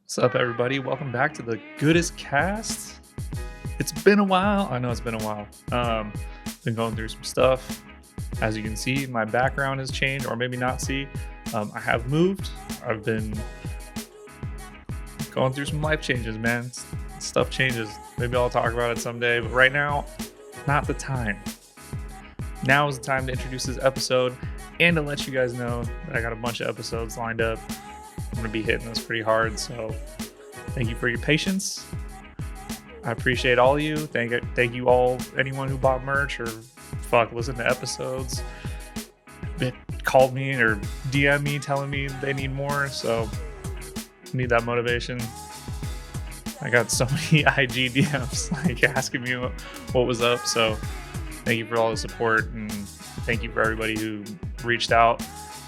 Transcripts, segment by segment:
What's up, everybody? Welcome back to the Goodest cast. It's been a while. I know it's been a while. Been going through some stuff. As you can see, my background has changed, or maybe not see. I have moved. I've been going through some life changes, man. Stuff changes. Maybe I'll talk about it someday, but right now, not the time. Now is the time to introduce this episode and to let you guys know that I got a bunch of episodes lined up. I'm going to be hitting this pretty hard, so thank you for your patience. I appreciate all of you. Thank you all, anyone who bought merch or listened to episodes. That called me or DM me telling me they need more, so I need that motivation. I got so many IG DMs like asking me what was up, so thank you for all the support and thank you for everybody who reached out.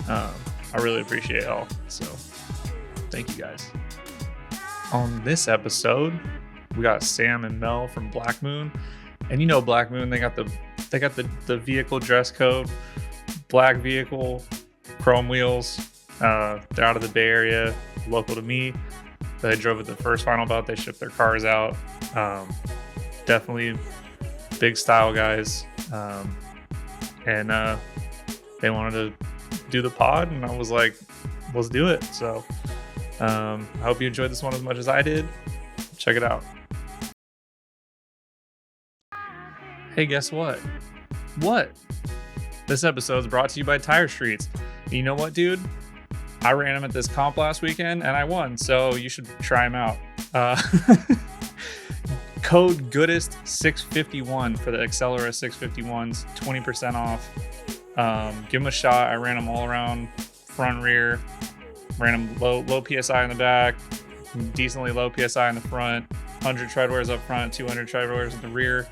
I really appreciate it all, so thank you guys. On this episode, we got Sam and Mel from Black Moon, and you know Black Moon, they got the vehicle dress code, black vehicle, chrome wheels. They're out of the Bay Area, local to me. They drove at the first final bout. They shipped their cars out. Definitely big style guys, and they wanted to do the pod, and I was like, let's do it. So I hope you enjoyed this one as much as I did. Check it out. Hey, guess what? This episode is brought to you by Tire Streets. You know what, dude? I ran them at this comp last weekend and I won, so you should try them out. Code Goodest 651 for the Accelera 651s, 20% off. Give them a shot. I ran them all around front, rear. Ran them low PSI in the back, decently low PSI in the front, 100 treadwears up front, 200 treadwears in the rear.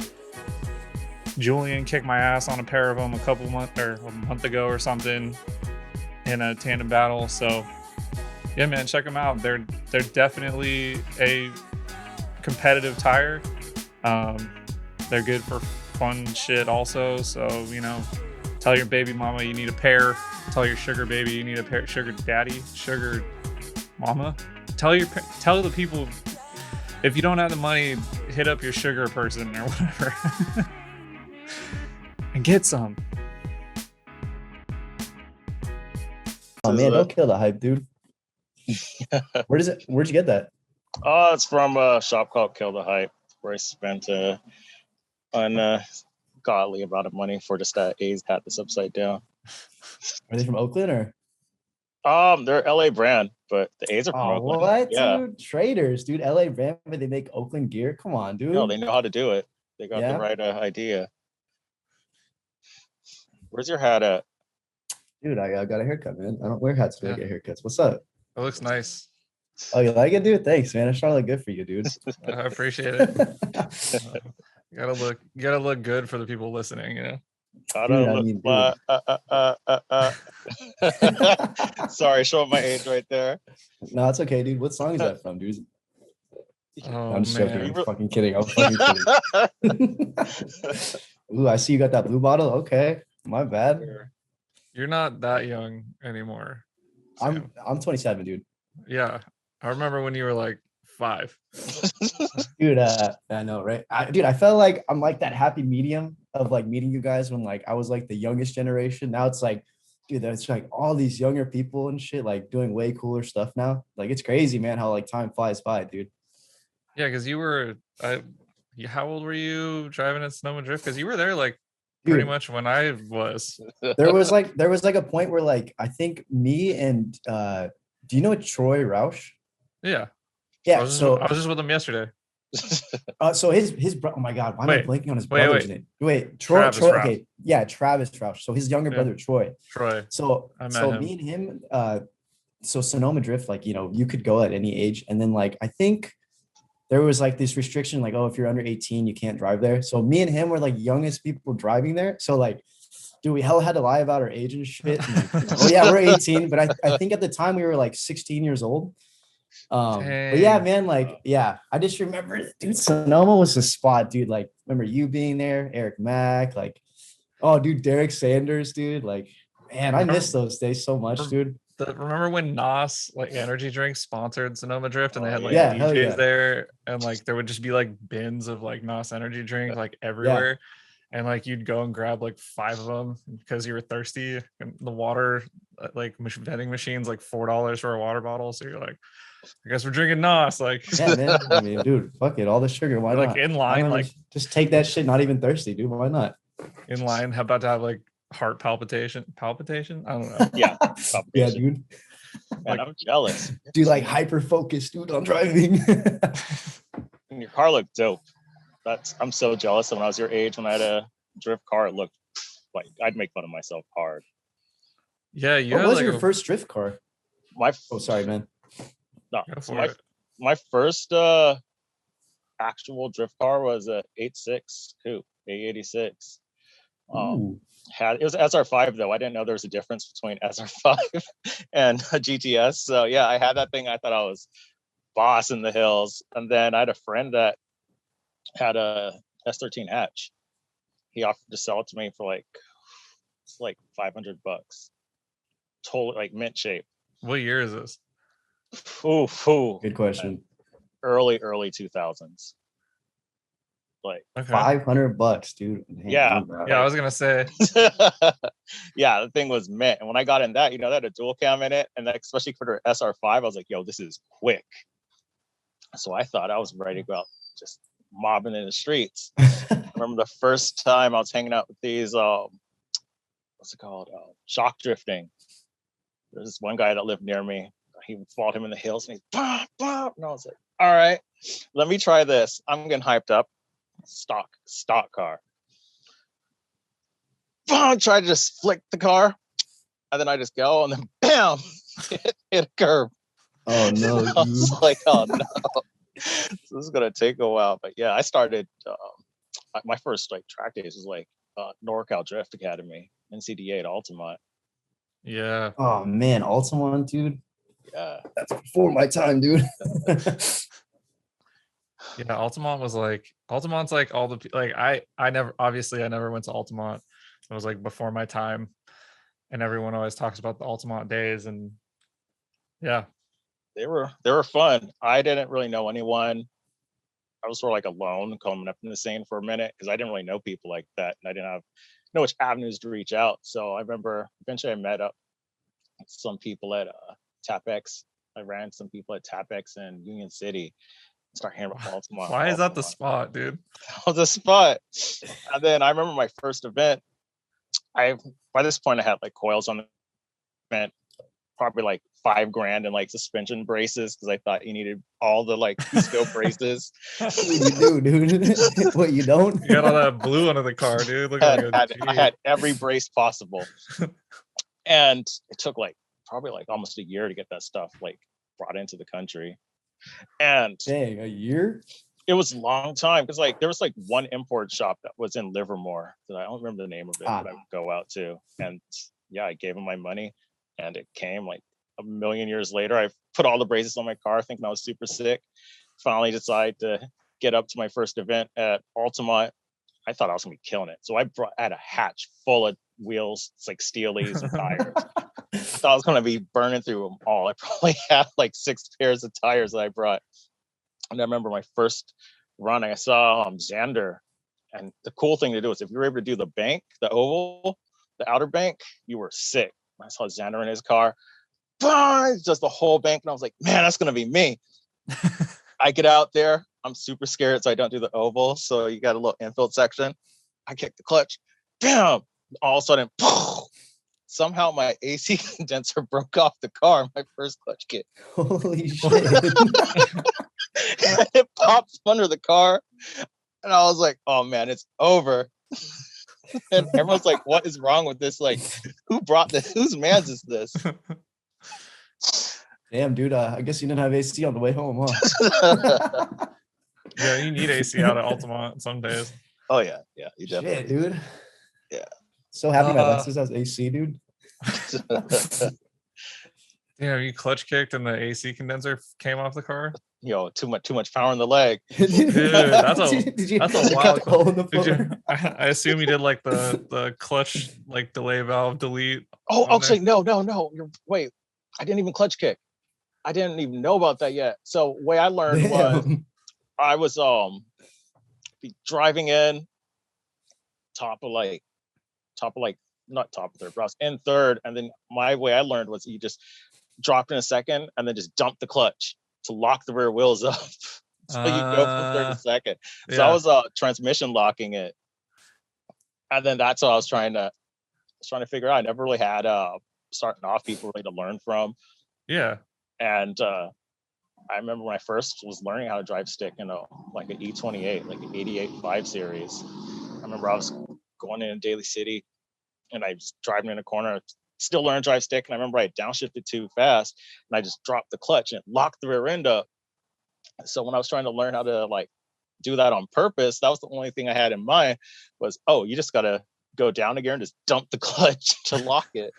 Julian kicked my ass on a pair of them a month ago or something in a tandem battle. So yeah, man, check them out. They're definitely a competitive tire. They're good for fun shit also. So, you know, tell your baby mama you need a pair. Tell your sugar baby you need a pair. Sugar daddy, sugar mama. Tell the people, if you don't have the money, hit up your sugar person or whatever and get some. Oh man, don't kill the hype, dude. Where'd you get that? Oh, it's from a shop called Kill the Hype, where I spent ungodly amount of money for just that A's hat that's upside down. Are they from Oakland or? They're LA brand, but the A's are from Oakland. What, dude? Traders, dude. LA brand, but they make Oakland gear. Come on, dude. No, they know how to do it. They got the right idea. Where's your hat at? Dude, I got a haircut, man. I don't wear hats when I get haircuts. What's up? It looks nice. Oh, you like it, dude? Thanks, man. It's probably good for you, dude. I appreciate it. You gotta look good for the people listening, you know. Sorry, showing my age right there. No, it's okay, dude. What song is that from, dude? Oh, I'm just man. joking. I'm fucking kidding. Ooh, I see you got that blue bottle. Okay, my bad. You're not that young anymore, Sam. I'm 27, dude. Yeah, I remember when you were like 5. Dude, I know, right? I felt like I'm like that happy medium of like meeting you guys when like I was like the youngest generation. Now it's like, dude, there's like all these younger people and shit like doing way cooler stuff now. Like it's crazy, man, how like time flies by, dude. Yeah, because you were, how old were you driving at Sonoma Drift? Because you were there like pretty much when I was. There was like a point where like I think me and do you know Troy Roush? Yeah. Yeah. I was just with him yesterday. So his bro. Oh my God, why am I blanking on his brother's name? Wait, Troy. Travis Roush. Okay, yeah, Travis Roush. So his younger brother Troy. So him. Me and him. So Sonoma Drift, like, you know, you could go at any age, and then like I think there was like this restriction, like, oh, if you're under 18, you can't drive there. So me and him were like youngest people driving there. So like, dude, we hell had to lie about our age and shit. And like, oh yeah, we're 18, but I think at the time we were like 16 years old. But yeah, man, like, yeah, I just remember, dude, Sonoma was the spot, dude. Like, remember you being there, Eric Mack, like, oh, dude, Derek Sanders, dude. Like, man, I miss those days so much, dude. remember when Nos like energy drinks sponsored Sonoma Drift and they had like Yeah, hell DJs yeah. there and like there would just be like bins of like Nos energy drink like everywhere. And like you'd go and grab like 5 of them because you were thirsty. And the water like vending machines like $4 for a water bottle. So you're like, I guess we're drinking Nos. Like, Yeah, man. I mean, dude, fuck it. All the sugar. Why like not? in I line, remember like just take that shit. Not even thirsty, dude. Why not? in line, how about to have like heart palpitation? I don't know. Yeah. Yeah, dude. Man, I'm jealous. Dude, like hyper focused, dude, on driving. And your car looked dope. I'm so jealous. When I was your age, when I had a drift car, it looked like I'd make fun of myself hard. Yeah, you What had was like your first drift car? Oh, sorry, man. No, Go so for it. my first actual drift car was a 86 coupe, A86. Ooh. It was SR5 though. I didn't know there was a difference between SR5 and a GTS. So yeah, I had that thing. I thought I was boss in the hills. And then I had a friend that had a S13 hatch. He offered to sell it to me for like $500. Totally like mint shape. What year is this? Ooh. Good question. Early 2000s. Like Okay. $500, dude. Man, Yeah. Yeah, I was gonna say. Yeah, the thing was mint. And when I got in that, that had a dual cam in it, and that, especially for the SR5, I was like, yo, this is quick. So I thought I was ready to go out just mobbing in the streets. I remember the first time I was hanging out with these what's it called? Shock drifting. There's this one guy that lived near me. He followed him in the hills and he's bah, bah. And I was like, all right, let me try this. I'm getting hyped up. Stock car. Boom, try to just flick the car. And then I just go and then bam, hit a curb. Oh no. I was like, oh no. This is gonna take a while. But yeah, I started my first like track days was like NorCal Drift Academy, NCDA at Altamont. Yeah. Oh man, Altamont, dude. Yeah. That's before my time, dude. Yeah, Altamont's like all the like I never went to Altamont. It was like before my time, and everyone always talks about the Altamont days, and yeah, they were fun. I didn't really know anyone. I was sort of like alone coming up in the scene for a minute because I didn't really know people like that, and I didn't know which avenues to reach out. So I remember eventually I met up with some people at TapX. I ran some people at TapX in Union City. Start hearing about Altamont. Why is that the spot, dude? That was the spot. And then I remember my first event. By this point I had like coils on the event, probably like $5,000 in like suspension braces because I thought you needed all the like scope braces. You do, dude. What, you don't? You got all that blue under the car, dude. Look I had every brace possible. And it took like probably like almost a year to get that stuff like brought into the country. And dang, a year? It was a long time because like there was like one import shop that was in Livermore that I don't remember the name of it, but I would go out to. And yeah, I gave him my money and it came like a million years later. I put all the braces on my car thinking I was super sick. Finally decided to get up to my first event at Altamont. I thought I was gonna be killing it. So I had a hatch full of wheels, it's like steelies and tires. I thought I was gonna be burning through them all. I probably had like 6 pairs of tires that I brought. And I remember my first run, I saw Xander. And the cool thing to do is if you were able to do the bank, the oval, the outer bank, you were sick. I saw Xander in his car, just the whole bank. And I was like, man, that's going to be me. I get out there. I'm super scared, so I don't do the oval. So you got a little infield section. I kick the clutch. Bam! All of a sudden, somehow my AC condenser broke off the car. My first clutch kit. Holy shit. It popped under the car. And I was like, oh man, it's over. And everyone's like, what is wrong with this? Like, who brought this? Whose man's is this? Damn, dude. I guess you didn't have AC on the way home, huh? Yeah, you need AC out at Altamont some days. Oh yeah, you definitely. Shit, dude. Yeah. So happy my Lexus has AC, dude. Yeah, you clutch kicked and the AC condenser came off the car. Yo, too much power in the leg. Dude, that's a wild hole in the floor? I assume you did like the clutch like delay valve delete. Oh, actually, no. Wait, I didn't even clutch kick. I didn't even know about that yet. So way I learned was I was driving in top of not top of third, but I was in third, and then my way I learned was you just dropped in a second and then just dump the clutch to lock the rear wheels up. So you go from third to second. So I was transmission locking it, and then that's what I was trying to figure out. I never really had starting off people really to learn from. Yeah. And I remember when I first was learning how to drive stick in like an E28, like an 88 5 series. I remember I was going in Daly City and I was driving in a corner, still learning to drive stick. And I remember I downshifted too fast and I just dropped the clutch and locked the rear end up. So when I was trying to learn how to like do that on purpose, that was the only thing I had in mind was, oh, you just got to go down a gear and just dump the clutch to lock it.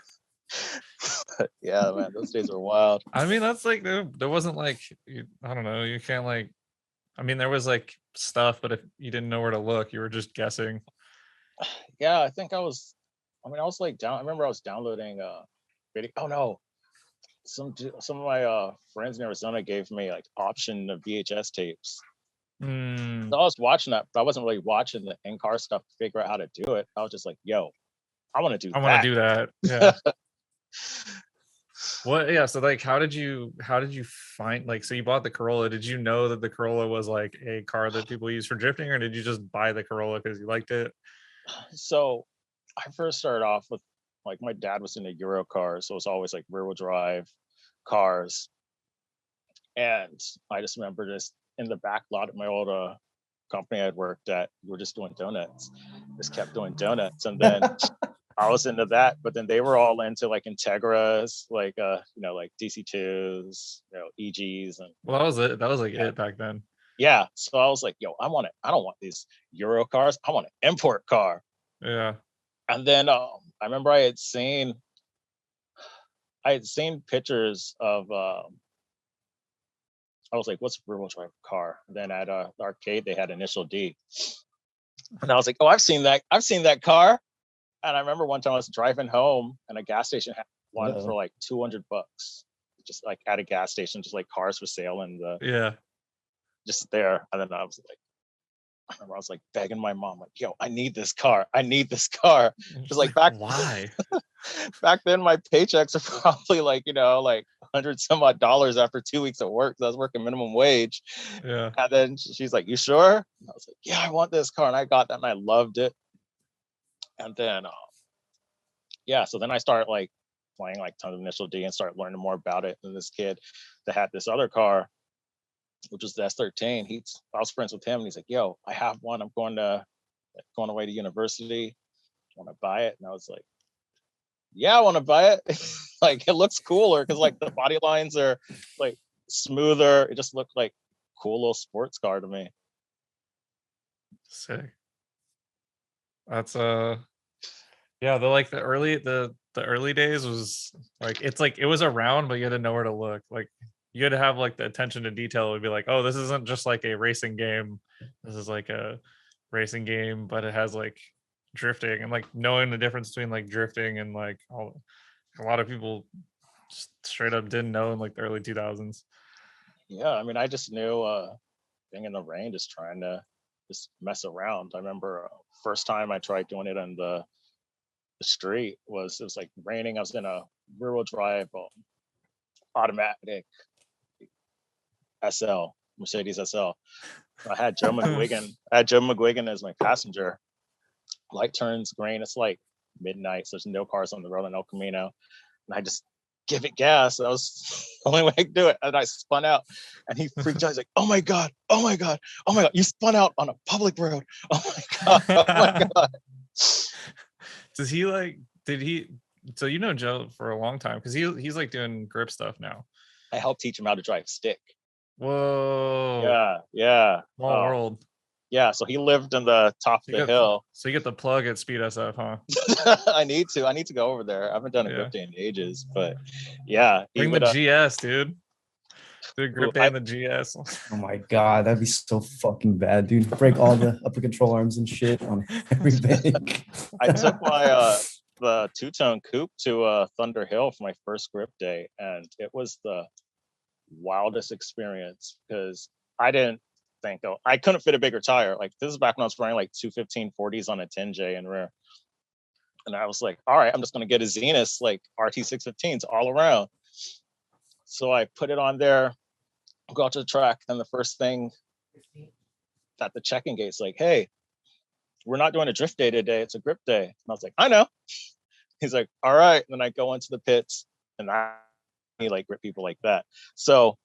But yeah, man, those days were wild. I mean, that's like there wasn't like I don't know, you can't like, I mean, there was like stuff, but if you didn't know where to look, you were just guessing. Yeah, I think I was like I remember I was downloading video. Oh no, some of my friends in Arizona gave me like option of VHS tapes. So I was watching that, but I wasn't really watching the in-car stuff to figure out how to do it. I was just like, yo, I want to do that. Yeah. What? Yeah. So like, how did you find, like, so you bought the Corolla. Did you know that the Corolla was like a car that people use for drifting, or did you just buy the Corolla because you liked it? So I first started off with, like, my dad was into Euro cars, so it was always like rear wheel drive cars. And I just remember just in the back lot of my old company I'd worked at, we were just doing donuts. Just kept doing donuts. And then I was into that, but then they were all into like Integras, like like DC2s, EGs, and well, that was it. That was like it back then. Yeah. So I was like, yo, I don't want these Euro cars. I want an import car. Yeah. And then I remember I had seen pictures of I was like, what's a rear wheel drive car? And then at the arcade they had Initial D. And I was like, oh, I've seen that car. And I remember one time I was driving home and a gas station had one for like $200, just like at a gas station, just like cars for sale and just there. And then I was like begging my mom, like, yo, I need this car. Because like why? Back then my paychecks are probably like, like $100 some odd after 2 weeks of work. I was working minimum wage. Yeah. And then she's like, you sure? And I was like, yeah, I want this car. And I got that and I loved it. And then, so then I started like playing like tons of Initial D and started learning more about it. And this kid that had this other car, which was the S13, I was friends with him, and he's like, yo, I have one. I'm going away to university. Want to buy it? And I was like, yeah, I want to buy it. Like, it looks cooler because like the body lines are like smoother. It just looked like a cool little sports car to me. Sick. That's the early days was like, it's like it was around, but you had to know where to look. Like you had to have like the attention to detail. It would be like, oh, this isn't just like a racing game. This is like a racing game, but it has like drifting, and like knowing the difference between like drifting and like a lot of people just straight up didn't know in like the early 2000s. Yeah, I mean, I just knew being in the rain, just trying to just mess around. I remember first time I tried doing it on the street it was like raining. I was in a rear wheel drive automatic SL, Mercedes SL. I had Joe McGuigan as my passenger. Light turns green. It's like midnight, so there's no cars on the road in El Camino. And I just give it gas. That was the only way I could do it. And I spun out and he freaked out. He's like, oh my God, you spun out on a public road. Oh my God. So you know Joe for a long time because he's like doing grip stuff now. I helped teach him how to drive stick. Whoa. Yeah. Small world. Yeah, so he lived in the top of the hill. So you get the plug at Speed SF, huh? I need to go over there. I haven't done a grip day in ages, but yeah. Bring the GS, dude. Do a grip day in the GS. Oh my God, that'd be so fucking bad, dude. Break all the upper control arms and shit on every bank. I took my the two-tone coupe to Thunder Hill for my first grip day, and it was the wildest experience because I didn't think I couldn't fit a bigger tire. Like this is back when I was running like 215/40s on a 10J in rear. And I was like, all right, I'm just going to get a Zenith, like RT615s all around. So I put it on there, go out to the track. And the first thing at the check-in gate's like, hey, we're not doing a drift day today. It's a grip day. And I was like, I know. He's like, all right. And then I go into the pits and I like grip people like that. So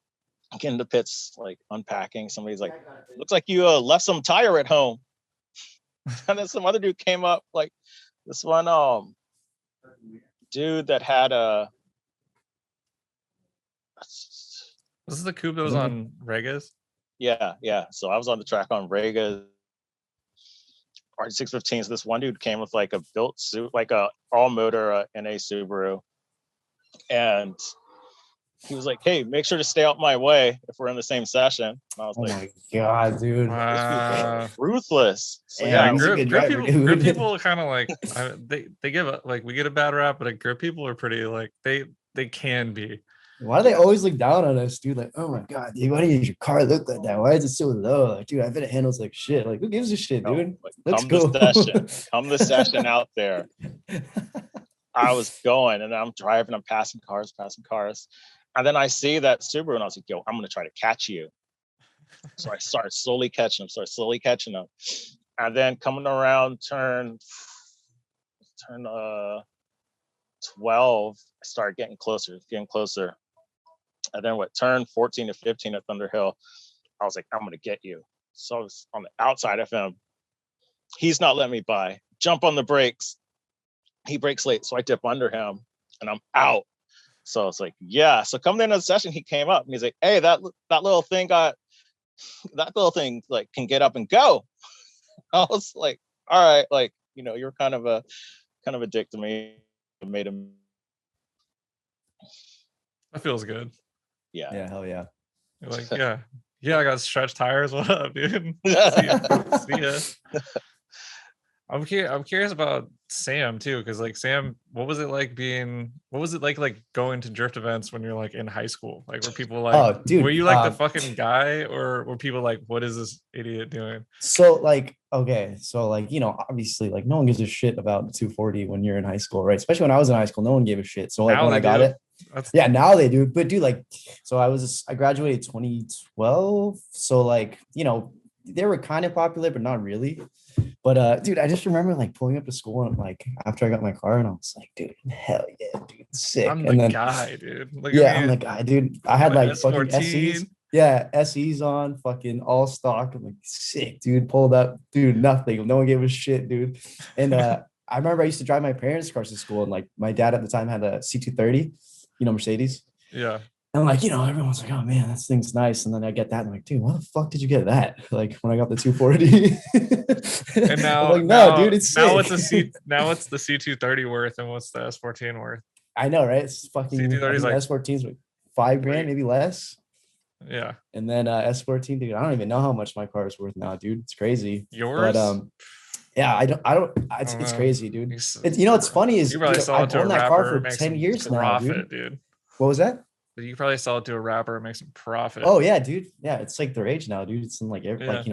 I get in the pits, like unpacking. Somebody's like, looks like you left some tire at home. And then some other dude came up, like this one dude that had a This is the coupe that was on Regas? Yeah. So I was on the track on Regas RT615s. This one dude came with like a built suit, like a all motor NA Subaru. And he was like, hey, make sure to stay out my way if we're in the same session. And I was Oh like, my god, dude. Ruthless. So yeah, he's a good driver, grip people kind of like they give a, like we get a bad rap, but grip people are pretty like they can be. Why do they always look down on us, dude? Like, oh my god, dude, why do your car look like that? Why is it so low? Like, dude, I bet it handles like shit. Like, who gives a shit, dude? Like, Let's go. Come the session out there. I was going and I'm driving, I'm passing cars. And then I see that Subaru and I was like, yo, I'm going to try to catch you. So I started slowly catching them. And then coming around turn 12, I started getting closer. And then turn 14 to 15 at Thunder Hill, I was like, I'm going to get you. So I was on the outside of him. He's not letting me by. Jump on the brakes. He brakes late. So I dip under him and I'm out. So it's like, yeah. So coming into the session, he came up and he's like, hey, that little thing like can get up and go. I was like, all right, like, you're kind of a dick to me. I made him. That feels good. Yeah. Yeah, hell yeah. You're like, yeah, I got stretched tires. What up, dude? See ya. I'm curious about Sam too, because like Sam, what was it like going to drift events when you're like in high school? Like were people like, oh, dude, were you like the fucking guy, or were people like, what is this idiot doing? So like, okay, so like, obviously like no one gives a shit about 240 when you're in high school, right? Especially when I was in high school, no one gave a shit. So like Now when I got it, now they do. But dude, like, so I graduated 2012. So like, they were kind of popular, but not really. But dude, I just remember like pulling up to school and like after I got my car and I was like, dude, hell yeah, dude, sick. I'm the guy, dude. Look I'm the guy, dude. I had like fucking S14. SEs. Yeah, SEs on, fucking all stock. I'm like, sick, dude. Pulled up, dude, nothing. No one gave a shit, dude. And I remember I used to drive my parents' cars to school, and like my dad at the time had a C230, Mercedes. Yeah. And like, everyone's like, oh man, that thing's nice. And then I get that. And I'm like, dude, why the fuck did you get that? Like when I got the 240. And now, I'm like, no, dude, it's now sick. what's the C230 worth and what's the S14 worth? I know, right? It's fucking C230 is like S14's like $5,000, maybe less. Yeah. And then S14, dude, I don't even know how much my car is worth now, dude. It's crazy. Yours? But yeah, it's crazy, dude. It's funny is you probably dude, sell it I've to a owned that rapper car for 10 years now, dude. Dude. What was that? You probably sell it to a rapper and make some profit. Oh yeah, dude. Yeah, it's like their age now, dude. It's in like like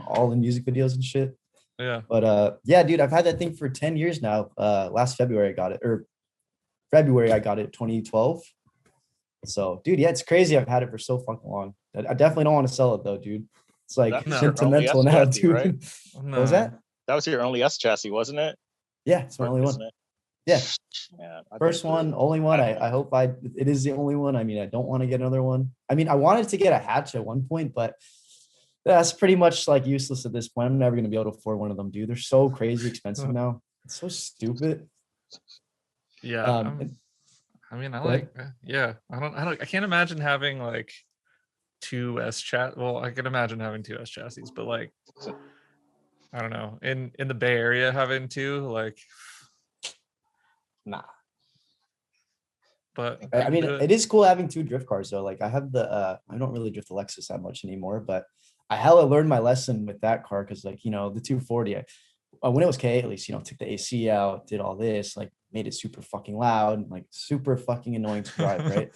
all the music videos and shit. Yeah. But yeah, dude, I've had that thing for 10 years now. Last February I got it, or February I got it, 2012. So, dude, yeah, it's crazy. I've had it for so fucking long. I definitely don't want to sell it though, dude. It's like sentimental now, chassis, dude. Right? What was that? That was your only S chassis, wasn't it? Yeah, it's my only one. Yeah. First one, only one. I hope it is the only one. I mean, I don't want to get another one. I mean, I wanted to get a hatch at one point, but that's pretty much like useless at this point. I'm never going to be able to afford one of them, dude. They're so crazy expensive now. It's so stupid. Yeah. I mean, I can't imagine having like two S chassis. Well, I can imagine having two S chassis, but like, I don't know, in the Bay Area having two, like, nah. But I mean, it is cool having two drift cars though. Like I have the I don't really drift the Lexus that much anymore, but I hella learned my lesson with that car because like the 240, when it was K, at least took the AC out, did all this. Like made it super fucking loud and like super fucking annoying to drive, right?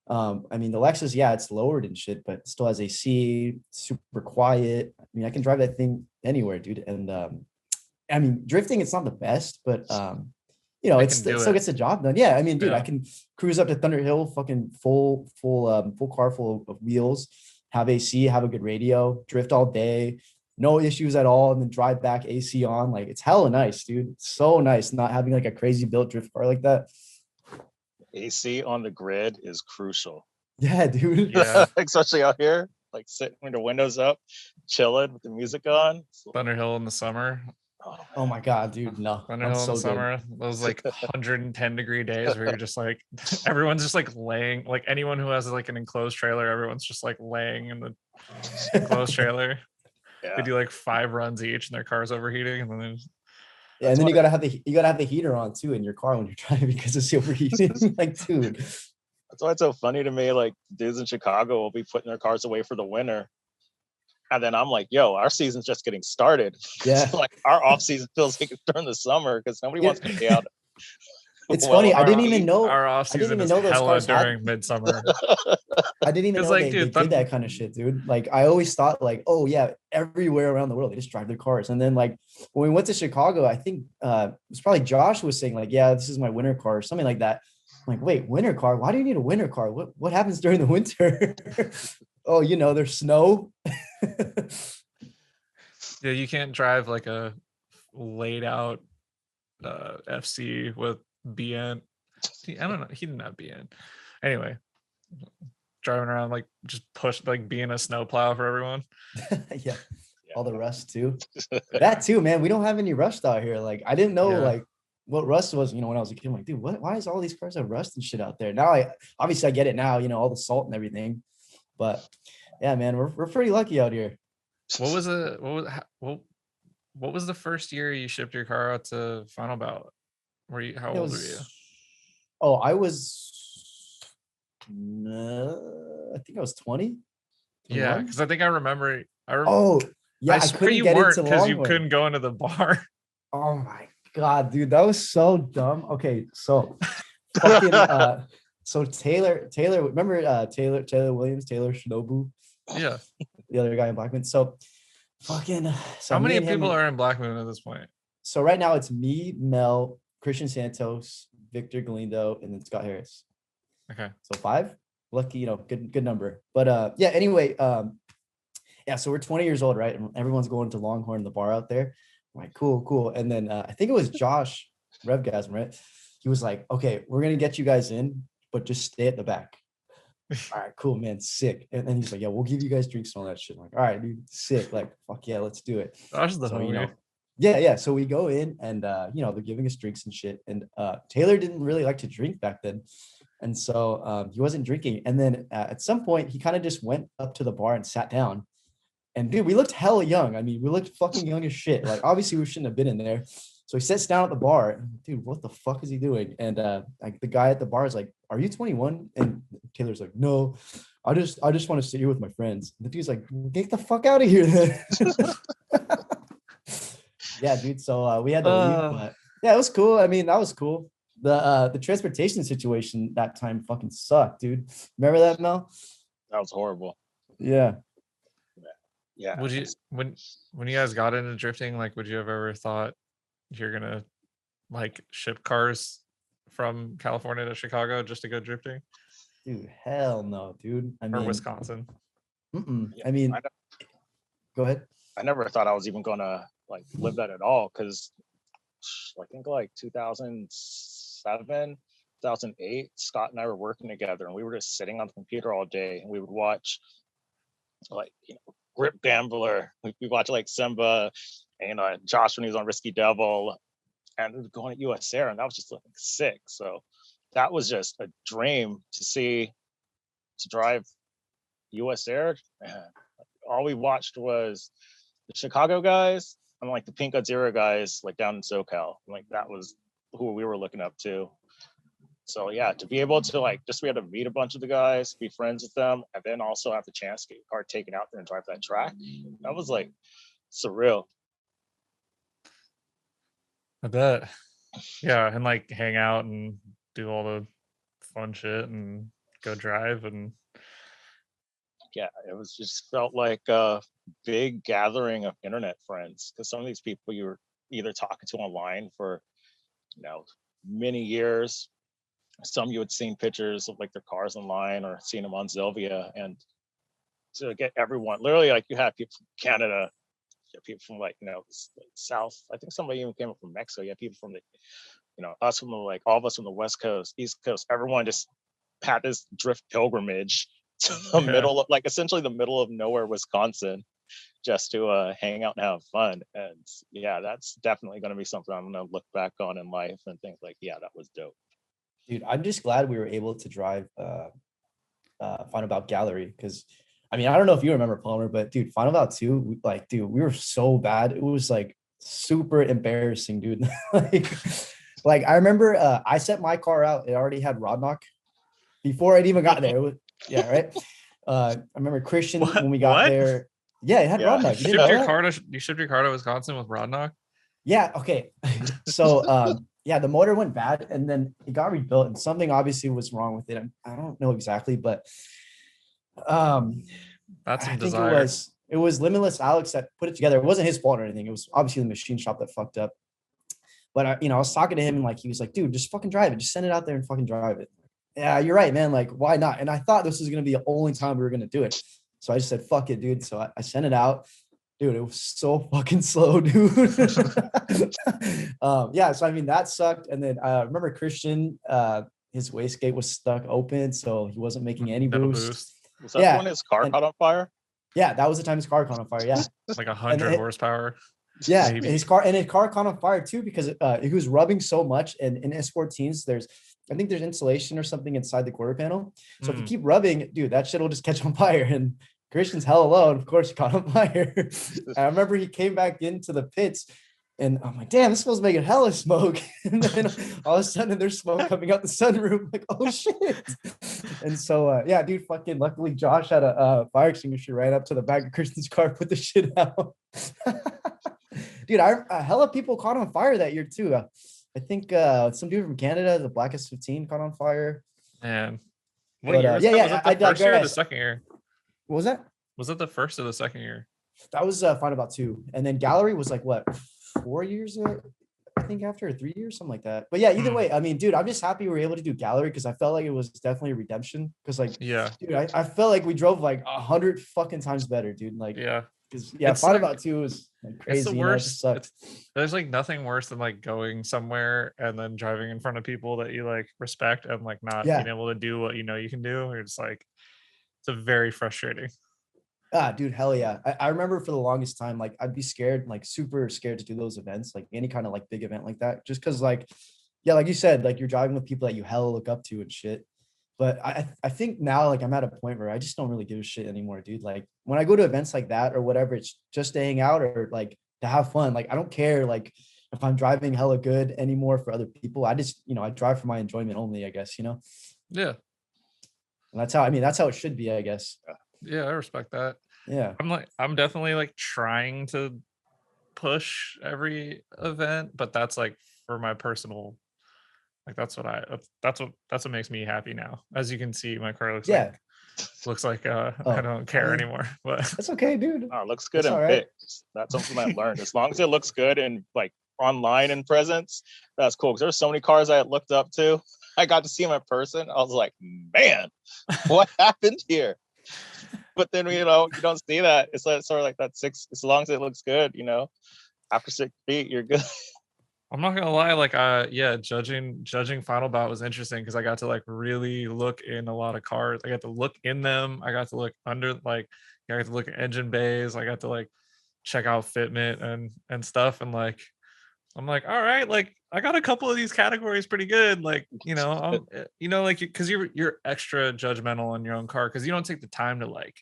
I mean, the Lexus, yeah, it's lowered and shit, but it still has AC, super quiet. I mean, I can drive that thing anywhere, dude. And I mean, drifting, it's not the best, but you know, it still gets the job done. Yeah, I mean, dude, I can cruise up to Thunder Hill, fucking full car full of wheels, have AC, have a good radio, drift all day, no issues at all, and then drive back AC on. Like, it's hella nice, dude. It's so nice not having like a crazy built drift car like that. AC on the grid is crucial. Yeah, dude. Yeah. Especially out here, like sitting with the windows up, chilling with the music on. Thunder Hill in the summer. Oh my god, dude, no. Thunder Hill in the summer, those like 110-degree days where you're just like, everyone's just like laying, like anyone who has like an enclosed trailer, everyone's just like laying in the enclosed trailer. They do like 5 runs each and their car's overheating, and then there's and then you gotta have the heater on too in your car when you're driving because it's overheating. Like, dude, that's why it's so funny to me. Like, dudes in Chicago will be putting their cars away for the winter, and then I'm like, yo, our season's just getting started. Yeah. So, like, our off season feels like it's during the summer because nobody wants to be out. It's funny. I didn't even know our off season is hella during midsummer. I didn't even know like, they dude, did that kind of shit, dude. Like, I always thought like, oh yeah, everywhere around the world they just drive their cars. And then like when we went to Chicago, I think it was probably Josh was saying like, yeah, this is my winter car or something like that. I'm like, wait, winter car? Why do you need a winter car? What happens during the winter? Oh, you know, there's snow. Yeah, you can't drive like a laid out FC with BN. I don't know. He didn't have BN. Anyway, driving around like just push, like being a snowplow for everyone. Yeah. All the rust too. That too, man. We don't have any rust out here. Like, I didn't know like what rust was, you know, when I was a kid. I'm like, dude, why is all these cars have rust and shit out there? Now obviously I get it now, you know, all the salt and everything. But yeah, man, we're pretty lucky out here. What was the first year you shipped your car out to Final Bout? How old were you? Oh, I was I think I was 20. Yeah, because I think I remember. Oh, yeah, I swear you weren't because you couldn't go into the bar. Oh my god, dude, that was so dumb. Okay, so fucking so Taylor, remember Taylor Williams, Taylor Shinobu? Yeah. The other guy in Blackman. So fucking how many people are in Blackman at this point? So right now it's me, Mel, Christian Santos, Victor Galindo, and then Scott Harris. Okay. So 5. Lucky, you know, good number. But yeah, anyway, yeah, so we're 20 years old, right? And everyone's going to Longhorn, the bar out there. I'm like, cool. And then I think it was Josh Revgasm, right? He was like, okay, we're gonna get you guys in, but just stay at the back. All right, cool, man, sick. And then he's like, yeah, we'll give you guys drinks and all that shit. I'm like, all right, dude, sick. Like, fuck yeah, let's do it. Josh is the homie. You know, yeah. So we go in and you know, they're giving us drinks and shit. And Taylor didn't really like to drink back then. And so he wasn't drinking. And then at some point, he kind of just went up to the bar and sat down. And dude, we looked hella young. I mean, we looked fucking young as shit. Like, obviously, we shouldn't have been in there. So he sits down at the bar. And, dude, what the fuck is he doing? And like the guy at the bar is like, "Are you 21?" And Taylor's like, "No, I just want to sit here with my friends." And the dude's like, "Get the fuck out of here, then." Yeah, dude. So we had to leave, but yeah, it was cool. I mean, that was cool. The transportation situation that time fucking sucked, dude. Remember that, Mel? That was horrible. Yeah. Yeah. Would you when you guys got into drifting, like, would you have ever thought you're gonna like ship cars from California to Chicago just to go drifting? Dude, hell no, dude. I mean, or Wisconsin. I mean, go ahead. I never thought I was even gonna like live that at all, because I think like 2007, 2008, Scott and I were working together, and we were just sitting on the computer all day, and we would watch like, you know, Grip Gambler. We watched like Simba and Josh when he was on Risky Devil, and we were going to US Air, and that was just looking sick. So that was just a dream to drive US Air. Man, all we watched was the Chicago guys and like the Pink Zero guys, like down in SoCal. Like, that was who we were looking up to. So yeah, to be able to like just be able to meet a bunch of the guys, be friends with them, and then also have the chance to get your car taken out there and drive that track, that was like surreal. I bet. Yeah, and like hang out and do all the fun shit and go drive and Yeah, it was just felt like a big gathering of internet friends, because some of these people you were either talking to online for, you know, many years. Some you had seen pictures of like their cars online or seen them on Zilvia, and to get everyone, literally, like you had people from Canada, you had people from like, you know, South. I think somebody even came up from Mexico. You had people from the, you know, us from the, like all of us from the West Coast, East Coast. Everyone just had this drift pilgrimage to the yeah. middle of, like, essentially the middle of nowhere, Wisconsin, just to hang out and have fun. And yeah, that's definitely going to be something I'm going to look back on in life and think like, yeah, that was dope. Dude, I'm just glad we were able to drive Final Bout Gallery, because I mean, I don't know if you remember, Palmer, but dude, Final Bout 2, like, dude, we were so bad. It was like super embarrassing, dude. like I remember I set my car out. It already had rod knock before I'd even got there. It was, yeah, right. I remember Christian when we got What? there. Yeah, it had Yeah. rod knock. You didn't know that? You shipped your car to Wisconsin with rod knock? Yeah, okay. So yeah, the motor went bad and then it got rebuilt and something obviously was wrong with it. I don't know exactly, but That's some I think desire. it was Limitless Alex that put it together. It wasn't his fault or anything. It was obviously the machine shop that fucked up. But I, you know, I was talking to him and like he was like, dude, just fucking drive it. Just send it out there and fucking drive it. Yeah, you're right, man. Like, why not? And I thought this was gonna be the only time we were gonna do it. So I just said, fuck it, dude. So I sent it out. Dude, it was so fucking slow, dude. Yeah, so I mean that sucked. And then I remember Christian, his wastegate was stuck open, so he wasn't making any No boost. Was that Yeah, when his car and- caught on fire? Yeah, that was the time his car caught on fire. Yeah, Like And 100 it- horsepower. yeah, Maybe. his car caught on fire too because he was rubbing so much. And in S14s, I think there's insulation or something inside the quarter panel. So if you keep rubbing, dude, that shit will just catch on fire. And Christian's hell alone, of course, he caught on fire. I remember he came back into the pits. And I'm like, damn, this smells making hella smoke. And then all of a sudden there's smoke coming out the sunroof. Like, oh shit. And so, yeah, dude, fucking luckily Josh had a fire extinguisher right up to the back of Kristen's car, put the shit out. Dude, hella people caught on fire that year too. I think some dude from Canada, the Blackest 15, caught on fire. Man. But, What year was yeah, that? yeah, Was that I the first year or the digress. second year? What was that? Was that the first or the second year? That was Final About 2. And then Gallery was like, what, 4 years ago? I think after 3 years, something like that. But yeah, either way, I mean, dude, I'm just happy we were able to do Gallery because I felt like it was definitely a redemption. Because like, Yeah. dude, I felt like we drove like 100 fucking times better, dude. Like, Yeah. because yeah, It's Final like- About 2 was like It's crazy. the You know, it just worst. sucked. There's like nothing worse than like going somewhere and then driving in front of people that you like respect and like not Yeah. being able to do what you know you can do. You're just like, it's a very frustrating. Ah, dude, hell yeah. I remember for the longest time, like I'd be scared, like super scared to do those events, like any kind of like big event like that. Just because like, yeah, like you said, like you're driving with people that you hella look up to and shit. But I think now like I'm at a point where I just don't really give a shit anymore, dude. Like when I go to events like that or whatever, it's just to hang out or like to have fun. Like I don't care like if I'm driving hella good anymore for other people. I just, you know, I drive for my enjoyment only, I guess, you know. Yeah. And that's how, I mean, that's how it should be, I guess. Yeah, I respect that. Yeah. I'm definitely like trying to push every event, but that's like for my personal, like that's what makes me happy now. As you can see, my car looks Yeah. like I Oh, don't care I mean, anymore. But That's okay, dude. Oh, it looks good That's in all right. pics. That's something I learned. As long as it looks good and like online in presence, that's cool. Because there's so many cars I had looked up to. I got to see them in person. I was like, man, what happened here? But then, you know, you don't see that. It's like, sort of like that as long as it looks good, you know, after 6 feet, you're good. I'm not gonna lie, like yeah, judging Final Bout was interesting because I got to like really look in a lot of cars. I got to look in them. I got to look under, like I got to look at engine bays. I got to like check out fitment and stuff. And like I'm like, all right, like I got a couple of these categories pretty good. Like, you know, you know, like because you're extra judgmental on your own car because you don't take the time to like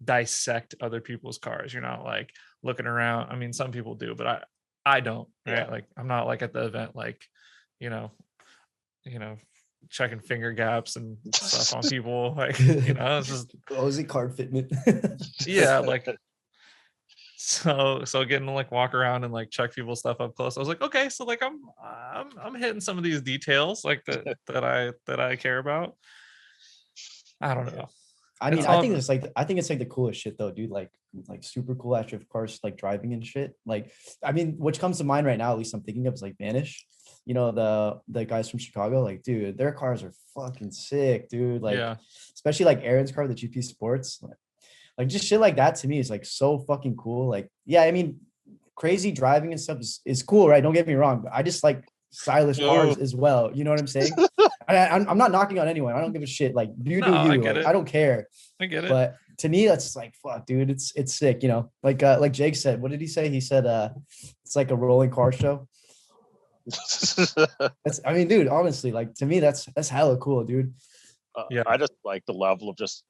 dissect other people's cars. You're not like looking around. I mean, some people do, but I don't, right? Yeah. Like I'm not like at the event, like, you know, checking finger gaps and stuff on people. Like, you know, it's just, Oh, is it card fitment? yeah, like, So getting to like walk around and like check people's stuff up close, I was like, okay, so like I'm hitting some of these details like that I care about. I don't know. I mean, It's I all think it's like the coolest shit though, dude. Like super cool after cars like driving and shit. Like, I mean, which comes to mind right now, at least I'm thinking of, is like Vanish. You know, the guys from Chicago, like, dude, their cars are fucking sick, dude. Like, yeah. especially like Aaron's car, the GP Sports. Like just shit like that to me is like so fucking cool. Like, yeah, I mean, crazy driving and stuff is cool, right? Don't get me wrong, but I just like stylish cars as well. You know what I'm saying? I'm not knocking on anyone. I don't give a shit. Like, you do No, I you. get Like, it. I don't care. I get it. But to me, that's like, fuck, dude. It's sick. You know, like Jake said. What did he say? He said, it's like a rolling car show. I mean, dude, honestly, like to me, that's hella cool, dude. Yeah. I just like the level of just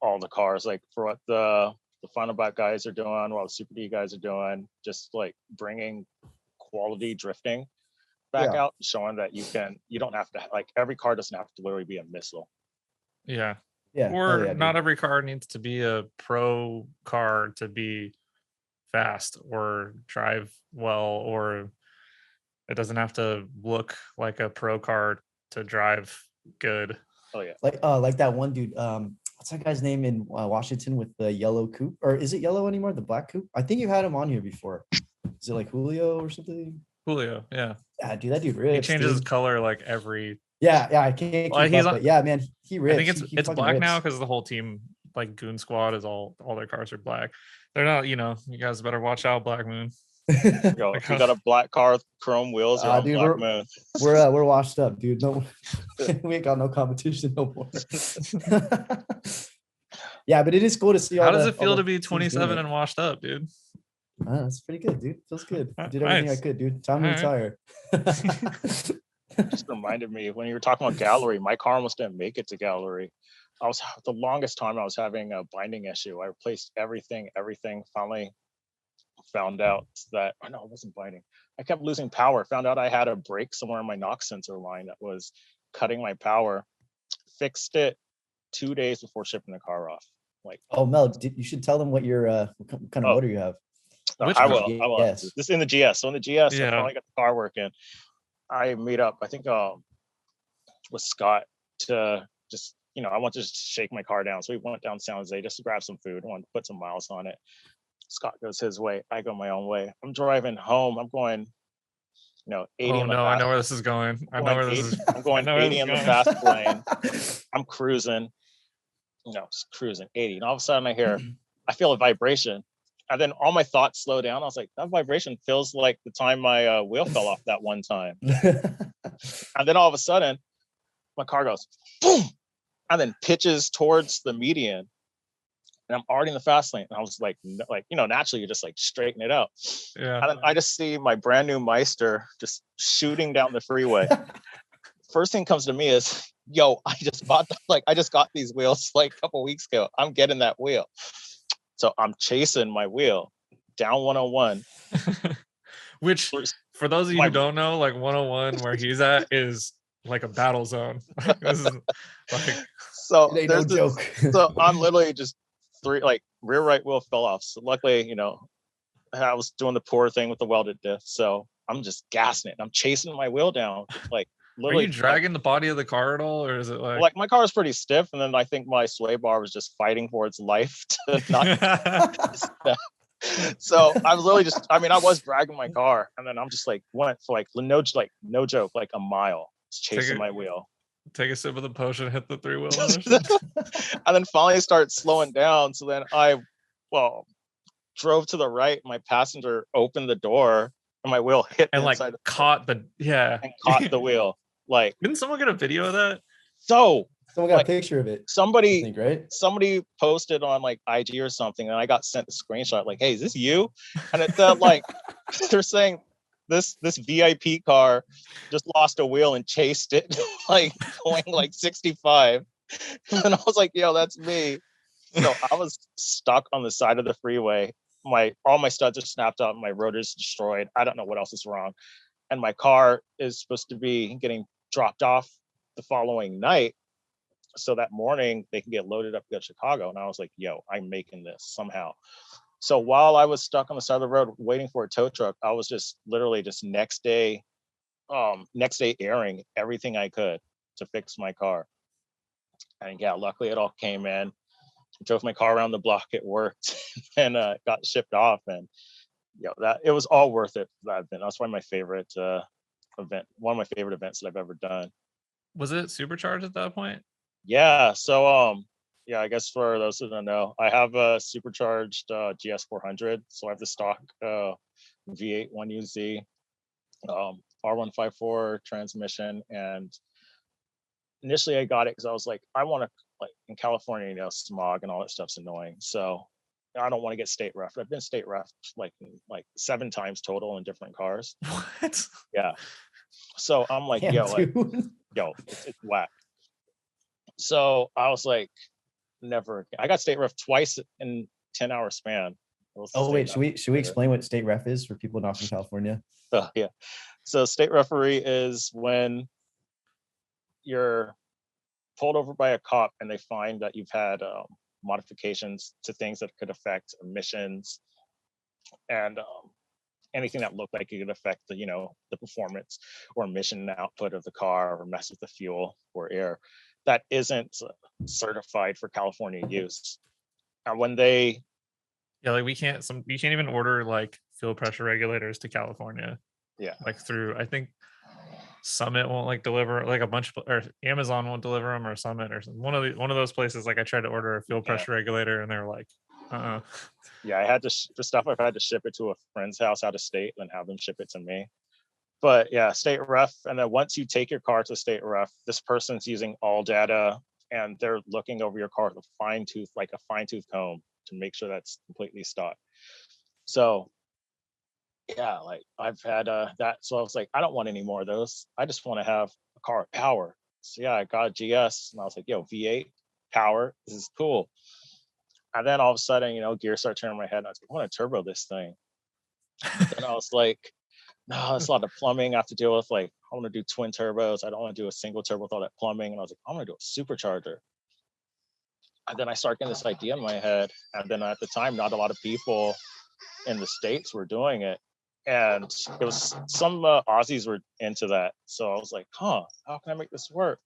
all the cars, like for what the Final Bout guys are doing, while the Super D guys are doing, just like bringing quality drifting back out, showing that you don't have to, like, every car doesn't have to literally be a missile. Yeah. Yeah. Or yeah, not dude. every car needs to be a pro car to be fast or drive well, or it doesn't have to look like a pro car to drive good. Oh yeah. Like that one dude. What's that guy's name in Washington with the yellow coupe? Or is it yellow anymore? The black coupe? I think you had him on here before. Is it like Julio or something? Julio, yeah. Yeah, dude, that dude rips. He changes dude. color like every. Yeah, I can't Well, keep he's up, on, but yeah, man, he rips. I think he it's fucking black rips. now because the whole team, like Goon Squad, is all their cars are black. They're not, you guys better watch out, Black Moon. Yo, if you got a black car with chrome wheels, you're on dude, Black Moon. we're washed up, dude. No, we ain't got no competition no more. Yeah, but it is cool to see. How does it feel to be 27 and washed up, dude? That's pretty good, dude. Feels good. I did Nice. everything I could, dude. Time to retire. Just reminded me when you were talking about gallery, my car almost didn't make it to gallery. I was the longest time I was having a binding issue. I replaced everything. Finally found out that it wasn't binding. I kept losing power. Found out I had a break somewhere in my knock sensor line that was cutting my power. Fixed it 2 days before shipping the car off. Like, oh Mel, you should tell them what your what kind of motor you have. I will. This is in the GS. So in the GS, I finally got the car working. I meet up, I think, with Scott to just, I want to just shake my car down. So we went down to San Jose just to grab some food. I wanted to put some miles on it. Scott goes his way. I go my own way. I'm driving home. I'm going, 80 oh, in the no, fast. I know where this is going. I'm going 80 in the fast lane. I'm cruising, cruising 80. And all of a sudden I feel a vibration. And then all my thoughts slow down. I was like, that vibration feels like the time my wheel fell off that one time. And then all of a sudden, my car goes boom, and then pitches towards the median. And I'm already in the fast lane. And I was like, naturally, you just like straighten it out. Yeah. And then I just see my brand new Meister just shooting down the freeway. First thing comes to me is, yo, I just got these wheels like a couple weeks ago. I'm getting that wheel. So I'm chasing my wheel down 101. Which, for those of you who don't know, like 101 where he's at is like a battle zone. This is like, so it ain't no joke. So I'm literally just rear right wheel fell off. So luckily, I was doing the poor thing with the welded diff. So I'm just gassing it. I'm chasing my wheel down. Like, literally, are you dragging the body of the car at all, or is it like my car is pretty stiff, and then I think my sway bar was just fighting for its life to not. So I was literally just, I was dragging my car, and then I'm just like went for no joke, like a mile chasing my wheel. Take a sip of the potion, hit the 3-wheel motion. And then finally start slowing down. So then I drove to the right. My passenger opened the door, and my wheel hit and like caught the wheel. Like, didn't someone get a video of that? So someone got a picture of it. Somebody, right? Somebody posted on like IG or something, and I got sent a screenshot. Like, hey, is this you? And it said like, they're saying this VIP car just lost a wheel and chased it, like going like 65. And I was like, yo, that's me. So I was stuck on the side of the freeway. All my studs are snapped up. My rotor's destroyed. I don't know what else is wrong. And my car is supposed to be getting dropped off the following night, so that morning they can get loaded up to go to Chicago. And I was like, yo, I'm making this somehow. So while I was stuck on the side of the road waiting for a tow truck, I was just literally just next day airing everything I could to fix my car. And yeah, luckily it all came in. Drove my car around the block, it worked, and got shipped off. And that it was all worth it for that event. That's one of my favorite events that I've ever done. Was it supercharged at that point? Yeah. So I guess for those who don't know, I have a supercharged GS 400. So I have the stock V8 1UZ R154 transmission, and initially I got it because I was like, I want to, like, in California, smog and all that stuff's annoying. So I don't want to get state ref. I've been state ref like 7 times total in different cars. What? Yeah. So I'm like, it's whack. So I was like, never. I got state ref twice in 10-hour span. Oh wait, should we explain what state ref is for people not from California? Yeah. So state referee is when you're pulled over by a cop and they find that you've had modifications to things that could affect emissions and anything that looked like it could affect the performance or emission output of the car, or mess with the fuel or air that isn't certified for California use. And when they you can't even order like fuel pressure regulators to California. Yeah. Like through, I think Summit won't like deliver, like a bunch of, or Amazon won't deliver them, or Summit or something. One of those places. Like I tried to order a fuel pressure regulator and they're like, Yeah, I had to for stuff I've had to ship it to a friend's house out of state and have them ship it to me. But yeah, state ref, and then once you take your car to state ref, this person's using all data and they're looking over your car with a fine tooth comb to make sure that's completely stock. So yeah, like I've had that. So I was like, I don't want any more of those. I just want to have a car with power. So yeah, I got a GS and I was like, V8 power, this is cool. And then all of a sudden, gears start turning in my head and I was like, I want to turbo this thing. And I was like, no, it's a lot of plumbing I have to deal with. Like, I want to do twin turbos. I don't want to do a single turbo with all that plumbing. And I was like, I'm going to do a supercharger. And then I started getting this idea in my head. And then at the time, not a lot of people in the States were doing it. And it was some Aussies were into that. So I was like, how can I make this work?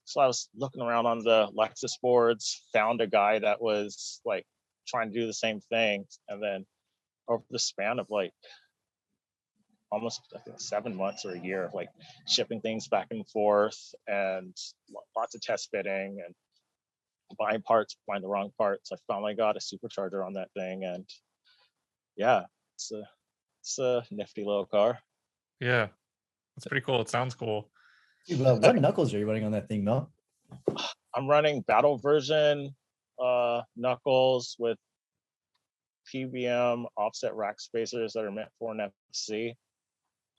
So I was looking around on the Lexus boards, found a guy that was like trying to do the same thing. And then over the span of like almost, I think, 7 months or a year of like shipping things back and forth and lots of test fitting and buying the wrong parts, I finally got a supercharger on that thing. And yeah, it's a nifty little car. Yeah, it's pretty cool. It sounds cool. Dude, what knuckles are you running on that thing, Mel? I'm running battle version knuckles with PBM offset rack spacers that are meant for an FC.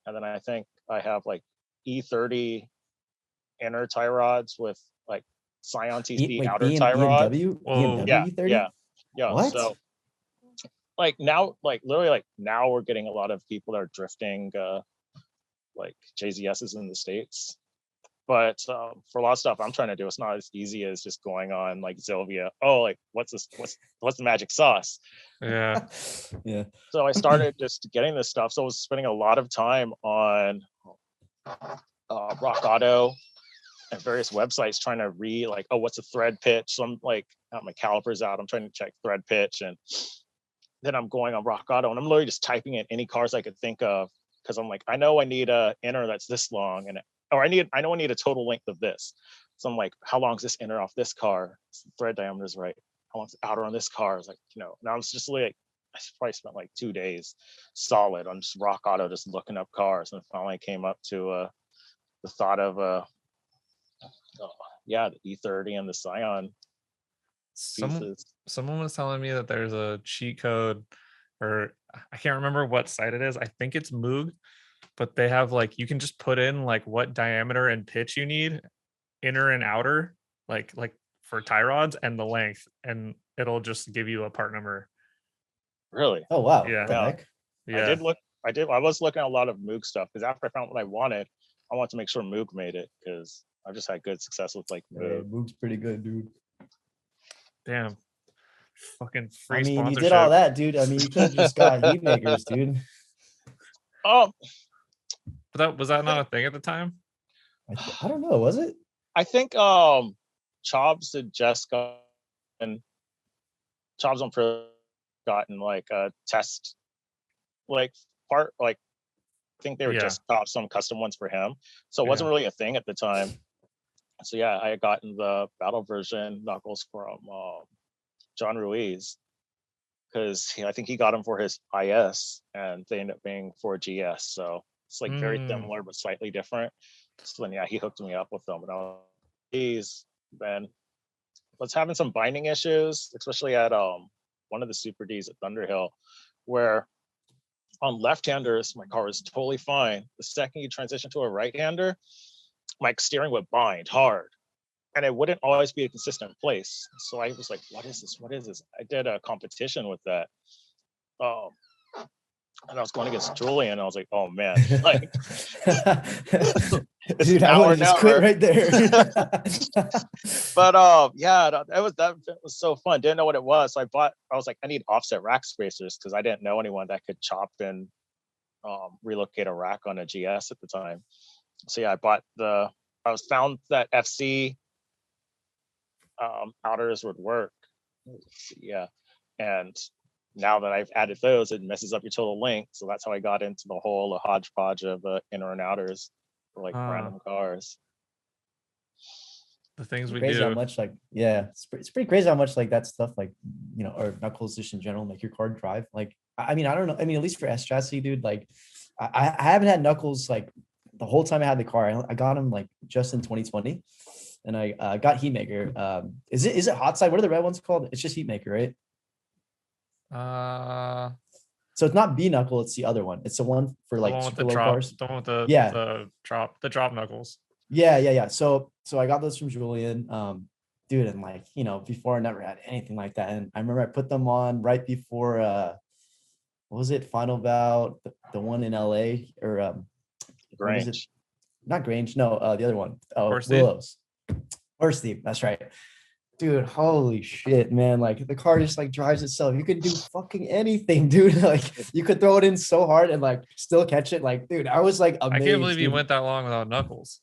And then I think I have like E30 inner tie rods with like Scion TC outer tie rods. BMW Yeah, E30? Yeah. What? So like now, like literally, like now we're getting a lot of people that are drifting like JZSs in the States. But for a lot of stuff I'm trying to do, it's not as easy as just going on like Zilvia. Oh, like what's the magic sauce? Yeah. Yeah. So I started just getting this stuff. So I was spending a lot of time on Rock Auto and various websites trying to read like, oh, what's a thread pitch? So I'm like, got my calipers out. I'm trying to check thread pitch, and then I'm going on Rock Auto and I'm literally just typing in any cars I could think of, because I'm like, I know I need a inner that's this long, I know I need a total length of this. So I'm like, how long is this inner off this car? Thread diameter is right. How long's the outer on this car? It's like, and I was just like, I probably spent like 2 days solid on just Rock Auto, just looking up cars, and finally came up to the thought of the E30 and the Scion pieces. Someone was telling me that there's a cheat code, or I can't remember what site it is. I think it's Moog, but they have like, you can just put in like what diameter and pitch you need, inner and outer, like for tie rods, and the length, and it'll just give you a part number. Really? Oh wow. Yeah. What the heck? Yeah. I was looking at a lot of Moog stuff, because after I found what I wanted to make sure Moog made it, because I've just had good success with like Moog. Moog's pretty good, dude. Damn. Fucking free I mean, you sponsorship. did all that, dude. I mean, you could have just got heat makers, dude. Oh, But that was that not a thing at the time? I don't know. Was it? I think Chobs had just gotten Chobs on Pro gotten like a test like part like I think they were just got some custom ones for him. So it wasn't really a thing at the time. So yeah, I had gotten the battle version knuckles from John Ruiz because I think he got them for his IS and they ended up being for GS. So it's like very similar but slightly different. So then yeah, he hooked me up with them and I was these then was having some binding issues, especially at one of the Super Ds at Thunderhill, where on left-handers, my car was totally fine. The second you transition to a right-hander, my steering would bind hard. And it wouldn't always be a consistent place. So I was like, what is this? What is this? I did a competition with that. And I was going against Julian. And I was like, oh man, like dude, I would just quit right there. But yeah, that was so fun. Didn't know what it was. So I was like, I need offset rack spacers because I didn't know anyone that could chop and relocate a rack on a GS at the time. So yeah, I found that FC outers would work. Yeah. And now that I've added those, it messes up your total length. So that's how I got into the whole hodgepodge of inner and outers for like random cars. The things we crazy do. How much like it's pretty crazy how much like that stuff like or knuckles just in general make your car drive. Like I mean I don't know. I mean at least for S chassis, dude. Like I haven't had knuckles like the whole time I had the car. I got them like just in 2020, and I got heat maker. Is it hot side? What are the red ones called? It's just heat maker, right? So it's not B knuckle, it's the other one. It's the one for like super low cars. The one with the drop knuckles. Yeah. So I got those from Julian. Dude, and like, before I never had anything like that. And I remember I put them on right before what was it? Final Bout, the one in LA or Grange. Not Grange, no, the other one. Oh, Horse Willows. Horse Thief, that's right. Dude, holy shit, man. Like the car just like drives itself. You could do fucking anything, dude. Like you could throw it in so hard and like still catch it. Like, dude, I was like amazed. I can't believe you went that long without knuckles.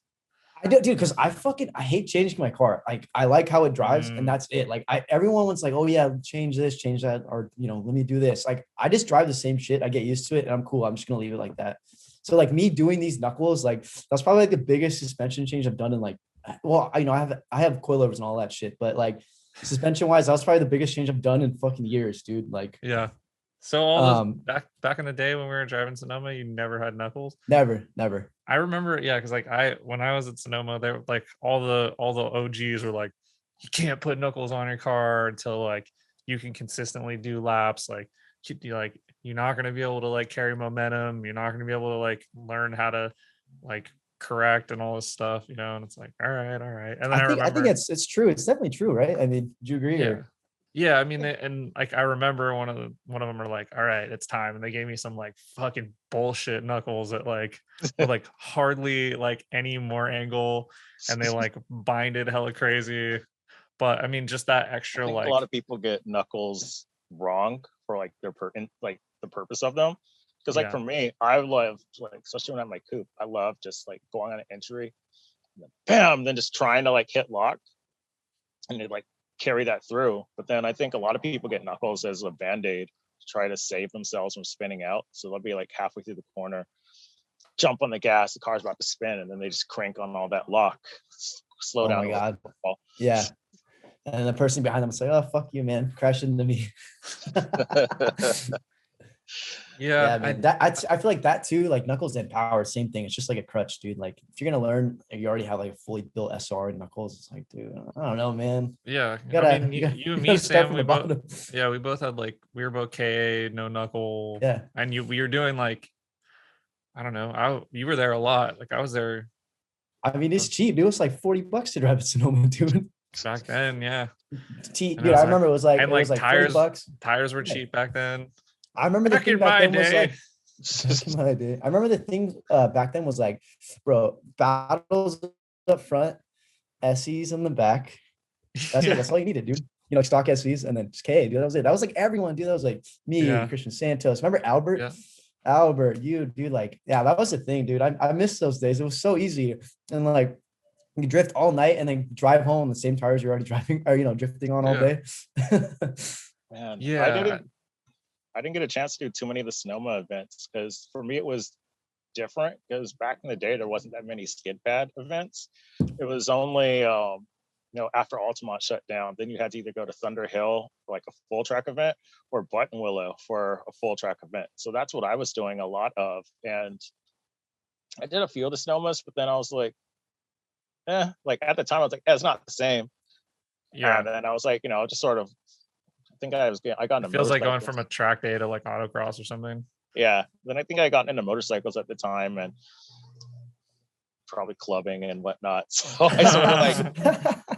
I do, dude, because I hate changing my car. Like I like how it drives and that's it. Like everyone was like, oh yeah, change this, change that, or let me do this. Like I just drive the same shit. I get used to it and I'm cool. I'm just gonna leave it like that. So like me doing these knuckles, like that's probably like the biggest suspension change I've done in like, well, I have coilovers and all that shit, but like suspension wise, that was probably the biggest change I've done in fucking years, dude. Like, yeah. So all those, back in the day when we were driving Sonoma, you never had knuckles? Never. I remember, yeah, because like when I was at Sonoma, they were like all the OGs were like, you can't put knuckles on your car until like you can consistently do laps. Like you're not gonna be able to like carry momentum. You're not gonna be able to like learn how to like correct and all this stuff, and it's like, all right. And then I think it's true. It's definitely true, right? I mean, do you agree? Yeah. I mean, and like I remember one of them are like, all right, it's time, and they gave me some like fucking bullshit knuckles that like were like hardly like any more angle, and they like binded hella crazy. But I mean, just that extra like a lot of people get knuckles wrong for like the purpose of them. Because like for me, I love like, especially when I'm my coupe, I love just like going on an entry, and then bam, then just trying to like hit lock, and they like carry that through. But then I think a lot of people get knuckles as a band-aid to try to save themselves from spinning out. So they'll be like halfway through the corner, jump on the gas, the car's about to spin, and then they just crank on all that lock, slow down. Oh my god! Yeah. And the person behind them is like, "Oh fuck you, man! Crash into me." Yeah, man. I feel like that too. Like knuckles and power, same thing. It's just like a crutch, dude. Like if you're gonna learn, you already have like a fully built SR and knuckles. It's like, dude, I don't know, man. Yeah, you and me, Sam, we both had like we were both KA, no knuckle. Yeah, and we were doing like, I don't know. You were there a lot. Like I was there. I mean, it's cheap. It was like $40 to drive at Sonoma, dude. Back then, yeah. Dude, I remember it was like tires. $40. Tires were cheap back then. I remember the thing back then was like, I remember the thing back then was like, bro, battles up front, SEs in the back. That's it. That's all you needed, dude. you know, stock SVs, and then just K, dude. That was it. That was like everyone, dude. That was like me, Yeah. Christian Santos. Remember Albert? Yeah. Albert, you, dude, like, yeah, that was the thing, dude. I missed those days. It was so easy. And like, you drift all night and then drive home on the same tires you're already driving, or, you know, drifting on all day. Man, Yeah. I didn't get a chance to do too many of the Sonoma events because for me it was different because back in the day there wasn't that many skid pad events. It was only you know, after Altamont shut down, then you had to either go to Thunder Hill for like a full track event or Buttonwillow for a full track event. So that's what I was doing a lot of. And I did a few of the Sonomas, but then I was like, like at the time I was like, it's not the same. Yeah. And then I was like, you know, just sort of, I think I got into It feels like going motorcycles. from a track day to like autocross or something. Yeah. Then I think I got into motorcycles at the time and probably clubbing and whatnot. So I sort of like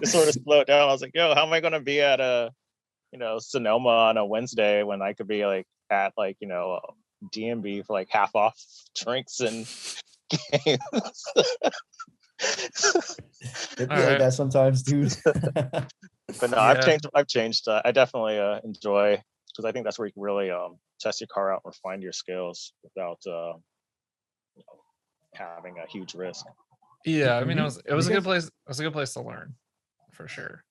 just sort of slowed down. I was like, yo, how am I gonna be at a, you know, Sonoma on a Wednesday when I could be like at like, you know, DMB for like half off drinks and games. It'd be like that sometimes, dude. But no, I've changed. I definitely enjoy, because I think that's where you can really test your car out and refine your skills without you know, having a huge risk. Yeah, I mean, it was a good place. It was a good place to learn, for sure.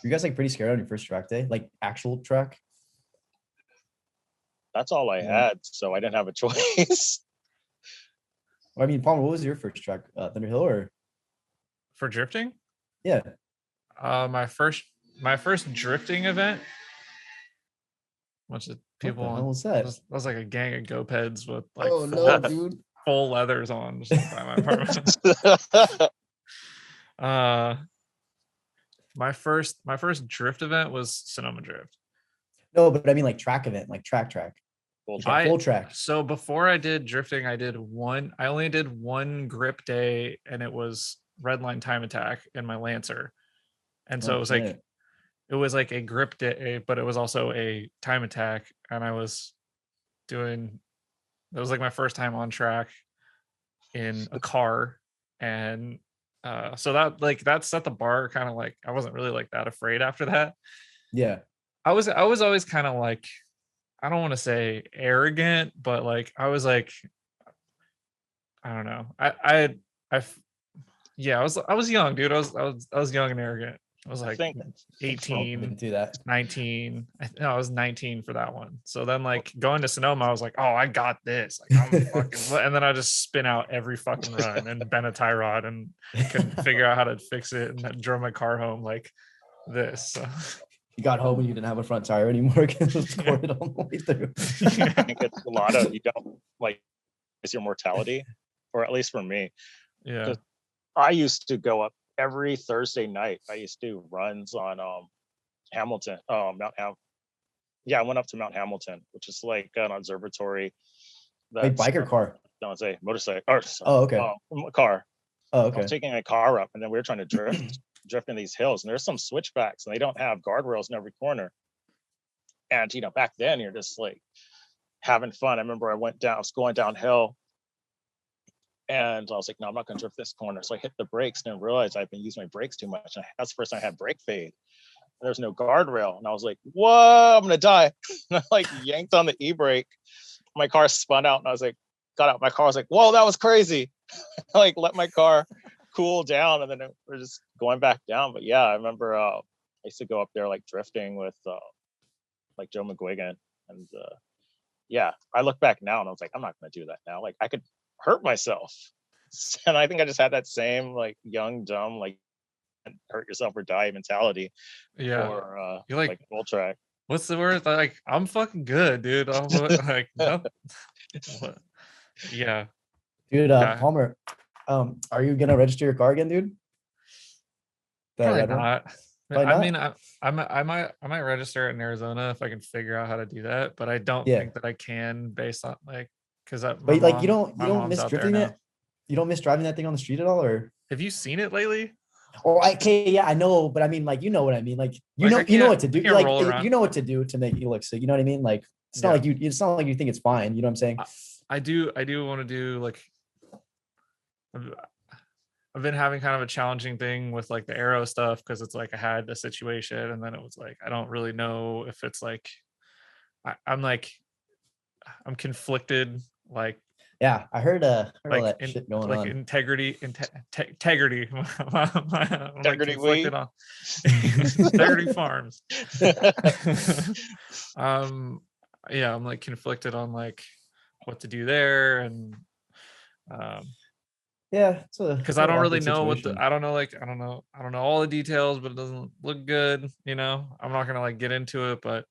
You guys like pretty scared on your first track day, like actual track? That's all I had, so I didn't have a choice. Well, I mean, Palmer, what was your first track? Thunder Hill or? For drifting? Yeah. My first drifting event. Bunch of people. What the hell was that? That was like a gang of go-peds with like dude. full leathers on just by my apartment. My first drift event was Sonoma Drift. No, but I mean like track event, like track. Full track. So before I did drifting, I only did one grip day, and it was Redline Time Attack in my Lancer. And so it was like a grip day, but it was also a time attack. And it was like my first time on track in a car. And so that set the bar kind of like, I wasn't really like that afraid after that. Yeah. I was always kind of like, I don't want to say arrogant, but like, I was like, I don't know. I was young, dude. I was young and arrogant. I was like 18, do that. 19. I was 19 for that one. So then like going to Sonoma, I was like, oh, I got this. Like I'm fucking, and then I just spin out every fucking run and bent a tie rod and couldn't figure out how to fix it, and then drove my car home like this. So. You got home and you didn't have a front tire anymore because it was corded all the way through. I think it's a lot of, you don't like, it's your mortality, or at least for me. Yeah. I used to go up every Thursday night. I used to do runs on Hamilton, Mount Ham. Yeah, I went up to Mount Hamilton, which is like an observatory. Wait, bike or car? Don't say motorcycle. Or, oh, okay. Car. Oh, okay. I was taking a car up, and then we were trying to drift in these hills, and there's some switchbacks, and they don't have guardrails in every corner. And you know, back then you're just like having fun. I remember I was going downhill. And I was like, no, I'm not going to drift this corner. So I hit the brakes and then realized I've been using my brakes too much. And that's the first time I had brake fade. And there's no guardrail. And I was like, whoa, I'm going to die. And I like yanked on the e-brake. My car spun out, and I was like, got out my car. I was like, whoa, that was crazy. I like let my car cool down, and then we're just going back down. But yeah, I remember I used to go up there like drifting with like Joe McGuigan. And yeah, I look back now and I was like, I'm not going to do that now. Like I could hurt myself. And I think I just had that same like young, dumb, like hurt yourself or die mentality. Yeah. Or you're like full track. What's the word? Like, I'm fucking good, dude. I'm like, no. Yeah. Dude, Palmer, are you gonna register your car again, dude? Probably not. I mean, I might register it in Arizona if I can figure out how to do that, but I don't think that I can based on like, because but like you don't miss drifting it. You don't miss driving that thing on the street at all, or have you seen it lately? Oh, yeah, I know, but I mean, like, you know what I mean, like, you know what to do, like, you know what to do to make you look sick. You know what I mean? Like, it's not like it's not like you think it's fine. You know what I'm saying? I do want to do like, I I've been having kind of a challenging thing with like the aero stuff because it's like I had a situation and then it was like I don't really know if it's like I'm conflicted, like Yeah, I heard all like that shit going like on. integrity. I'm like Integrity conflicted on Integrity Farms. Yeah, I'm like conflicted on like what to do there, and Yeah, it's because a I don't really awkward know situation. I don't know, like I don't know all the details, but it doesn't look good, you know. I'm not gonna like get into it, but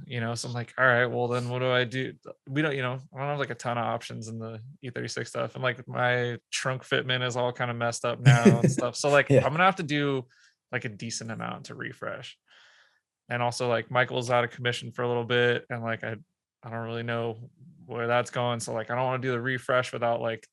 you know, so I'm like, all right, well then what do I do? We don't, you know, I don't have like a ton of options in the E36 stuff, and like my trunk fitment is all kind of messed up now and stuff, so like Yeah. I'm gonna have to do like a decent amount to refresh. And also like Michael's out of commission for a little bit, and like I don't really know where that's going, so like I don't want to do the refresh without like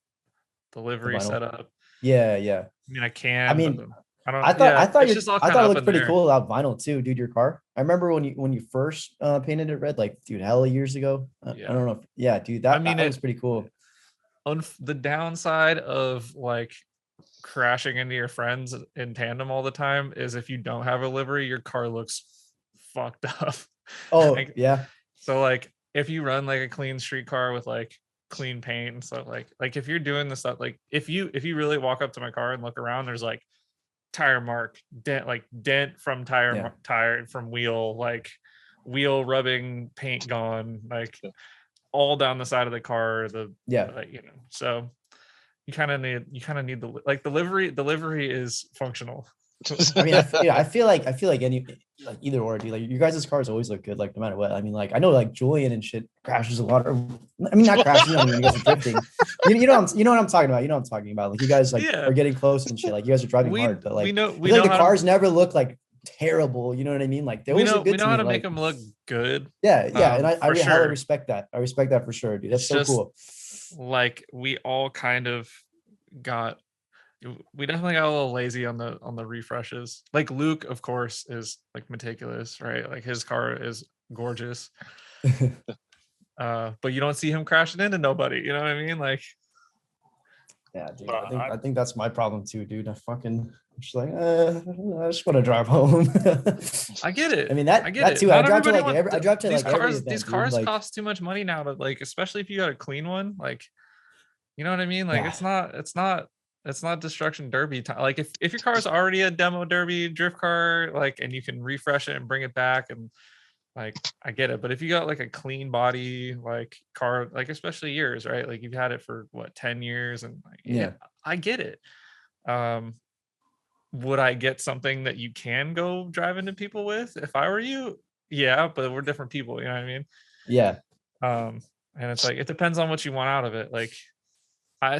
the The livery vinyl. setup. Yeah, yeah. I mean I I can, but mean, then I don't, yeah, it's just all I kind thought of it up looked in pretty there. cool without vinyl too, dude. Your car. I remember when you first painted it red, like dude, hella years ago. I Yeah, don't know. Yeah, dude, I that mean that it was pretty cool. on the downside of like crashing into your friends in tandem all the time is if you don't have a livery, your car looks fucked up. Oh Like, yeah, so like if you run like a clean street car with like clean paint and stuff, like if you're doing the stuff, like if you really walk up to my car and look around, there's like tire mark, dent from yeah, tire from wheel, like wheel rubbing, paint gone, like all down the side of the car, yeah. you know. So you kind of need the like the livery is functional. I mean, I feel like any like either or, dude. Like you guys' cars always look good, like no matter what. I mean, like I know like Julian and shit crashes a lot. Or, I mean, not crashes. You know what I mean? You guys are drifting. You know what I'm talking about. You know what I'm talking about. Like you guys like Yeah, are getting close and shit. Like you guys are driving hard, but like I we feel know like the how to cars never look like terrible. You know what I mean? Like they always look we good know to how me. to make Like them look good. yeah, yeah, and I For hella sure. respect that. I respect that for sure, dude. That's It's so just cool. like we all kind of got we definitely got a little lazy on the refreshes. Like Luke, of course, is like meticulous, right? Like his car is gorgeous. But you don't see him crashing into nobody, you know what I mean? Like Yeah, dude. I think that's my problem too, dude. I'm just like, I just want to drive home. I get it. I mean I get that it. too. Not I drive to everybody like wants I drive to these like every cars. event, These dude. cars Like, cost too much money now to like, especially if you got a clean one. Like, you know what I mean? Like, yeah, it's not destruction derby time. Like, if your car's already a demo derby drift car, like, and you can refresh it and bring it back, and like, I get it. But if you got like a clean body like car, like especially yours, right? Like you've had it for what 10 years, and like, yeah, yeah, I get it. Um, would I get something that you can go drive into people with if I were you? Yeah, but we're different people, you know what I mean? yeah. And it's like it depends on what you want out of it. Like I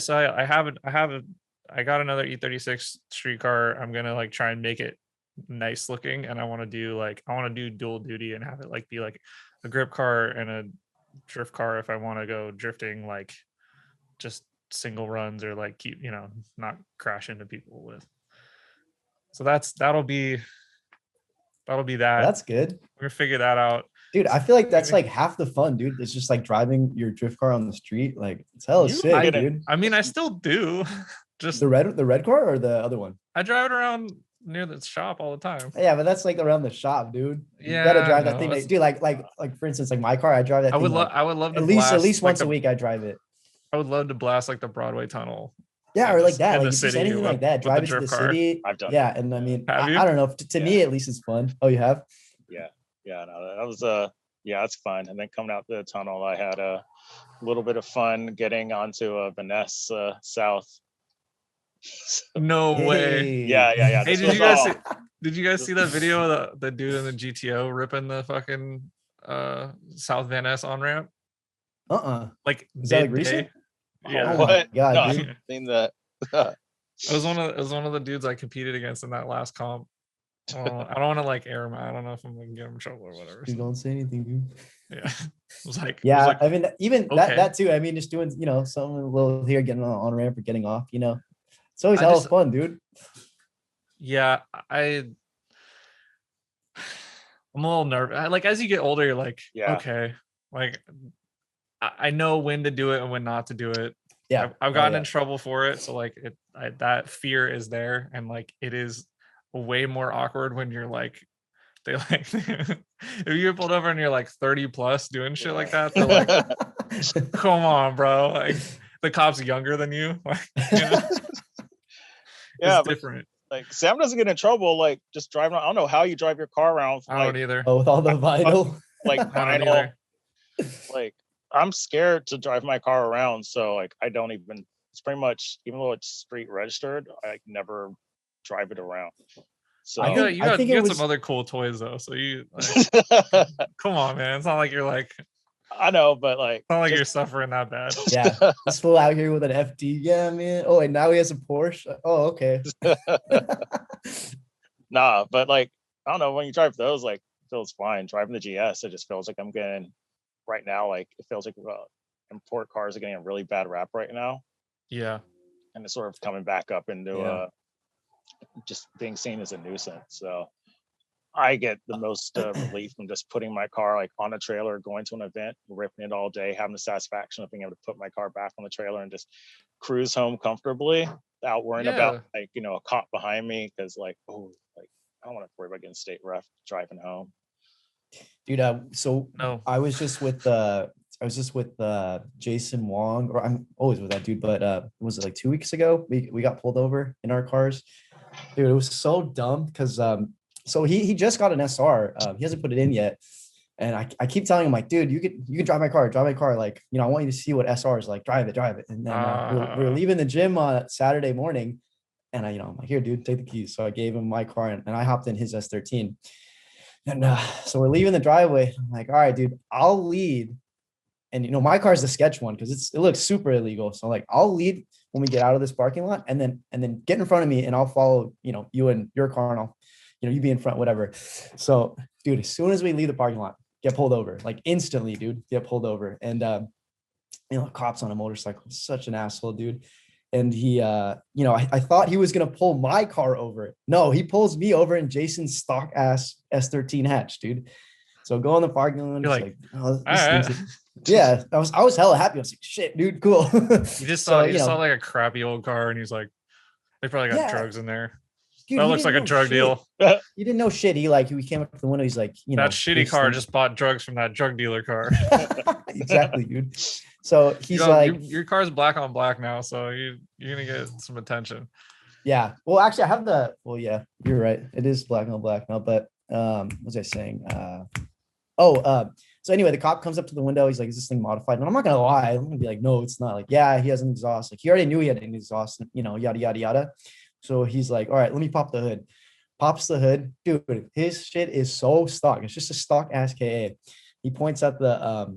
got another E36 street car. I'm gonna like try and make it nice looking, and I want to do dual duty and have it like be like a grip car and a drift car if I want to go drifting, like just single runs or like keep, you know, not crash into people with. So that'll be Well, that. that's good, We're gonna figure that out. dude. I feel like that's Maybe like half the fun, dude. It's just like driving your drift car on the street. Like it's hella You sick, get it. dude. I mean I still do. Just The red car or the other one? I drive it around near the shop all the time. Yeah, but that's like around the shop, dude. You gotta Yeah, drive that no, thing, dude. Like for instance, like my car, I drive that thing like I would love to at blast least like once a week. I drive it. I would love to blast like the Broadway tunnel. Yeah, or like that, In like the just city anything like that. with the Drive it to drift the car. city. I've done Yeah, and I mean, Have you? I don't know. To me, at least it's fun. Oh, you have? Yeah, no, that was yeah, it's fun. And then coming out the tunnel, I had a little bit of fun getting onto a Vaness South. No way. Hey. Yeah. Hey, This was all- did you guys see that video of the dude in the GTO ripping the fucking South Van Ness on ramp? Like Is that like midday? recent? Yeah. Oh my What? god, No, I dude. haven't seen that. It was one of the dudes I competed against in that last comp. I don't want to like air him out. I don't know if I'm gonna get him in trouble or whatever. Dude, don't say anything, dude. Yeah. It was like Yeah, I mean, even okay. that too. I mean, just doing, you know, something a little here, getting on ramp or getting off, you know, it's always hella fun, dude. Yeah, I'm a little nervous. Like as you get older, you're like, Yeah. okay, like I know when to do it and when not to do it. Yeah, I've gotten in trouble for it, so like that fear is there, and like it is way more awkward when you're like they like if you get pulled over and you're like 30 plus doing shit like that, they're like, come on, bro. Like the cop's younger than you. Like, yeah, it's different. Like Sam doesn't get in trouble like just driving. I don't know how you drive your car around. I don't either. Oh, with all the vinyl. Like I don't vinyl. either. Like I'm scared to drive my car around, so like I don't even. It's pretty much, even though it's street registered, I never drive it around. So you got some other cool toys though. So you like, come on, man. It's not like you're like. I know, but like, it's not like you're suffering that bad. Yeah, this fool out here with an FD. Yeah, man. Oh, and now he has a Porsche. Oh, okay. Nah, but like, I don't know, when you drive those, like, it feels fine. Driving the GS, it just feels like I'm getting right now. Like, it feels like import cars are getting a really bad rap right now. Yeah, and it's sort of coming back up into just being seen as a nuisance. So I get the most relief from just putting my car like on a trailer, going to an event, ripping it all day, having the satisfaction of being able to put my car back on the trailer and just cruise home comfortably without worrying about like, you know, a cop behind me. Cause like, oh, like I don't want to worry about getting state ref driving home. Dude, so no. I was just with Jason Wong, or I'm always with that dude, but was it like 2 weeks ago? We got pulled over in our cars. Dude, it was so dumb because so he just got an SR. He hasn't put it in yet. And I keep telling him, like, dude, you can drive my car. Like, you know, I want you to see what SR is like. Drive it. And then we're leaving the gym on Saturday morning. And I'm like, here, dude, take the keys. So I gave him my car and I hopped in his S13. And so we're leaving the driveway. I'm like, all right, dude, I'll lead. And, you know, my car is the sketch one because it looks super illegal. So like, I'll lead when we get out of this parking lot and then get in front of me and I'll follow, you know, you and your car and I'll, you know, you be in front, whatever. So, dude, as soon as we leave the parking lot, get pulled over, like instantly, dude, get pulled over. And, you know, cops on a motorcycle, such an asshole, dude. And he, you know, I thought he was going to pull my car over. No, he pulls me over in Jason's stock ass S13 hatch, dude. So go in the parking lot. Like oh, yeah, I was hella happy. I was like, shit, dude, cool. You just saw, you saw like a crappy old car and he's like, they probably got drugs in there. Dude, that looks like a drug deal. He didn't know shit. He came up to the window. He's like, you know, that shitty car just bought drugs from that drug dealer car. Exactly, dude. So he's like, your car's black on black now, so you're gonna get some attention. Yeah. Well, actually, I have well, yeah, you're right. It is black on black now. But what was I saying? So anyway, the cop comes up to the window. He's like, "Is this thing modified?" And I'm not gonna lie. I'm gonna be like, "No, it's not." Like, yeah, he has an exhaust. Like, he already knew he had an exhaust. You know, yada yada yada. So he's like, "All right, let me pop the hood." Pops the hood, dude. His shit is so stock. It's just a stock ass KA. He points at the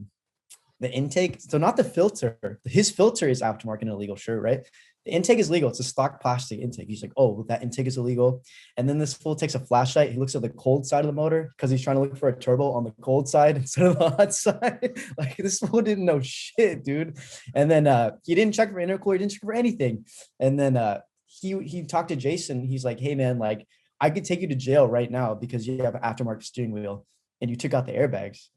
intake. So not the filter. His filter is aftermarket and illegal, sure, right? The intake is legal. It's a stock plastic intake. He's like, oh, that intake is illegal. And then this fool takes a flashlight. He looks at the cold side of the motor because he's trying to look for a turbo on the cold side instead of the hot side. Like, this fool didn't know shit, dude. And then he didn't check for intercooler. He didn't check for anything. And then he talked to Jason. He's like, hey, man, like, I could take you to jail right now because you have an aftermarket steering wheel and you took out the airbags.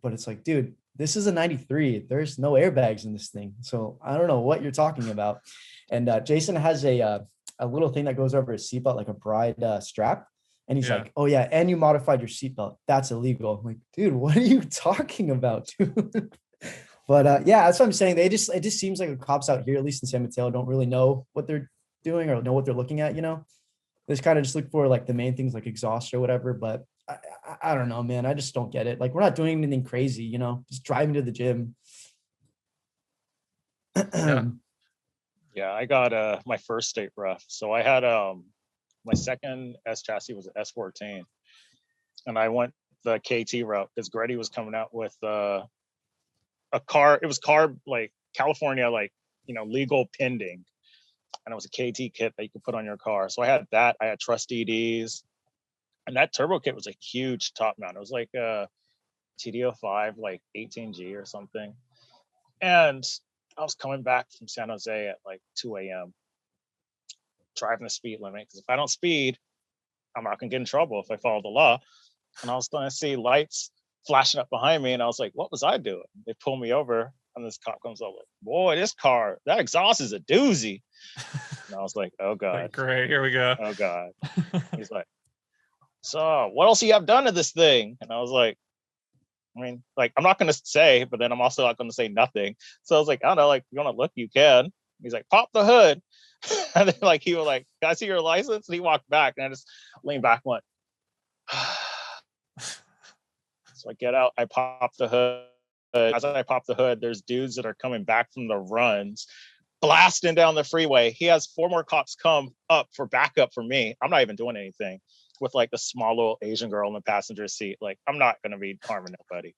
But it's like, dude, this is a 93. There's no airbags in this thing. So I don't know what you're talking about. And Jason has a little thing that goes over his seatbelt, like a bride strap. And he's like, oh, yeah, and you modified your seatbelt. That's illegal. I'm like, dude, what are you talking about, dude? But yeah, that's what I'm saying. It just seems like the cops out here, at least in San Mateo, don't really know what they're doing or know what they're looking at, you know? They just kind of just look for like the main things like exhaust or whatever. But I don't know, man. I just don't get it. Like, we're not doing anything crazy, you know, just driving to the gym. Yeah, I got my first state ref. So I had my second S chassis was an S14. And I went the KT route because Grady was coming out with a car. It was carb, like California, like, you know, legal pending. And it was a KT kit that you could put on your car. So I had that. I had Trust DDs. And that turbo kit was a huge top mount. It was like a TD05, like 18G or something. And I was coming back from San Jose at like 2 a.m. driving the speed limit. Because if I don't speed, I'm not going to get in trouble if I follow the law. And I was going to see lights flashing up behind me, and I was like, what was I doing? They pull me over, and this cop comes up like, boy, this car, that exhaust is a doozy. And I was like, oh God. Like, great, here we go. Oh God. He's like, so what else you have done to this thing? And I was like, I mean, like, I'm not going to say, but then I'm also not going to say nothing. So I was like, I don't know, like, you want to look, you can. He's like, pop the hood. And then like, he was like, can I see your license? And he walked back, and I just leaned back and went, so I get out, I pop the hood. As I pop the hood, there's dudes that are coming back from the runs, blasting down the freeway. He has 4 more cops come up for backup for me. I'm not even doing anything, with like the small little Asian girl in the passenger seat. Like, I'm not going to be harming nobody.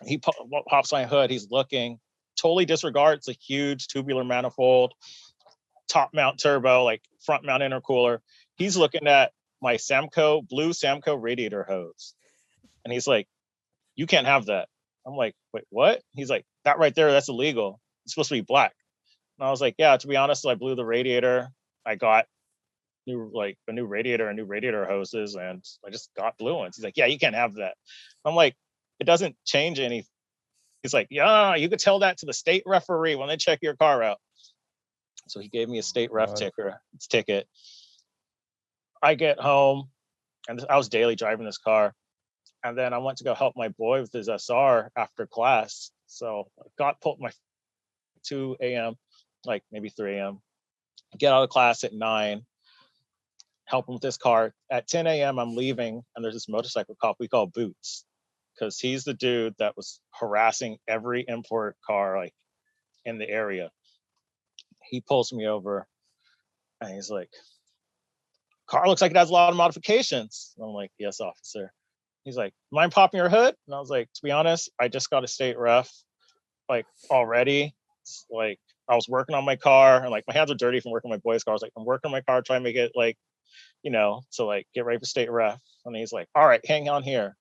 He pops my hood. He's looking, totally disregards a huge tubular manifold, top mount turbo, like front mount intercooler. He's looking at my blue Samco radiator hose. And he's like, you can't have that. I'm like, wait, what? He's like, that right there, that's illegal. It's supposed to be black. And I was like, yeah, to be honest, I blew the radiator. I got a new radiator hoses, and I just got blue ones. He's like, yeah, you can't have that. I'm like, it doesn't change anything. He's like, yeah, you could tell that to the state referee when they check your car out. So he gave me a state ref ticket. I get home, and I was daily driving this car. And then I went to go help my boy with his SR after class. So I got pulled my 2 a.m., like maybe 3 a.m. Get out of class at 9, help him with this car. At 10 a.m., I'm leaving, and there's this motorcycle cop we call Boots, because he's the dude that was harassing every import car like in the area. He pulls me over, and he's like, car looks like it has a lot of modifications. And I'm like, yes, officer. He's like, mind popping your hood? And I was like, to be honest, I just got a state ref, like, already. Like, I was working on my car, and like my hands are dirty from working on my boy's car. I was like, I'm working on my car, trying to make it like, to like get ready for state ref. And he's like, all right, hang on here.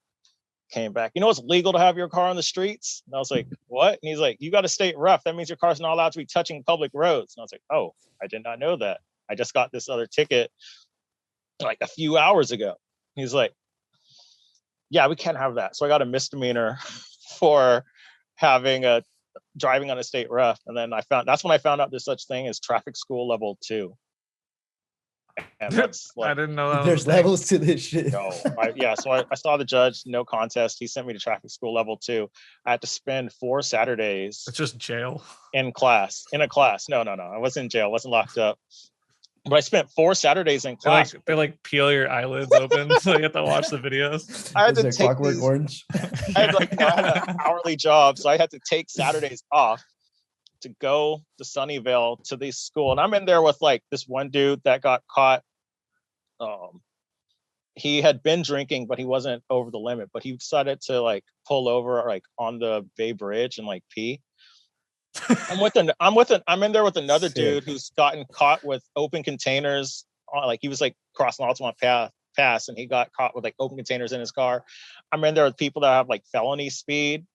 Came back. You know, it's legal to have your car on the streets. And I was like, what? And he's like, you got a state ref. That means your car's not allowed to be touching public roads. And I was like, oh, I did not know that. I just got this other ticket like a few hours ago. He's like, yeah, we can't have that. So I got a misdemeanor for driving on a state ref. And then that's when I found out there's such thing as traffic school level 2. And that's like, I didn't know that. There's levels to this shit. No, so I saw the judge, no contest. He sent me to traffic school level 2. I had to spend 4 Saturdays. It's just jail. In a class. No. I wasn't in jail. I wasn't locked up. But I spent 4 Saturdays in class. They like peel your eyelids open, so you have to watch the videos. I had to take Clockwork Orange. I had an hourly job, so I had to take Saturdays off to go to Sunnyvale to this school. And I'm in there with like this one dude that got caught. He had been drinking, but he wasn't over the limit. But he decided to like pull over like on the Bay Bridge and like pee. I'm in there with another dude who's gotten caught with open containers. Like he was like crossing Altamont Pass, and he got caught with like open containers in his car. I'm in there with people that have like felony speed.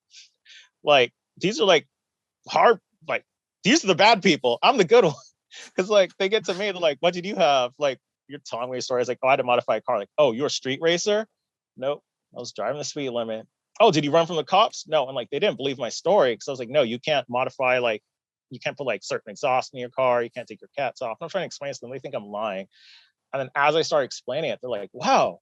Like these are like hard. Like these are the bad people. I'm the good one. Because like they get to me, they're like, "What did you have?" Like you're telling me a story. It's like, "Oh, I had to modify a car." Like, "Oh, you're a street racer?" Nope, I was driving the speed limit. Oh, did you run from the cops? No. And like, they didn't believe my story, because I was like, no, you can't modify, like, you can't put like certain exhaust in your car. You can't take your cats off. And I'm trying to explain to them. They think I'm lying. And then as I start explaining it, they're like, wow,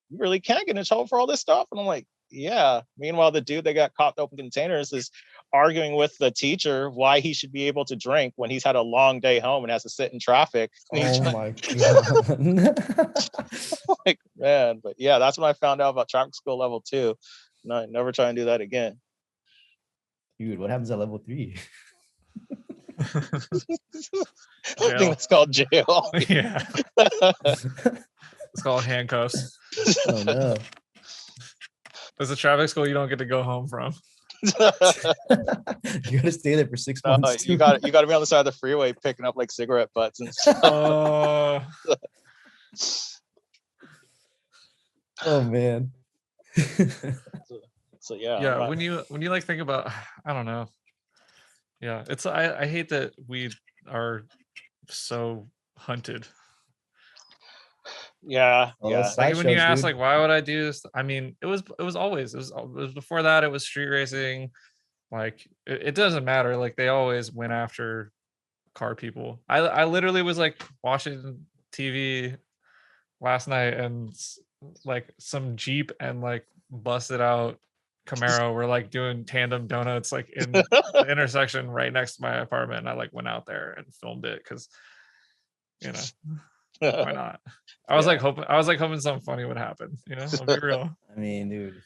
you really can't get in trouble for all this stuff. And I'm like, yeah. Meanwhile, the dude that got caught in open containers is arguing with the teacher why he should be able to drink when he's had a long day home and has to sit in traffic. Oh my God. Like, man, but yeah, that's when I found out about traffic school level 2. No, never try and do that again. Dude, what happens at level 3? I think it's called jail. Yeah. It's called handcuffs. Oh no. There's a traffic school you don't get to go home from. You gotta stay there for 6 months. You got to be on the side of the freeway picking up like cigarette butts and stuff. Oh man. So yeah. Yeah, right. when you like think about, I don't know. Yeah, it's I hate that we are so hunted. Yeah, Well, yeah. those Like when you Sideshows, ask, dude. like, why would I do this? I mean, it was before that. It was street racing. Like it doesn't matter. Like they always went after car people. I literally was like watching TV last night and like some Jeep and like busted out Camaro were like doing tandem donuts like in the intersection right next to my apartment. And I like went out there and filmed it because you know why not? I was Yeah. like hoping something funny would happen. You know, I'll be real. I mean, dude.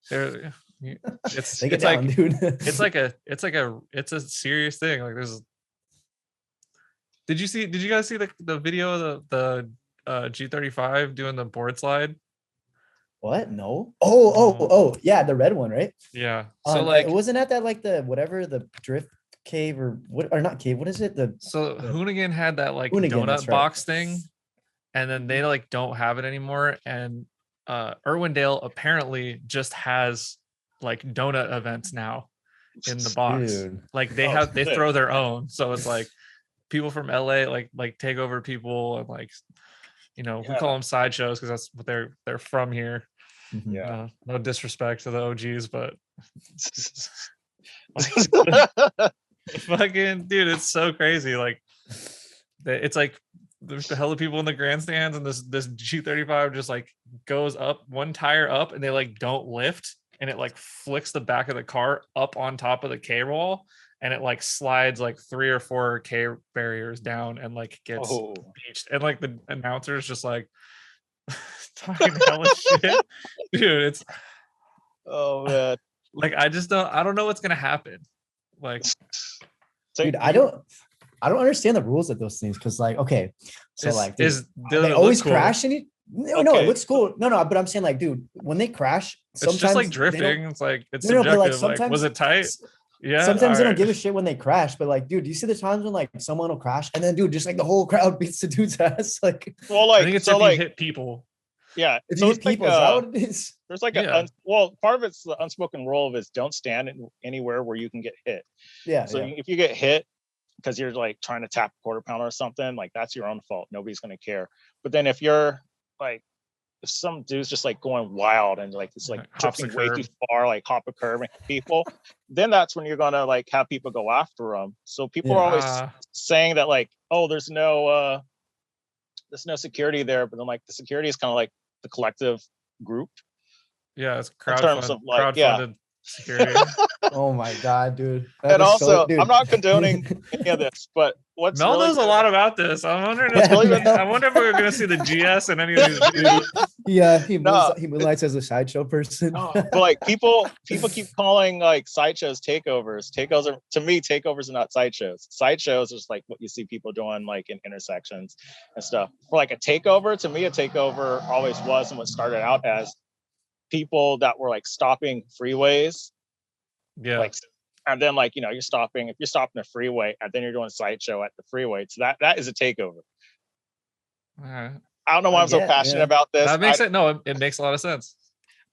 There, it's Take it it's down, like dude. it's a serious thing. Like there's. Did you guys see the video of the G35 doing the board slide? What? No. Oh, yeah, the red one, right? Yeah. So like wasn't that like the whatever the drift cave or what or not cave? What is it? so Hoonigan had that like Hoonigan, that's donut right. box thing, and then they like don't have it anymore. And Irwindale apparently just has like donut events now in the box. Dude. Like they throw their own. So it's like people from LA like takeover people and like we call them sideshows because that's what they're from here. Mhm. Yeah. No disrespect to the OGs, but fucking dude, it's so crazy. Like it's like there's the hell of people in the grandstands and this G35 just like goes up one tire up and they like don't lift and it like flicks the back of the car up on top of the K roll and it like slides like 3 or 4 K barriers down and like gets beached and like the announcer's just like talking hella shit. Dude, it's man. like I don't know what's gonna happen. Like Dude, I don't understand the rules of those things because like okay, so like dude, they always cool. crash and no, it looks cool. No, but I'm saying like, dude, when they crash, sometimes it's just like drifting. It's like it's no, subjective. but like sometimes sometimes was it tight? Yeah. Sometimes they don't give a shit when they crash, but like, dude, do you see the times when like someone will crash and then dude, just like the whole crowd beats the dude's ass? Like, well, like I think it's so if like you hit people. Yeah, if so you hit people, is that what it is? There's like part of it's the unspoken rule of is don't stand anywhere where you can get hit. Yeah. So if you get hit because you're like trying to tap a quarter pounder or something, like that's your own fault. Nobody's gonna care. But then if you're like, if some dude's just like going wild and like it's like drifting way too far, like hop a curb and people, then that's when you're gonna like have people go after them. So people are always saying that like, oh, there's no security there, but then like the security is kind of like the collective group. Yeah, it's crowdfunded security. Oh my god, dude. And also, I'm not condoning any of this, but what's Mel knows a lot about this. I'm wondering if we're gonna see the GS in any of these videos. Yeah, he moonlights as a sideshow person. But like people keep calling like sideshows takeovers. Takeovers are not sideshows. Sideshows is like what you see people doing like in intersections and stuff. For like a takeover, to me, a takeover always was and what started out as people that were like stopping freeways. Yeah. Like, and then like, you're stopping, if you're stopping a freeway and then you're doing a sideshow at the freeway. So that is a takeover. Right. I don't know why I'm so passionate about this. That makes it makes a lot of sense.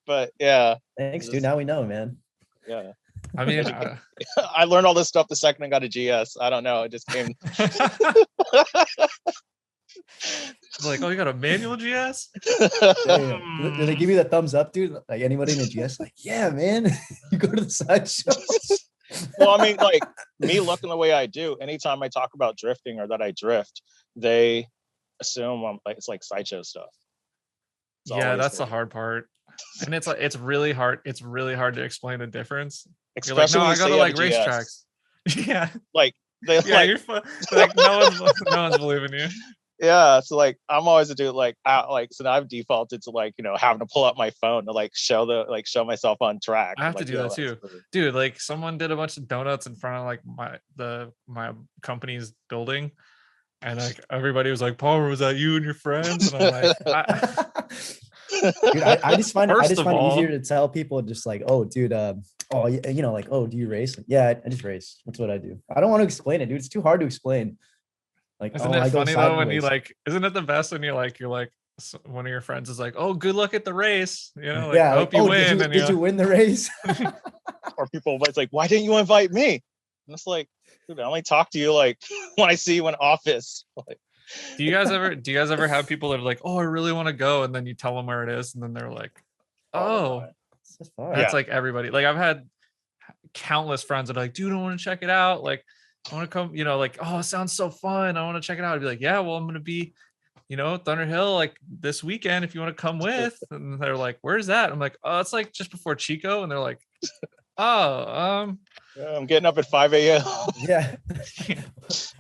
But yeah. Thanks, dude. Now we know, man. Yeah. I mean, I learned all this stuff the second I got a GS. I don't know. It just came. Like, oh, you got a manual GS? Did they give you the thumbs up, dude? Like anybody in a GS? Like, yeah, man. You go to the sideshows. Well, I mean, like me looking the way I do, anytime I talk about drifting or that I drift, they assume I'm like it's like sideshow stuff. Yeah, that's the hard part. And it's like it's really hard to explain the difference. Especially you're like, no, I go to like racetracks. Yeah. Like you're like no one's believing you. Yeah, so like I'm always a dude like so now I've defaulted to like having to pull up my phone to like show myself on track. I have to do that too, dude. Like someone did a bunch of donuts in front of like my company's building, and like everybody was like, "Palmer, was that you and your friends?" And I'm like, dude, I just find it easier to tell people just like, "Oh, dude, like, oh, do you race?" Like, yeah, I just race. That's what I do. I don't want to explain it, dude. It's too hard to explain. Like, isn't it funny though when you like? Isn't it the best when you're like one of your friends is like, "Oh, good luck at the race," like, yeah, I hope you win. Did you win the race? Or people, it's like, why didn't you invite me? And it's like, dude, I only talk to you like when I see you in office. Like, Do you guys ever have people that are like, oh, I really want to go, and then you tell them where it is, and then they're like, oh, It's just fun. that's Yeah. like everybody. Like I've had countless friends that are like, dude, I want to check it out. Like I want to come, like, oh, it sounds so fun. I want to check it out. I'd be like, yeah, well, I'm gonna be, Thunderhill like this weekend if you want to come with. And they're like, where's that? I'm like, oh, it's like just before Chico. And they're like, oh, I'm getting up at 5 a.m. Yeah.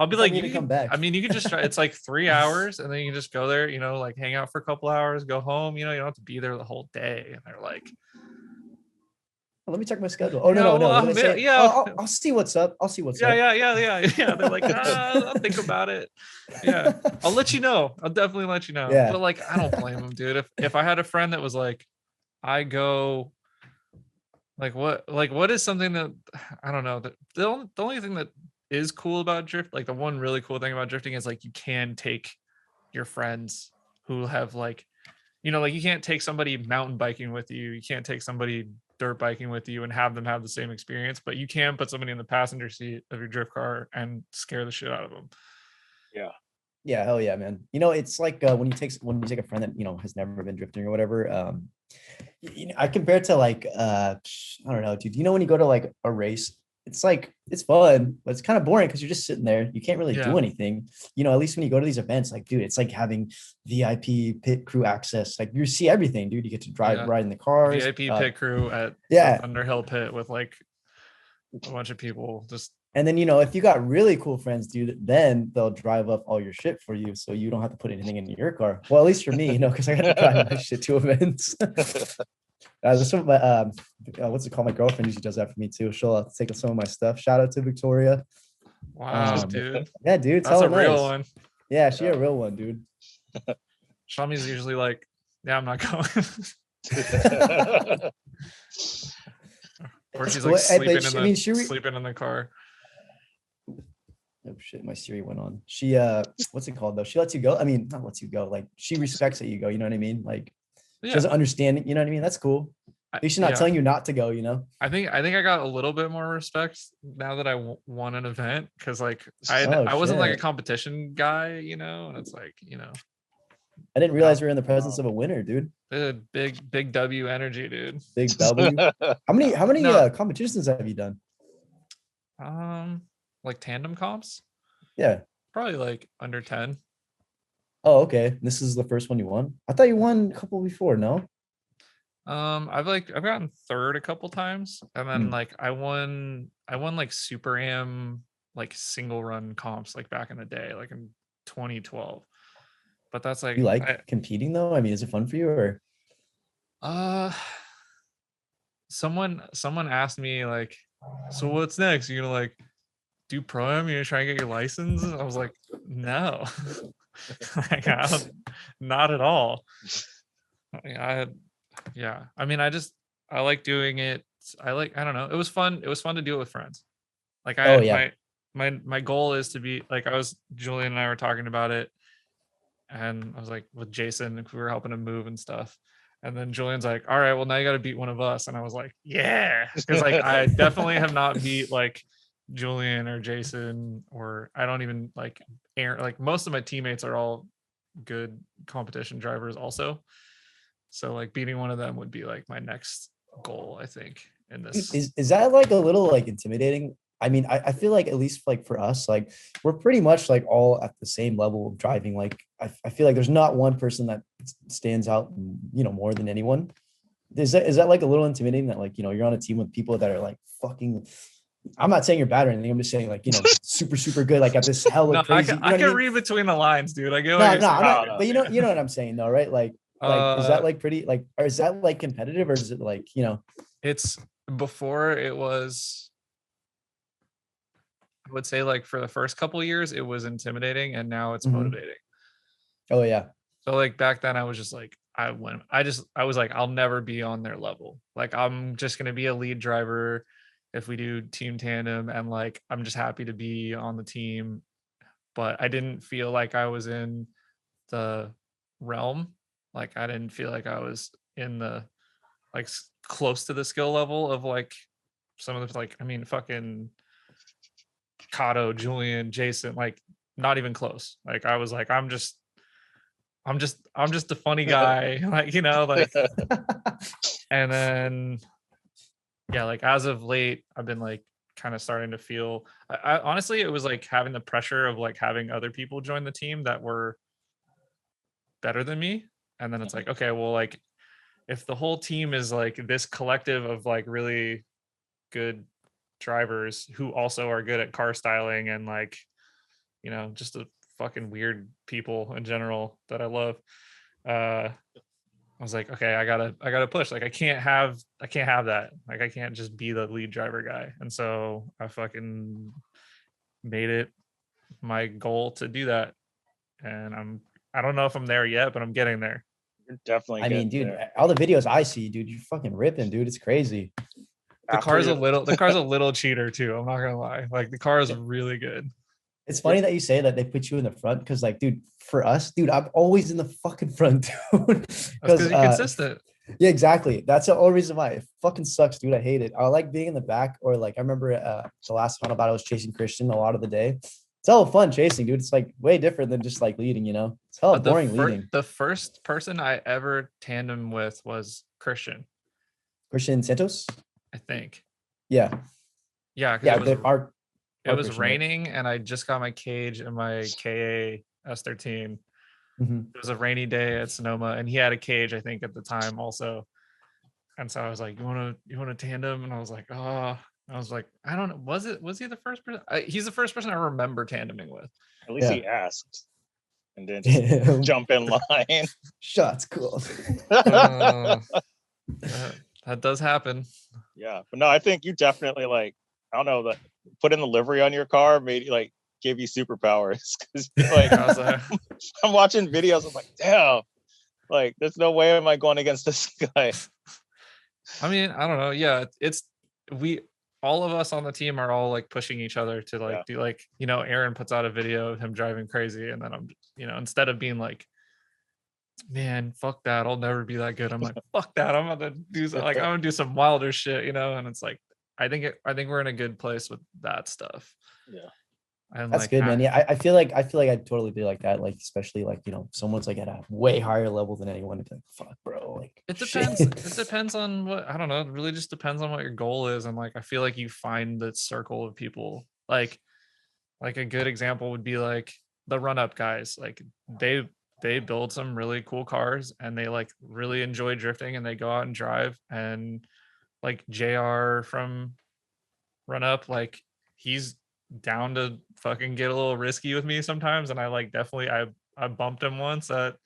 I'll be Tell like, me you to come can, back. I mean, you could just try. It's like 3 hours, and then you can just go there, like hang out for a couple hours, go home. You don't have to be there the whole day. And they're like, Let me check my schedule. Oh, Yeah, no. well, What did I say? yeah. Oh, I'll see what's up. I'll see what's up. yeah. They're like, I'll think about it. Yeah, I'll let you know. I'll definitely let you know. Yeah. But like, I don't blame them, dude. If I had a friend that was like, I go, like what is something that I don't know, that the only thing that is cool about drift, like the one really cool thing about drifting is like you can take your friends who have like you can't take somebody mountain biking with you, you can't take somebody dirt biking with you and have them have the same experience, but you can put somebody in the passenger seat of your drift car and scare the shit out of them. Yeah, hell yeah, man. It's like when you take a friend that has never been drifting or whatever. I compare it to like I don't know, dude. When you go to like a race, it's like it's fun, but it's kind of boring because you're just sitting there. You can't really do anything. At least when you go to these events, like, dude, it's like having VIP pit crew access. Like you see everything, dude. You get to ride in the cars. VIP pit crew at Underhill pit with like a bunch of people just. And then, if you got really cool friends, dude, then they'll drive up all your shit for you. So you don't have to put anything in your car. Well, at least for me, because I got to drive my shit to events. That's what my, what's it called? My girlfriend usually does that for me too. She'll take some of my stuff. Shout out to Victoria. Wow, dude. Yeah, dude. That's a real one. Yeah, she a real one, dude. Shami's usually like, yeah, I'm not going. Or she's like sleeping in the car. Oh shit, my Siri went on. She what's it called though? She lets you go. I mean, not lets you go. Like she respects that you go, you know what I mean? Like she doesn't understand it, you know what I mean? That's cool. At least she's not telling you not to go, I think I got a little bit more respect now that I won an event, because like I wasn't like a competition guy, and it's like, I didn't realize we were in the presence of a winner, dude. Big W energy, dude. Big W. How many competitions have you done? Like tandem comps? Yeah. Probably like under 10. Oh, okay. This is the first one you won? I thought you won a couple before, no? I've gotten third a couple times, and then like I won like Super Am like single run comps like back in the day, like in 2012. But that's like, you like competing though? I mean, is it fun for you or? Someone asked me like, so what's next? You're gonna like do pro-am? You're gonna try and get your license? And I was like, no. Like, not at all. I mean, I like doing it. I don't know. It was fun. It was fun to do it with friends. Like my goal is to be like, Julian and I were talking about it, and I was like with Jason, if we were helping him move and stuff. And then Julian's like, all right, well now you got to beat one of us. And I was like, yeah, because like I definitely have not beat like Julian or Jason, or I don't even like Aaron. Like most of my teammates are all good competition drivers also. So like beating one of them would be like my next goal, I think, in this. Is that like a little like intimidating? I mean, I feel like at least like for us, like we're pretty much like all at the same level of driving. Like I feel like there's not one person that stands out, more than anyone. Is that like a little intimidating that like, you're on a team with people that are like fucking, I'm not saying you're bad or anything. I'm just saying like, super, super good. Like at this hella crazy. I can read between the lines, dude. I get but you know what I'm saying though, right? Like is that like pretty like, or is that like competitive, or is it like, it's before it was, I would say like for the first couple of years, it was intimidating, and now it's motivating. Oh yeah. So like back then I was just like, I was like, I'll never be on their level. Like I'm just going to be a lead driver if we do team tandem, and like I'm just happy to be on the team. But I didn't feel like I was in the realm. Like I didn't feel like I was in the like close to the skill level of like some of the, like, I mean, fucking Kato, Julian, Jason, like not even close. Like I was like, I'm just the funny guy, like, you know, like, and then, yeah, like as of late, I've been like kind of starting to feel, I honestly, it was like having the pressure of like having other people join the team that were better than me. And then it's like, okay, well, like if the whole team is like this collective of like really good drivers who also are good at car styling and like, you know, just a fucking weird people in general that I love. I was like, okay, I gotta push. Like I can't have that. Like I can't just be the lead driver guy. And so I fucking made it my goal to do that. And I don't know if I'm there yet, but I'm getting there. You're definitely. I mean, dude, there. all the videos I see, dude, you're fucking ripping, dude. It's crazy. The car's a little cheater too. I'm not gonna lie. Like the car is really good. It's funny that you say that they put you in the front because, like, dude, for us, dude, I'm always in the fucking front, dude. Because you're consistent. Yeah, exactly. That's the only reason why. It fucking sucks, dude. I hate it. I like being in the back, or like I remember the last final battle I was chasing Christian a lot of the day. It's hella fun chasing, dude. It's like way different than just like leading, you know. It's hella boring leading. The first person I ever tandem with was Christian Santos, I think. Yeah. Yeah. It was raining, and I just got my cage and my KA S13. Mm-hmm. It was a rainy day at Sonoma, and he had a cage, I think, at the time also. And so I was like, "You want to tandem?" And I was like, "Oh." I was like, "I don't know. Was he the first person?" He's the first person I remember tandeming with. At least he asked, and then just jump in line. Shots cool. That does happen. Yeah, but no, I think you definitely like. I don't know that putting the livery on your car made like give you superpowers because like I'm watching videos. I'm like, damn, like there's no way am I going against this guy. I mean, I don't know. Yeah, all of us on the team are all like pushing each other to like do like, you know, Aaron puts out a video of him driving crazy, and then I'm, you know, instead of being like, man, fuck that, I'll never be that good, I'm like, fuck that, I'm gonna do I'm gonna do some wilder shit, you know. And it's like I think we're in a good place with that stuff. Yeah. And that's like, good, man. Yeah, I feel like I'd totally be like that. Like, especially like, you know, someone's like at a way higher level than anyone. It's like, fuck, bro. Like, it depends. It depends on what, I don't know. It really just depends on what your goal is. And like, I feel like you find the circle of people. Like a good example would be like the run up guys. Like they build some really cool cars, and they like really enjoy drifting, and they go out and drive. And like JR from Run Up, like he's down to fucking get a little risky with me sometimes, and I like definitely I bumped him once at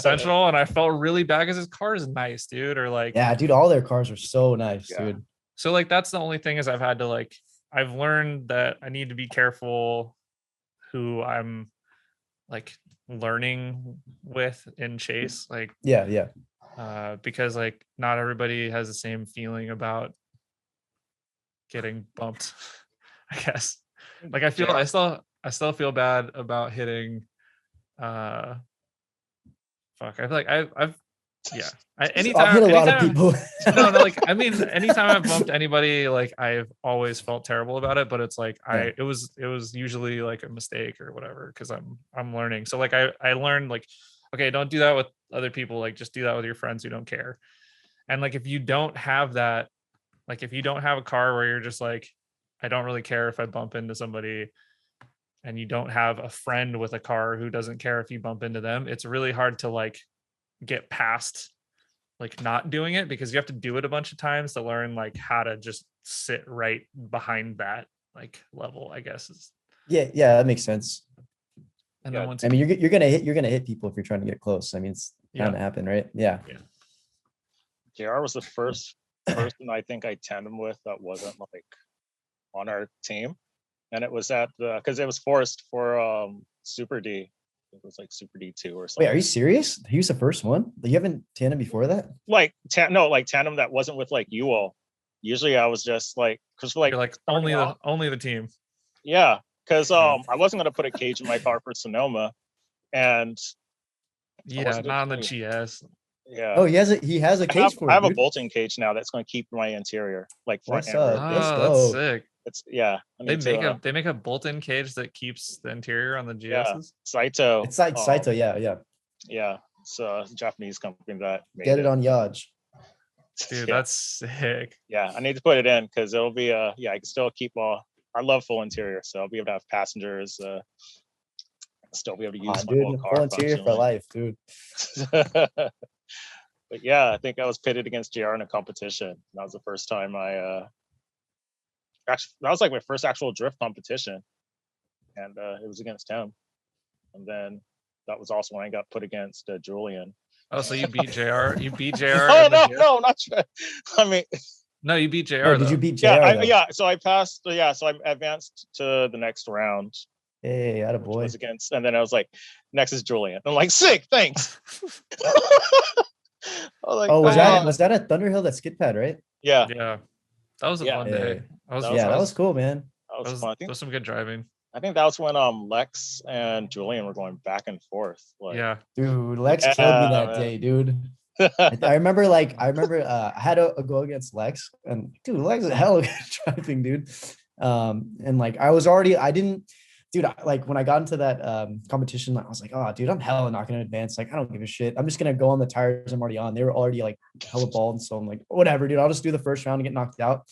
Central, and I felt really bad because his car is nice, dude. Or like, yeah, dude, all their cars are so nice, dude. So like that's the only thing is I've learned that I need to be careful who I'm like learning with in chase, like because like not everybody has the same feeling about getting bumped. I guess like I still feel bad about hitting fuck. I feel like I've anytime hit a lot of people. no, like I mean anytime I've bumped anybody, like I've always felt terrible about it, but it's like it was usually like a mistake or whatever, because I'm learning. So like I learned like, okay, don't do that with other people, like just do that with your friends who don't care. And like if you don't have that, like if you don't have a car where you're just like, I don't really care if I bump into somebody, and you don't have a friend with a car who doesn't care if you bump into them, it's really hard to like get past like not doing it, because you have to do it a bunch of times to learn like how to just sit right behind that like level, I guess is. Yeah, that makes sense. And then once I mean, you're gonna hit people if you're trying to get close. I mean, it's gonna happen, right? Yeah. JR was the first person I think I tandem with that wasn't like on our team, and it was at because it was forced for Super D. It was like Super D2 or something. Wait, are you serious? He was the first one? You haven't tandem before that? Like tandem that wasn't with like you all. Usually I was just like, because like, you're like only the team. Yeah, because I wasn't gonna put a cage in my car for Sonoma, and not on the GS. Yeah. Oh, he has a cage for it. I have a bolting cage now that's going to keep my interior like front end. That's sick. It's I They need make to, a they make a bolt-in cage that keeps the interior on the yeah, GSs. Saito. It's like Saito, yeah. Yeah, it's a Japanese company that made Get it on Yaj. Dude, yeah. that's sick. Yeah, I need to put it in because it'll be I can still keep all. I love full interior, so I'll be able to have passengers. Still be able to use my whole Dude, car. full interior for life, dude. But yeah, I think I was pitted against JR in a competition. That was the first time actually, that was like my first actual drift competition, and it was against him. And then that was also when I got put against Julian. Oh, so you beat JR? You beat JR? No, not sure. I mean, no, you beat JR. No, did you beat JR? So I passed. So I advanced to the next round. Hey, attaboy. Which was against, and then I was like, next is Julian. I'm like, sick, thanks. Like, was that at Thunderhill, that skid pad, right? Yeah. Yeah. That was a fun day. That was cool, man. That was fun. That was some good driving. I think that was when Lex and Julian were going back and forth. Like, yeah. Dude, Lex killed me that day, dude. I remember I had to go against Lex, and dude, Lex is hella good driving, dude. And like like when I got into that competition, I was like, oh dude, I'm hella not gonna advance. Like, I don't give a shit. I'm just gonna go on the tires I'm already on. They were already like hella bald, so I'm like, whatever, dude. I'll just do the first round and get knocked out.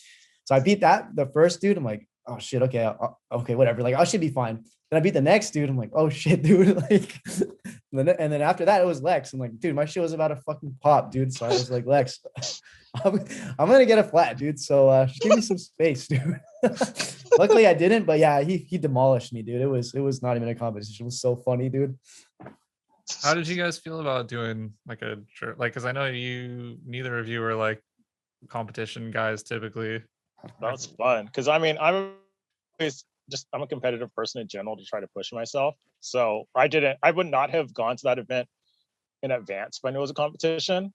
So I beat the first dude. I'm like, oh shit, okay, okay, whatever. Like, I should be fine. Then I beat the next dude. I'm like, oh shit, dude. Like, and then after that, it was Lex. I'm like, dude, my shit was about to fucking pop, dude. So I was like, Lex, I'm gonna get a flat, dude. So just give me some space, dude. Luckily I didn't, but yeah, he demolished me, dude. It was not even a competition. It was so funny, dude. How did you guys feel about doing like because I know neither of you are like competition guys typically. That was fun because I mean I'm a competitive person in general to try to push myself. So I would not have gone to that event in advance if I knew it was a competition,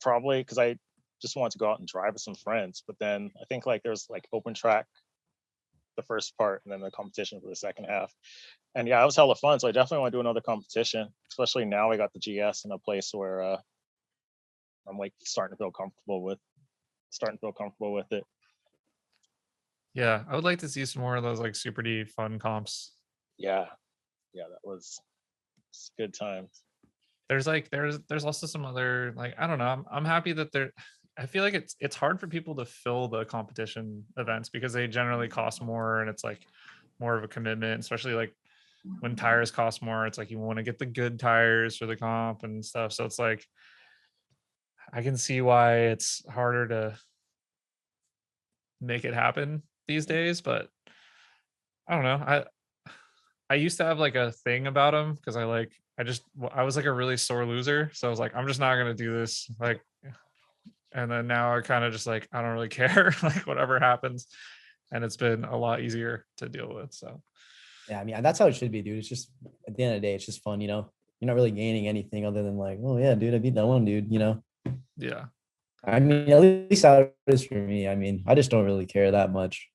probably because I just wanted to go out and drive with some friends. But then I think like there's like open track the first part and then the competition for the second half. And yeah, it was hella fun. So I definitely want to do another competition, especially now I got the GS in a place where I'm like starting to feel comfortable with it. Yeah, I would like to see some more of those like super D fun comps. Yeah, that was good times. There's also some other, like, I don't know. I'm happy that I feel like it's hard for people to fill the competition events because they generally cost more and it's like more of a commitment, especially like when tires cost more. It's like you want to get the good tires for the comp and stuff. So it's like I can see why it's harder to make it happen these days, but I don't know. I used to have like a thing about them because I was like a really sore loser, so I was like, I'm just not gonna do this, like, and then now I kind of just like, I don't really care, like whatever happens, and it's been a lot easier to deal with. So yeah, I mean, that's how it should be, dude. It's just at the end of the day, it's just fun, you know. You're not really gaining anything other than like, oh yeah, dude, I beat that one dude, you know. Yeah, I mean, at least how it is for me. I mean, I just don't really care that much.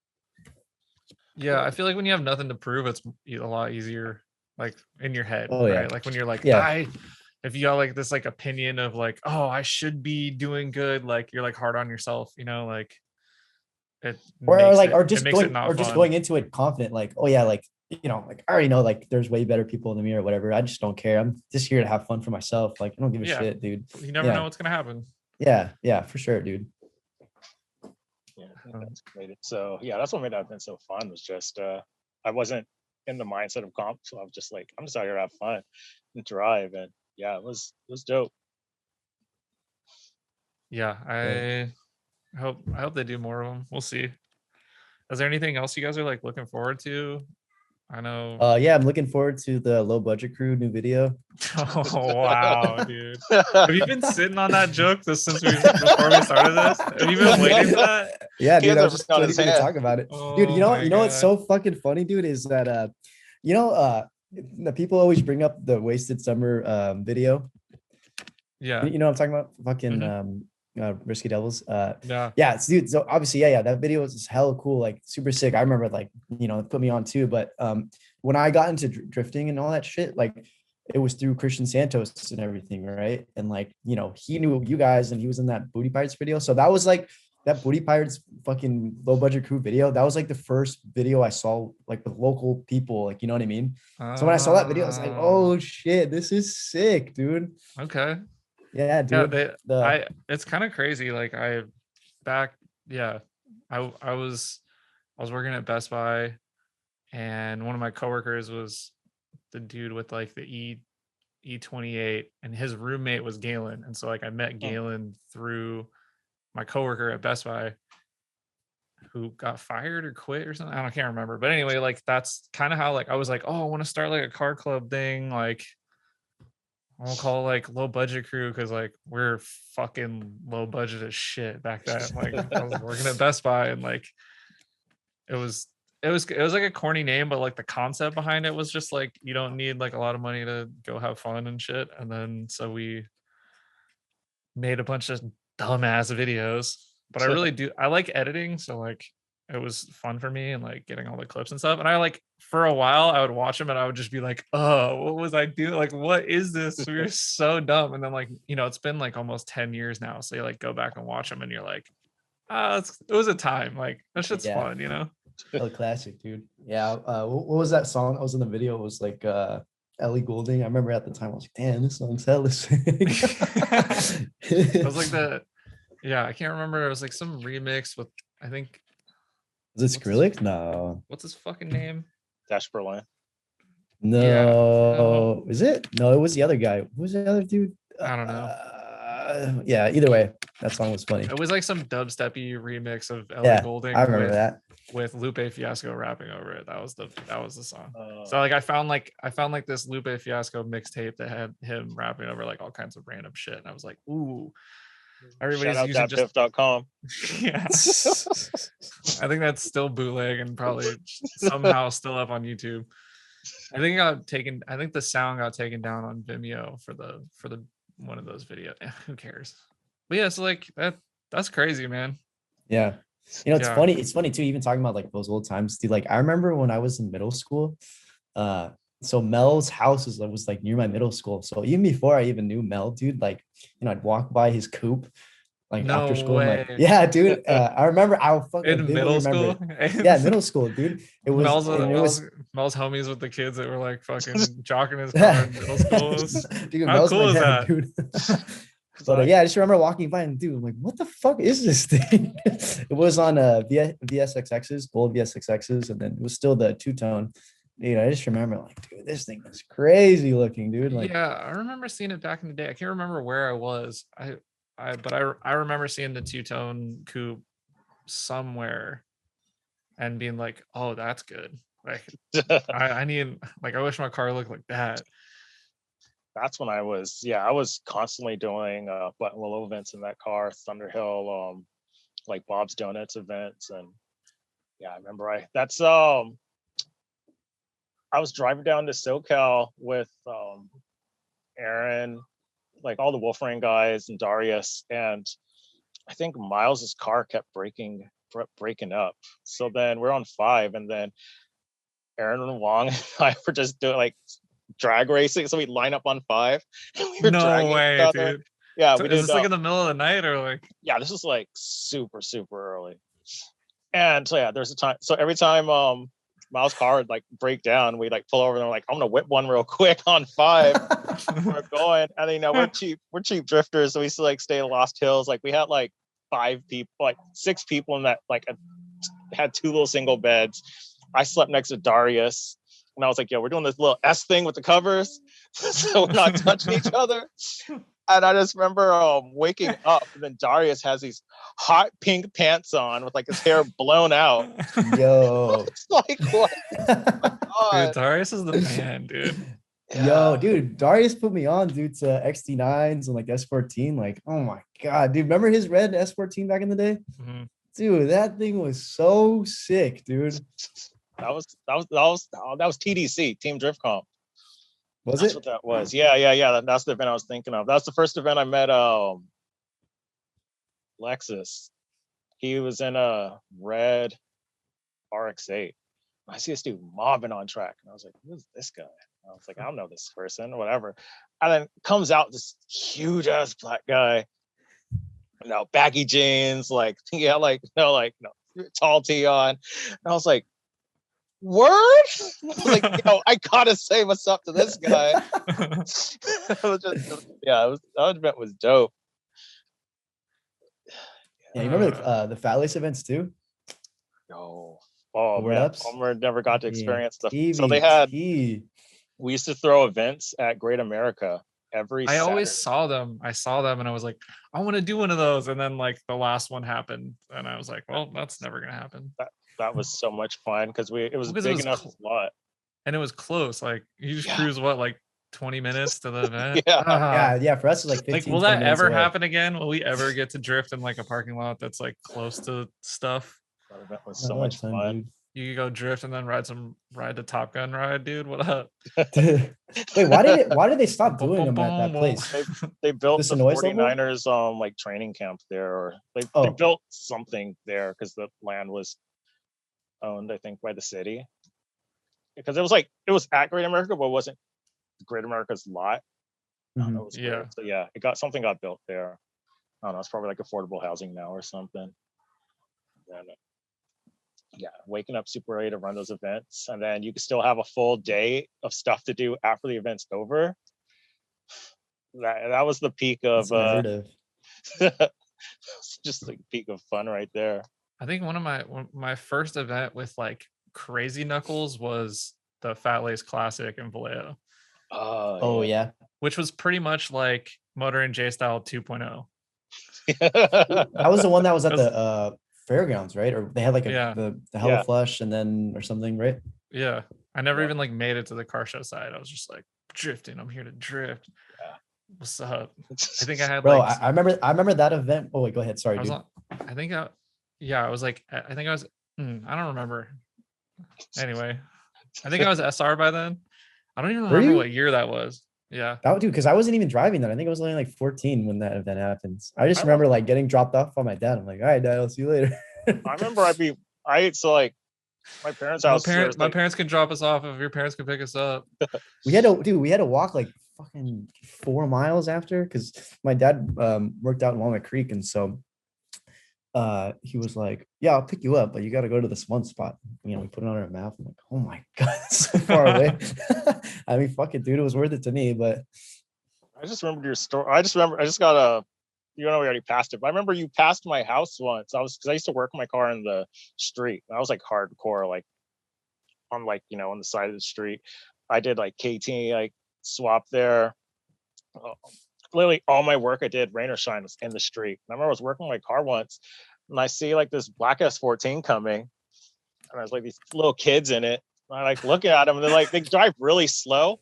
Yeah, I feel like when you have nothing to prove, it's a lot easier, like in your head, right? Yeah. Like when you're like, if you got like this like opinion of like, oh, I should be doing good, like you're like hard on yourself, you know, like just going into it confident, like, oh yeah, like, you know, like I already know like there's way better people in the mirror, whatever. I just don't care. I'm just here to have fun for myself. Like, I don't give a shit, dude. You never know what's gonna happen. Yeah, for sure, dude. Yeah, that's great. So yeah, that's what made that event so fun, was just I wasn't in the mindset of comp, so I was just like, I'm just out here to have fun and drive, and yeah, it was dope. Yeah, I hope they do more of them. We'll see. Is there anything else you guys are like looking forward to? I know. Yeah, I'm looking forward to the Low Budget Crew new video. Oh wow, dude! Have you been sitting on that joke before we started this? Have you been waiting for that? Yeah, dude, I was just waiting to talk about it. Oh, dude, you know what's so fucking funny, dude, is that the people always bring up the Wasted Summer video. Yeah. You know what I'm talking about? Fucking Risky Devils. Yeah, dude. So obviously, that video was just hella cool, like super sick. I remember, like, you know, it put me on too. But when I got into drifting and all that shit, like, it was through Christian Santos and everything, right? And like, you know, he knew you guys, and he was in that Booty Bites video. So that was like that Booty Pirates fucking low budget crew video, that was like the first video I saw like with local people, like, you know what I mean? So when I saw that video, I was like, oh shit, this is sick, dude. Okay. Yeah, dude. It's kind of crazy. Like I was working at Best Buy, and one of my coworkers was the dude with like the E28, and his roommate was Galen. And so like I met Galen through my coworker at Best Buy, who got fired or quit or something. I can't remember. But anyway, like that's kind of how like I was like, oh, I want to start like a car club thing. Like I'll call like low budget crew, because like we're fucking low budget as shit back then. Like I was working at Best Buy, and like it was like a corny name, but like the concept behind it was just like you don't need like a lot of money to go have fun and shit. And then so we made a bunch of dumbass videos, but I like editing, so like it was fun for me, and like getting all the clips and stuff. And I like for a while I would watch them and I would just be like, oh, what was I doing? Like, what is this? We were so dumb. And then like, you know, it's been like almost 10 years now, so you like go back and watch them and you're like, it was a time. Like that shit's fun, you know. Oh, classic, dude. Yeah. What was that song that was in the video? It was like Ellie Goulding. I remember at the time I was like, damn, this song's hella sick. It was like I can't remember. It was like some remix with, I think, is it Skrillex? No. What's his fucking name? Dash Berlin. No. Is it? No, it was the other guy. Who was the other dude? I don't know. Yeah, either way, that song was funny. It was like some dubsteppy remix of Ellie Goulding. I remember that. With Lupe Fiasco rapping over it. That was the song. So like I found like this Lupe Fiasco mixtape that had him rapping over like all kinds of random shit, and I was like, ooh, everybody's shout using out just yeah. I think that's still bootleg and probably somehow still up on YouTube. I think the sound got taken down on Vimeo for the one of those videos. Who cares? But yeah, so like that's crazy, man. Yeah. You know, it's funny. It's funny too, even talking about like those old times, dude. Like I remember when I was in middle school, so Mel's house was like near my middle school. So even before I even knew Mel, dude, like, you know, I'd walk by his coop like after school. Like, yeah, dude. I remember I fucking in middle school. Yeah, middle school, dude. It was Mel's homies with the kids that were like fucking jocking his car in middle school. Dude, how cool is that, dude? But yeah, I just remember walking by and dude, I'm like, what the fuck is this thing? It was on VSXXs, gold VSXXs, and then it was still the two-tone. Dude, I just remember like, dude, this thing was crazy looking, dude. Like, yeah, I remember seeing it back in the day. I can't remember where I was. I remember seeing the two-tone coupe somewhere and being like, oh, that's good. Like I need, like, I wish my car looked like that. That's when I was constantly doing button willow events in that car, Thunderhill, like Bob's Donuts events. And yeah, I remember I was driving down to SoCal with Aaron, like all the Wolfram guys and Darius, and I think Miles's car kept breaking up. So then we're on 5, and then Aaron and Wong and I were just doing like drag racing, so we line up on 5. And we were no way, dude. Yeah, so is this like in the middle of the night or like? Yeah, this is like super early. And so yeah, there's a time. So every time Miles' car would like break down, we like pull over and we're like, I'm gonna whip one real quick on 5. We're going, and you know we're cheap drifters, so we used to like stay in Lost Hills. Like we had like 5 people, like 6 people in that, like had 2 little single beds. I slept next to Darius. And I was like, yo, we're doing this little S thing with the covers, so we're not touching each other. And I just remember waking up, and then Darius has these hot pink pants on with like his hair blown out. Yo. It's like, what? Dude, Darius is the man, dude. Yo, dude, Darius put me on, dude, to XT9s and like S14. Like, oh my god, dude, remember his red S14 back in the day? Mm-hmm. Dude, that thing was so sick, dude. That was TDC, Team Drift Comp. That's what that was. Yeah. That's the event I was thinking of. That's the first event I met Lexus. He was in a red RX-8. I see this dude mobbing on track, and I was like, who's this guy? And I was like, I don't know this person or whatever. And then comes out this huge ass black guy. no baggy jeans, like yeah, like no tall tee on. And I was like, word? I was like, yo, I gotta say what's up to this guy. It was just, yeah, it was, that event was dope. Yeah, you remember the Fat Lace events too? Oh, oh Word man, ups. Homer never got to experience the. So they had. EVT. We used to throw events at Great America every I always Saturday. saw them. I saw them and I was like, I want to do one of those. And then like the last one happened, and I was like, well, that's never gonna happen. That was so much fun because it was Because big enough lot. and it was close. Like you just cruise what, like 20 minutes to the event. Yeah. Yeah, for us it's like 15, Like will 20 that minutes ever away. happen again? Will we ever get to drift in like a parking lot that's like close to stuff? That event was Not so all much the time, fun. dude. You could go drift and then ride the Top Gun ride, dude. What up? Wait, why did they stop doing them at that place? They built This the annoys level? 49ers like training camp there, or they Oh. built something there because the land was owned, I think, by the city. Because it was at Great America, but it wasn't Great America's lot. I don't know, it was Yeah. weird. So yeah, something got built there. I don't know, it's probably like affordable housing now or something. And, yeah, waking up super early to run those events, and then you can still have a full day of stuff to do after the event's over. That was the peak of just like peak of fun right there. I think one of my first event with like crazy knuckles was the Fat Lace Classic in Vallejo. Oh yeah. Which was pretty much like Motor and J Style 2.0. That was the one that was at the fairgrounds, right? Or they had like the Hella Flush and then or something, right? Yeah. I never even like made it to the car show side. I was just like drifting. I'm here to drift. Yeah. What's up? I think I had I remember that event. Oh wait, go ahead. Sorry, dude. I think I was I don't remember. Anyway, I think I was SR by then. I don't even remember what year that was. Yeah. That dude, because I wasn't even driving then. I think I was only like 14 when that event happens. I just remember like getting dropped off by my dad. I'm like, all right, Dad, I'll see you later. I remember like my parents' house. My parents can drop us off if your parents can pick us up. We had to walk like fucking 4 miles after because my dad worked out in Walnut Creek, and so he was like, yeah, I'll pick you up, but you got to go to this one spot. We put it on our map. I'm like, oh my god, it's so far away. I mean, fuck it, dude, it was worth it to me. But I just remembered your story. I just got we already passed it, but I remember you passed my house once. Because I used to work my car in the street. I was like hardcore, like on like on the side of the street. I did like KT like swap there. Literally all my work I did, rain or shine, was in the street. And I remember I was working my car once, and I see like this black S14 coming, and I was like these little kids in it. And I like looking at them, and they're like they drive really slow.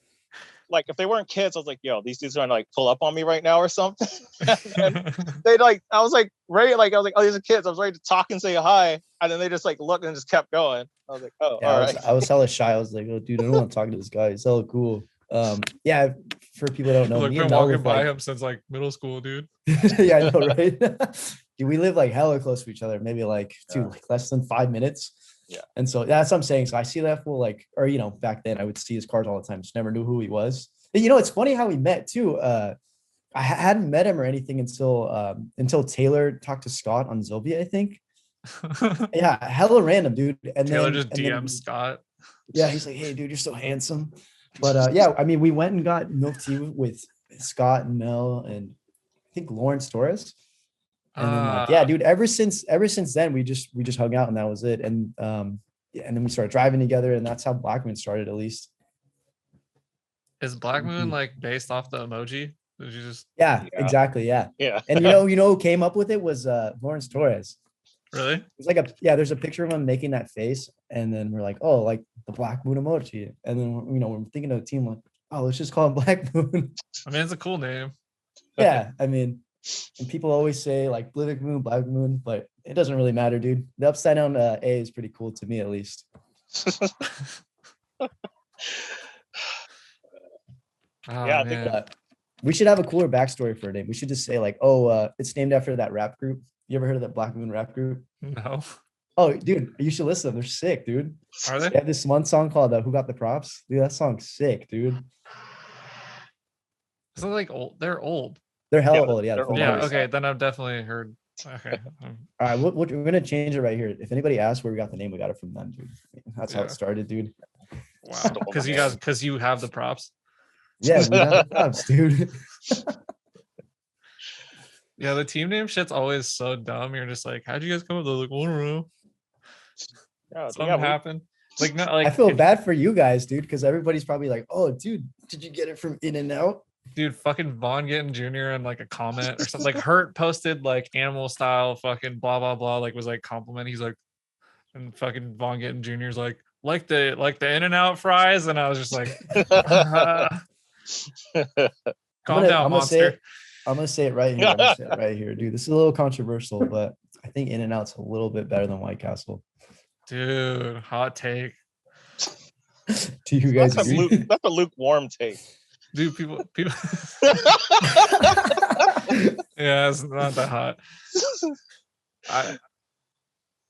Like if they weren't kids, I was like, yo, these dudes are gonna like pull up on me right now or something. And they like, I was like ready, like I was like, oh, these are kids. I was ready to talk and say hi, and then they just like looked and just kept going. I was like, oh, yeah, all right. I was hella shy. I was like, oh, dude, I don't want to talk to this guy. He's hella cool. Yeah, for people that don't know, like been walking by him since like middle school, dude. Yeah, I know, right? Dude, we live like hella close to each other, maybe like like less than 5 minutes. Yeah. And so that's what I'm saying. So I see that fool like, or back then I would see his cars all the time. Just never knew who he was. And, it's funny how we met too. I hadn't met him or anything until Taylor talked to Scott on Zobia, I think. Yeah, hella random, dude. And Taylor then just DM'd Scott. Yeah, he's like, hey, dude, you're so handsome. But yeah, I mean, we went and got milk tea with Scott and Mel and I think Lawrence Torres. And then like, yeah, dude, ever since then we just hung out and that was it. And and then we started driving together, and that's how Black Moon started, at least. Is Black Moon like based off the emoji? Did you just exactly, yeah. And who came up with it was Lawrence Torres. Really? It's like there's a picture of him making that face, and then we're like, oh, like the Black Moon emoji. And then we're thinking of a team like, oh, let's just call him Black Moon. I mean, it's a cool name. Yeah, I mean, and people always say like Black Moon, but it doesn't really matter, dude. The upside down A is pretty cool to me, at least. I think we should have a cooler backstory for a name. We should just say like, oh, it's named after that rap group. You ever heard of that Black Moon rap group? No. Oh, dude, you should listen. They're sick, dude. Are they? They have this one song called "Who Got the Props." Dude, that song's sick, dude. It's like old. They're old. They're hella Yeah, old. Yeah. they're the full old. Yeah, models. okay, then I've definitely heard. Okay. All right, we're gonna change it right here. If anybody asks where we got the name, we got it from them, dude. That's how Yeah. it started, dude. Wow. Stole Because the you guys, name. because you have the props. Yeah, we got the props, dude. Yeah, the team name shit's always so dumb. You're just like, how'd you guys come up with it? Like, I don't know. Yeah, Something happened. Like, no, like I feel bad for you guys, dude, because everybody's probably like, "Oh, dude, did you get it from In and Out?" dude, fucking Vaughn getting Jr. and like a comment or something. Like Hurt posted like animal style fucking blah blah blah, like was like compliment. He's like, and fucking Vaughn getting Jr.'s like the In and Out fries, and I was just like, calm down, I'm monster. gonna say it right here. I'm gonna say it right here, dude. This is a little controversial, but I think In and Out's a little bit better than White Castle. Dude, hot take. Do you guys agree? That's a lukewarm take. Dude, people yeah, it's not that hot.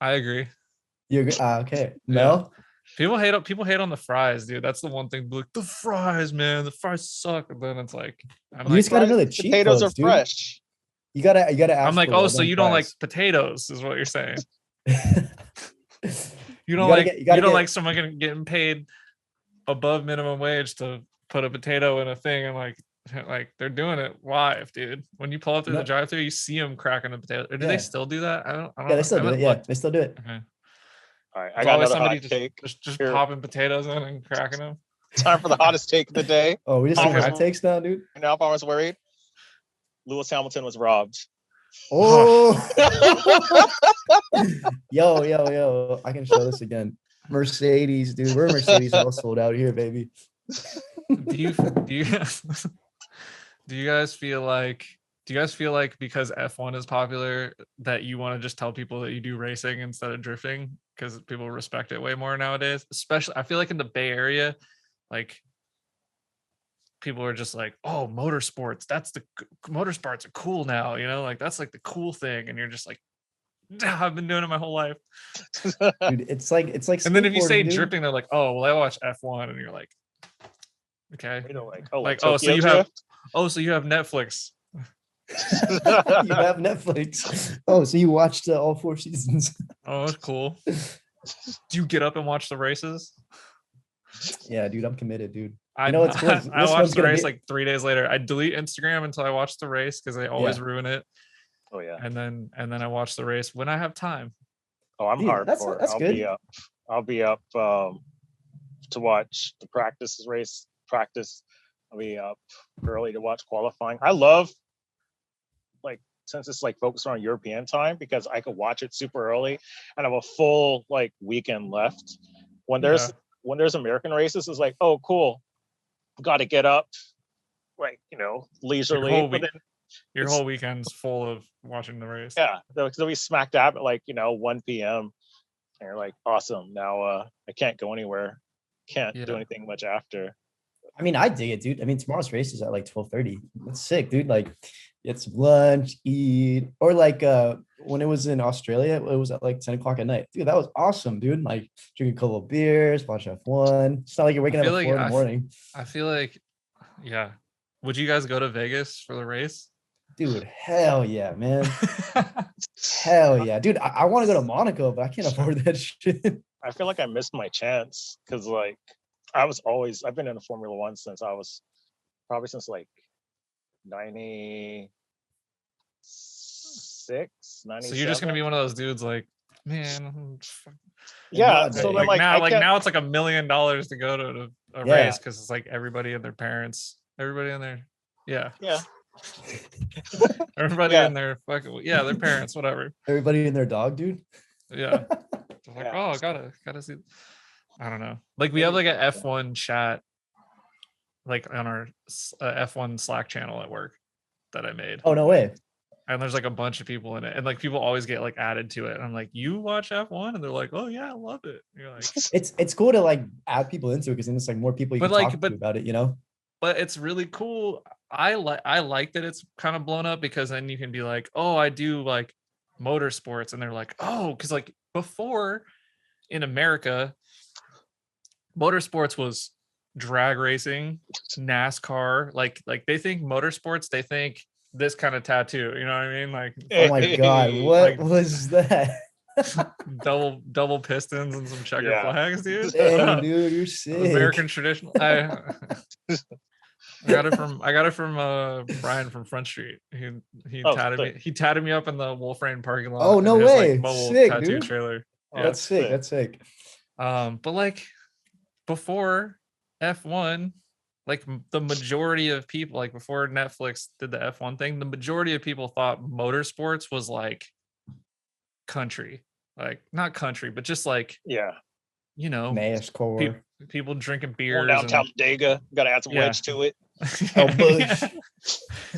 I agree. You agree? Okay. No. People hate on the fries, dude. That's the one thing. Like, the fries, man, the fries suck. And then it's like, I'm You like, just gotta know the cheat Potatoes codes, are dude. fresh. You gotta ask. I'm like, for oh, well so done you don't like fries. potatoes, is what you're saying. You You don't gotta like get- you gotta you don't get- like someone getting paid above minimum wage to put a potato in a thing, and like they're doing it live, dude. When you pull up through the No. drive-through, you see them cracking a potato. Or do Yeah. they still do that? I don't Yeah, they still I do it. haven't Yeah, looked. they still do it. Okay. All right, I There's got always another somebody hot take. just Here. popping potatoes in and cracking them. Time for the hottest take of the day. Oh, we just doing Okay. hot takes now, dude. And now if I was worried, Lewis Hamilton was robbed. Oh, yo! I can show this again. Mercedes, dude. We're a Mercedes household out here, baby. Do you do you guys feel like because F1 is popular that you want to just tell people that you do racing instead of drifting because people respect it way more nowadays? Especially, I feel like in the Bay Area, like people are just like, oh, motorsports, motorsports are cool now, you know, like that's like the cool thing, and you're just like, nah, I've been doing it my whole life. Dude, it's like And then if you say skateboarding, dude. drifting, they're like, oh, well, I watch F1, and you're like, okay, You know, like oh, so Tokyo you Drift? so you have Netflix. You have Netflix. Oh, so you watched all 4 seasons? Oh, that's cool. Do you get up and watch the races? Yeah, dude, I'm committed, dude. I know what's cool is I this watched one's the gonna race be- like 3 days later. I delete Instagram until I watch the race because they always ruin it. Oh yeah. And then I watch the race when I have time. Oh, I'm Dude, hardcore. that's good. I'll be up to watch the race practice. I'll be up early to watch qualifying. I love, like, since it's like focused on European time, because I could watch it super early and have a full like weekend left. When there's American races, it's like, oh cool, got to get up, like, you know, leisurely. But then Your whole weekend's full of watching the race. yeah, they'll be smack dab at like, you know, 1 p.m. and you're like, awesome. Now I can't go anywhere, can't do anything much after. I mean, I dig it, dude. I mean, tomorrow's race is at like 12:30. That's sick, dude. Like, get some lunch, eat, or like when it was in Australia, it was at like 10 o'clock at night. Dude, that was awesome, dude. Like, drink a couple of beers, watch F1. It's not like you're waking up at 4 in the morning. I feel like, yeah. Would you guys go to Vegas for the race? Dude, hell yeah, man. Hell yeah. Dude, I want to go to Monaco, but I can't afford that shit. I feel like I missed my chance because, like, I've been in a Formula One since like 96, 97. So you're just gonna be one of those dudes like, man. Yeah. So then, like now it's like $1 million to go to a race because it's like everybody and their parents, everybody in there. Yeah. Everybody in their fucking their parents, whatever. Everybody and their dog, dude. Yeah. Like, oh, I gotta see. I don't know. Like we have like an F1 chat, like on our F1 Slack channel at work that I made. Oh, no way. And there's like a bunch of people in it, and like people always get like added to it. And I'm like, you watch F1? And they're like, oh yeah, I love it. And you're like, it's cool to like add people into it because then it's like more people you can talk to about it, you know. But it's really cool. I like that it's kind of blown up because then you can be like, oh, I do like motorsports, and they're like, oh, because like before in America, motorsports was drag racing, NASCAR. Like they think motorsports, they think this kind of tattoo. You know what I mean? Like, Oh my god, what Like- was that? double pistons and some checker Yeah. flags, dude. Dang, dude, you're sick. American traditional. I got it from Brian from Front Street. He Oh, tatted sick. me. He tatted me up in the Wolfrain parking lot. Oh, in no his, way. Like, mobile Sick, tattoo dude. trailer. Oh, Yeah. That's sick. sick. That's sick. But like before F1, like the majority of people, like before Netflix did the F1 thing, the majority of people thought motorsports was like country, like not country, but just like, Yeah. you know, NASCAR. people drinking Going beers down and Talladega. Got to add some Yeah. wedge to it. Oh, Bush.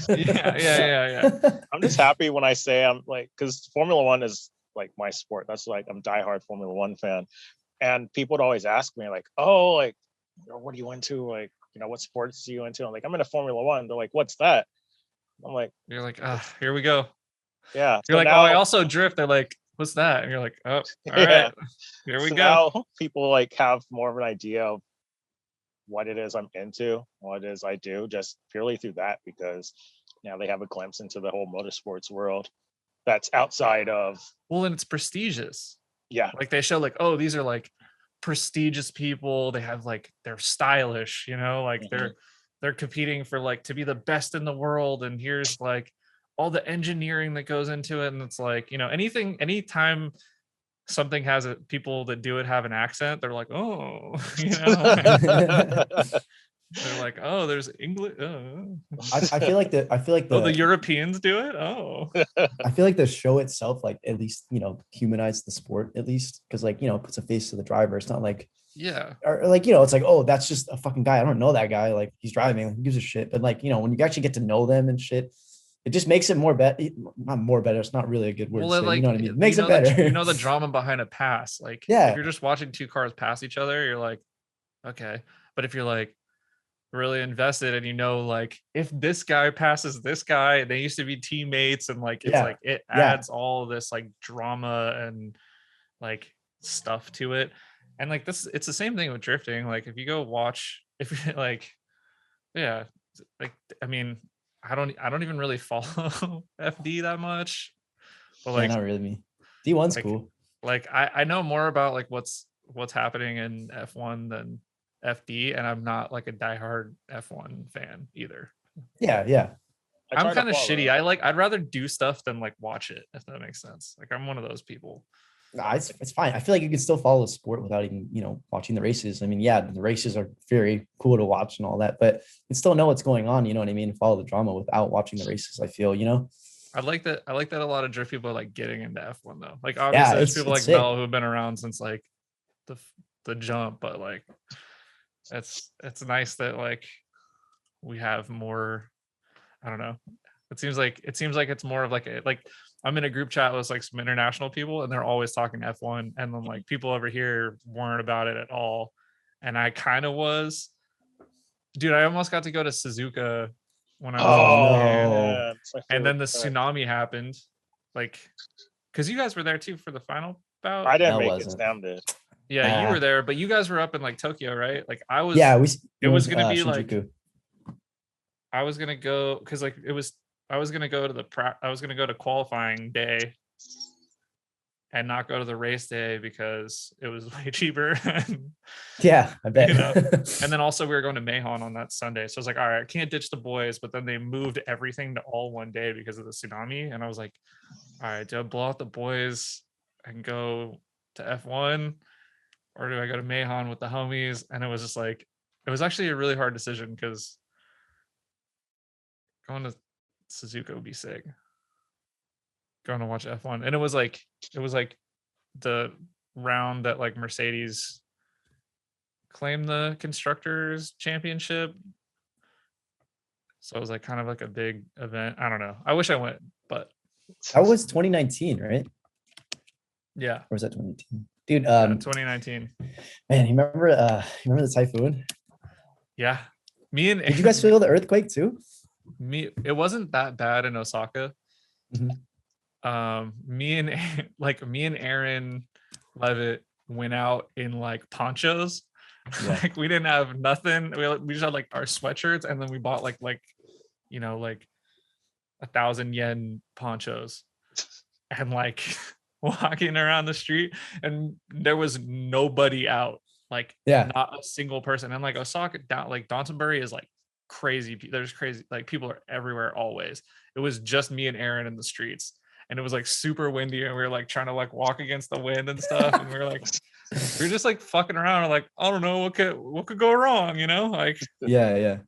yeah. I'm just happy when I say I'm like, because Formula One is like my sport. That's like, I'm diehard Formula One fan. And people would always ask me like, oh, like, what are you into? Like, what sports are you into? I'm like, I'm into Formula One. They're like, what's that? I'm like, You're like, here we go. yeah. You're So like, now, oh, I also drift. They're like, what's that? And you're like, oh, all Yeah. right, here we so go. now people like have more of an idea of what it is I'm into, what it is I do, just purely through that, because now they have a glimpse into the whole motorsports world that's outside of, Well, and it's prestigious. yeah. Like they show like, oh, these are like prestigious people. They have like, they're stylish, like Mhm. they're competing for like to be the best in the world. And here's like all the engineering that goes into it. And it's like, anytime something has people that do it have an accent, they're like, oh, they're like, oh, there's English. I feel like the Europeans do it. Oh, I feel like the show itself, like at least humanized the sport at least, because like it puts a face to the driver. It's not like yeah, or like it's like, oh, that's just a fucking guy. I don't know that guy. Like he's driving. Like, who gives a shit? But like when you actually get to know them and shit, it just makes it more better. Not more better. It's not really a good word. Well, to say, like, you know what I mean? It makes it the better. drama behind a pass. Like, Yeah. if you're just watching two cars pass each other, you're like, okay. But if you're like really invested and like if this guy passes this guy, they used to be teammates, and like it's Yeah. like it Yeah. adds all of this like drama and like stuff to it. And like it's the same thing with drifting. Like if you go watch, if you're like, yeah, like I mean, I don't even really follow FD that much, but like not really me. D1's like, cool. Like I know more about like what's happening in F1 than FD, and I'm not like a diehard F1 fan either. Yeah. I'm kind of shitty. I'd rather do stuff than like watch it, if that makes sense. Like I'm one of those people. Nah, it's fine. I feel like you can still follow the sport without even, watching the races. I mean, yeah, the races are very cool to watch and all that, but you can still know what's going on, you know what I mean? Follow the drama without watching the races, I feel, I like that a lot of drift people are like getting into F1 though. Like obviously there's people like sick. Mel who've been around since like the jump, but like it's nice that like we have more. I don't know. It seems like it's more of like I'm in a group chat with like some international people, and they're always talking F1, and then like people over here weren't about it at all, and I kind of was. Dude, I almost got to go to Suzuka when I was man, and then the tsunami happened, like because you guys were there too for the final bout. I didn't make it. Sam did. Yeah, you were there, but you guys were up in like Tokyo, right? Like I was. Yeah, it was gonna be Shinjuku. like I was gonna go because like I was gonna go to qualifying day and not go to the race day because it was way cheaper. Yeah, I bet. And then also we were going to Mahon on that Sunday. So I was like, all right, I can't ditch the boys, but then they moved everything to all one day because of the tsunami. And I was like, all right, do I blow out the boys and go to F1? Or do I go to Mahon with the homies? And it was just like, it was actually a really hard decision because going to Suzuka would be sick. Going to watch F1. And it was like the round that like Mercedes claimed the constructors championship. So it was like kind of like a big event. I don't know. I wish I went, but that was 2019, right? Yeah. Or was that 2018? Dude, 2019. Man, you remember the typhoon? Yeah. Did you guys feel the earthquake too? It wasn't that bad in Osaka. Mm-hmm. Me and Aaron Levitt went out in like ponchos. Yeah. Like we didn't have nothing. We just had like our sweatshirts, and then we bought like 1,000 yen ponchos and like walking around the street, and there was nobody out, like Yeah. not a single person. And like Osaka down, like Downtonbury is like crazy. There's crazy, like people are everywhere always. It was just me and Aaron in the streets, and it was like super windy, and we were like trying to like walk against the wind and stuff, and we were just like fucking around. We're like, I don't know what could go wrong, you know? Like Yeah,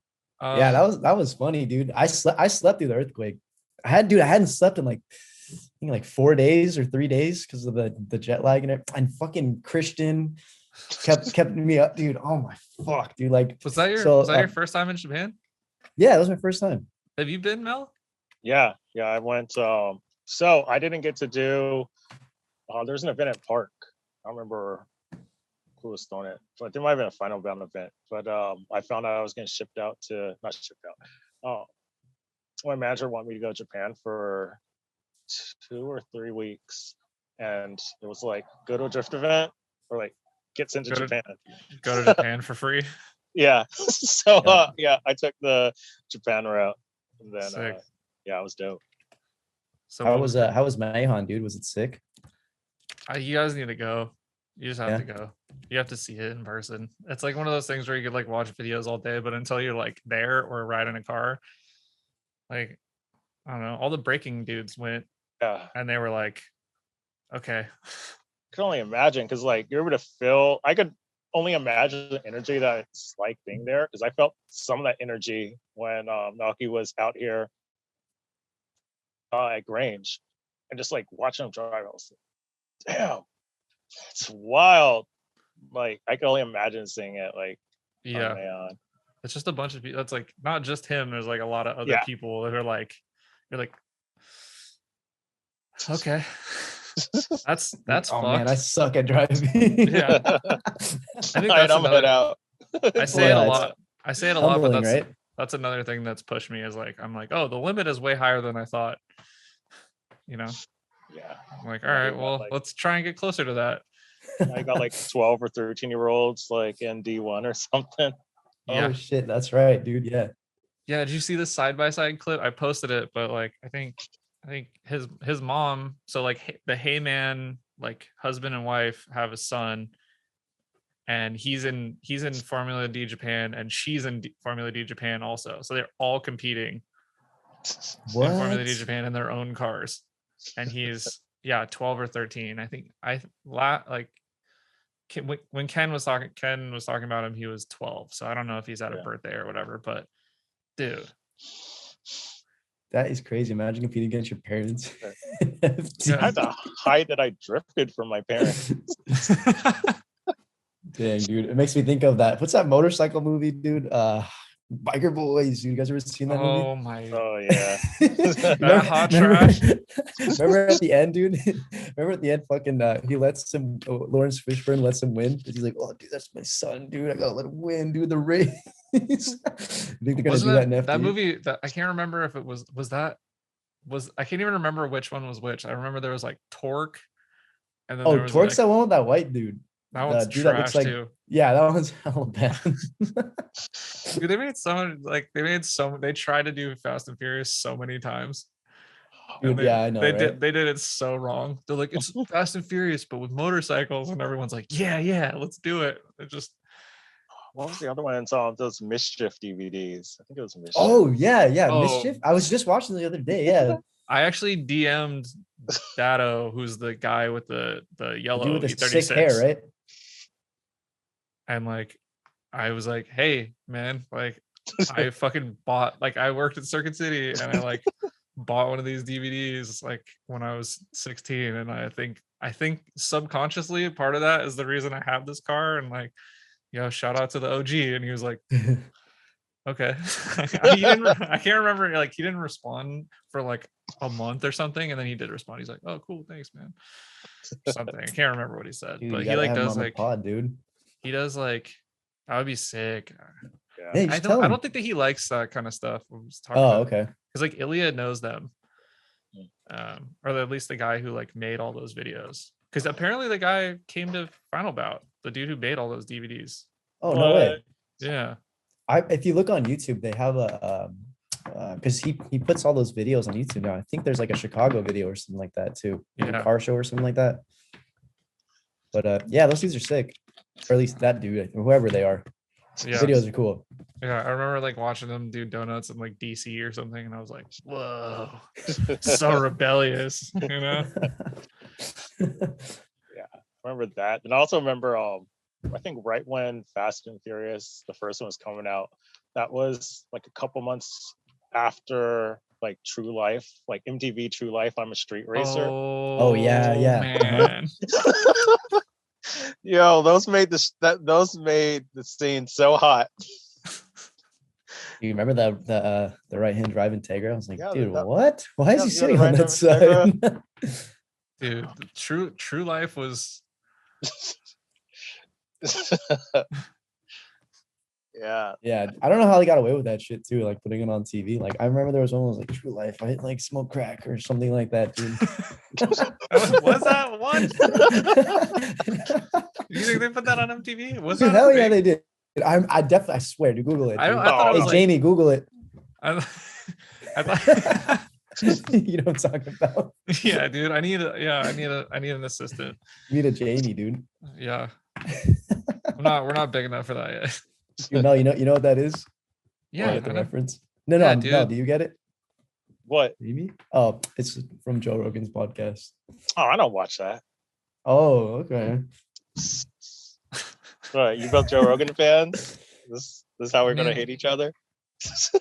that was funny, dude. I slept through the earthquake. I hadn't slept in like I think like 4 days or 3 days because of the jet lag and fucking Christian kept me up, dude. Oh my fuck, dude. Like, was that your first time in Japan? Yeah, that was my first time. Have you been, Mel? Yeah, I went. So I didn't get to do. There's an event at Park. I don't remember who was throwing it, but there might have been a Final Bound event. But I found out I was getting not shipped out. My manager wanted me to go to Japan for 2 or 3 weeks, and it was like go to a drift event or like gets into Japan. Go to Japan for free. Yeah. So I took the Japan route, and then it was dope. So how was Mayhan, dude? Was it sick? You guys need to go. You just have to go. You have to see it in person. It's like one of those things where you could like watch videos all day, but until you're like there or ride in a car, like I don't know, all the braking dudes went, and they were like, okay. I can only imagine, because like you're able to feel. I could only imagine the energy that it's like being there, because I felt some of that energy when Naoki was out here at Grange, and just like watching him drive, I was like, damn, it's wild. Like I can only imagine seeing it. Like, yeah, it's just a bunch of people. That's like not just him. There's like a lot of other people that are like, you're like, okay. That's oh fucked. Man, I suck at driving. Yeah, I think that's out. I say it a lot. But that's right? That's another thing that's pushed me, is like I'm like, oh, the limit is way higher than I thought. You know? Yeah. I'm like, all right, well, let's try and get closer to that. I got like 12 or 13-year-olds like in D1 or something. Yeah. Oh shit, that's right, dude. Yeah. Yeah. Did you see this side-by-side clip? I posted it, but like I think his mom, so like the Heyman, like husband and wife have a son, and he's in Formula D Japan, and she's in Formula D Japan also. So they're all competing in Formula D Japan in their own cars. And he's 12 or 13. I think when Ken was talking about him, he was 12. So I don't know if he's at a birthday or whatever, but dude, that is crazy. Imagine competing against your parents. I had to hide that I drifted from my parents. Dang, dude. It makes me think of that. What's that motorcycle movie, dude? Biker Boys. You guys ever seen that movie? Oh yeah. That hot trash. Remember at the end, dude? Remember at the end, fucking he lets him Lawrence Fishburne lets him win. He's like, oh dude, that's my son, dude. I gotta let him win, dude. The race. I think they're gonna do that in FD. That movie that I can't remember if it was I can't even remember which one was which. I remember there was like Torque, and then Torque's like, that one with that white dude. That one's trash that looks like, too. Yeah, that one's hella bad. Dude, they tried to do Fast and Furious so many times. Dude, I know. They did it so wrong. They're like, it's Fast and Furious, but with motorcycles, and everyone's like, yeah, let's do it. It just. What was the other one? I saw those Mischief DVDs. I think it was Mischief. Oh yeah, Mischief. I was just watching the other day. Yeah. I actually DM'd Dado, who's the guy with the yellow with the sick hair, right? And like, I was like, hey man, like I fucking bought, like I worked at Circuit City, and I like bought one of these DVDs like when I was 16. And I think subconsciously part of that is the reason I have this car. And like, shout out to the OG. And he was like, okay. I can't remember, like he didn't respond for like a month or something, and then he did respond. He's like, oh cool, thanks man, or something. I can't remember what he said. Dude, but he like does like pod, dude. He does like, that would be sick. Yeah, I don't think that he likes that kind of stuff. Okay. Because like Ilya knows them, or at least the guy who like made all those videos. Because apparently the guy came to Final Bout, the dude who made all those DVDs. Oh no way. Yeah. If you look on YouTube, they have a because he puts all those videos on YouTube now. I think there's like a Chicago video or something like that too, like a car show or something like that. But yeah, those dudes are sick, or at least that dude or whoever they are. Yeah. Videos are cool. Yeah, I remember like watching them do donuts in like DC or something, and I was like, whoa, so rebellious, you know? Yeah, I remember that. And I also remember I think right when Fast and Furious, the first one was coming out, that was like a couple months after like True Life, like MTV True Life, I'm a Street Racer. Oh yeah, man. Yo, those made the scene so hot. You remember the right hand drive Integra? I was like, Yeah, dude, what? Why is he sitting on right-hand that side? Dude, True Life was Yeah. Yeah, I don't know how they got away with that shit too, like putting it on TV. Like I remember there was one that was like True Life, I like smoke crack or something like that, dude. was that one? You think they put that on MTV? Was Dude, that hell yeah, they did. I definitely, I swear to Google it. I dude. thought it was Hey like, Jamie, Google it. I thought You know what I'm talking about? yeah, dude. I need an assistant. You need a Jamie, dude. Yeah. We're not big enough for that yet. You know what that is? Yeah, Get the I know. reference. No, Yeah, no. dude. Do you get it? What? Jamie? Oh, it's from Joe Rogan's podcast. Oh, I don't watch that. Oh, okay. Right, you both Joe Rogan fans? This is how we're gonna hate each other?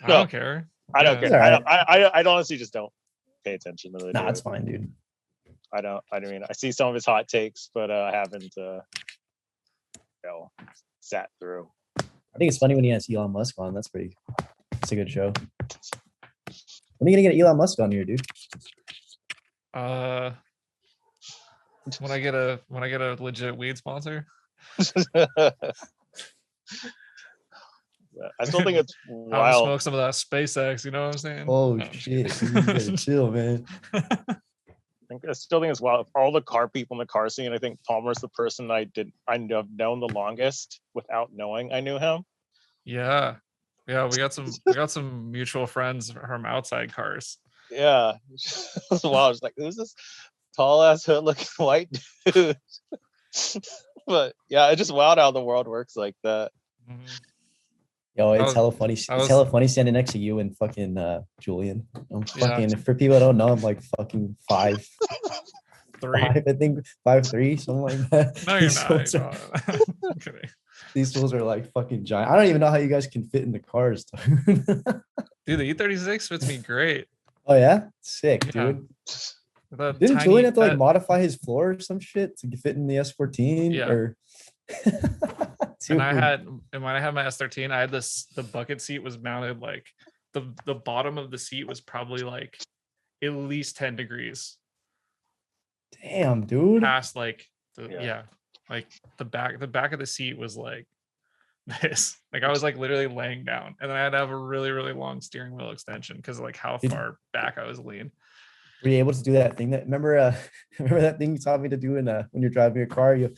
I don't care. I don't It's care. all right. I honestly just don't pay attention to it. Nah, it's fine, dude. I mean, I see some of his hot takes, but I haven't sat through. I think it's funny when he has Elon Musk on. That's a good show. When are you gonna get Elon Musk on here, dude? When I get a legit weed sponsor. I still think it's I'll wild. smoke some of that SpaceX, you know what I'm saying? Oh No. shit. You better chill, man. I still think it's wild. Of all the car people in the car scene, I think Palmer's the person I've known the longest without knowing I knew him. Yeah. We got some mutual friends from outside cars. Yeah. It's wild. It's like, who's this tall ass hood looking white dude? But yeah, it's just wild how the world works like that. Mhm. Yo, it's hella funny. It's hella funny standing next to you and fucking Julian. I'm fucking for people that don't know, I'm like fucking 5'3", I think 5'3", something like that. No, you're not. I'm kidding. These tools are like fucking giant. I don't even know how you guys can fit in the cars. Dude, the E36 fits me great. Oh yeah, sick, Yeah. dude. That Didn't tiny- Julian have to like that- modify his floor or some shit to fit in the S14? Yeah. Or And when I had my S13, I had the bucket seat was mounted like the bottom of the seat was probably like at least 10 degrees damn, dude. past like Yeah. like the back of the seat was like this. Like I was like literally laying down, and then I had to have a really, really long steering wheel extension because of like how far back I was lean. Were you able to do that thing that remember that thing you taught me to do in when you're driving your car? You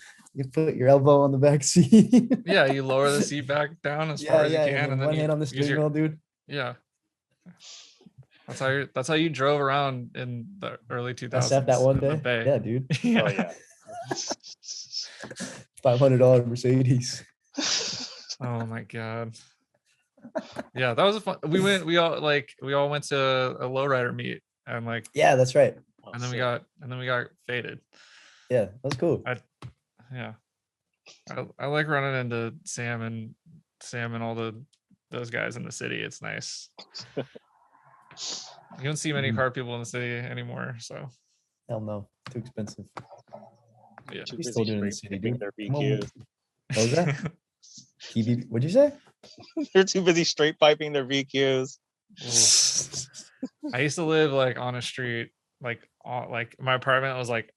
put your elbow on the back seat. Yeah, you lower the seat back down as far as you can, and then one you hand on the use steering your- wheel, dude. Yeah. That's how you drove around in the early 2000s. Except that one in the day. Bay. Yeah, dude. Yeah. Oh yeah. $500 Mercedes. Oh my god. Yeah, that was a fun. We all went to a lowrider meet, and like, Yeah, that's right. and then we got faded. Yeah, that was cool. Yeah, I like running into Sam and all those guys in the city. It's nice. You don't see many Mhm. car people in the city anymore, so Hell no, too expensive. yeah. Too He's busy still doing it in the straight city, piping dude. their Come on. VQs. What was that? What'd you say? They're too busy straight piping their VQs. I used to live like on a street, like my apartment was like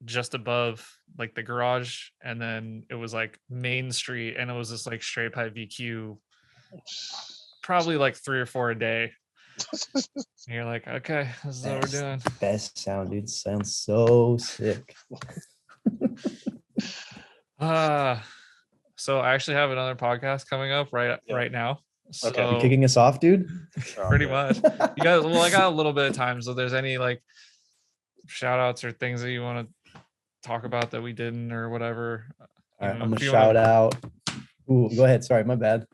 just above like the garage, and then it was like Main Street, and it was just like straight pipe VQ, probably like 3 or 4 a day. And you're like, okay, this is what we're doing. Best sound, dude. Sounds so sick. So I actually have another podcast coming up right now. Okay. You So kicking us off, dude? pretty much. You guys, well, I got a little bit of time. So if there's any like shout outs or things that you want to talk about that we didn't or whatever. All right, know, I'm gonna if you shout wanna- out. Ooh, go ahead. Sorry, my bad.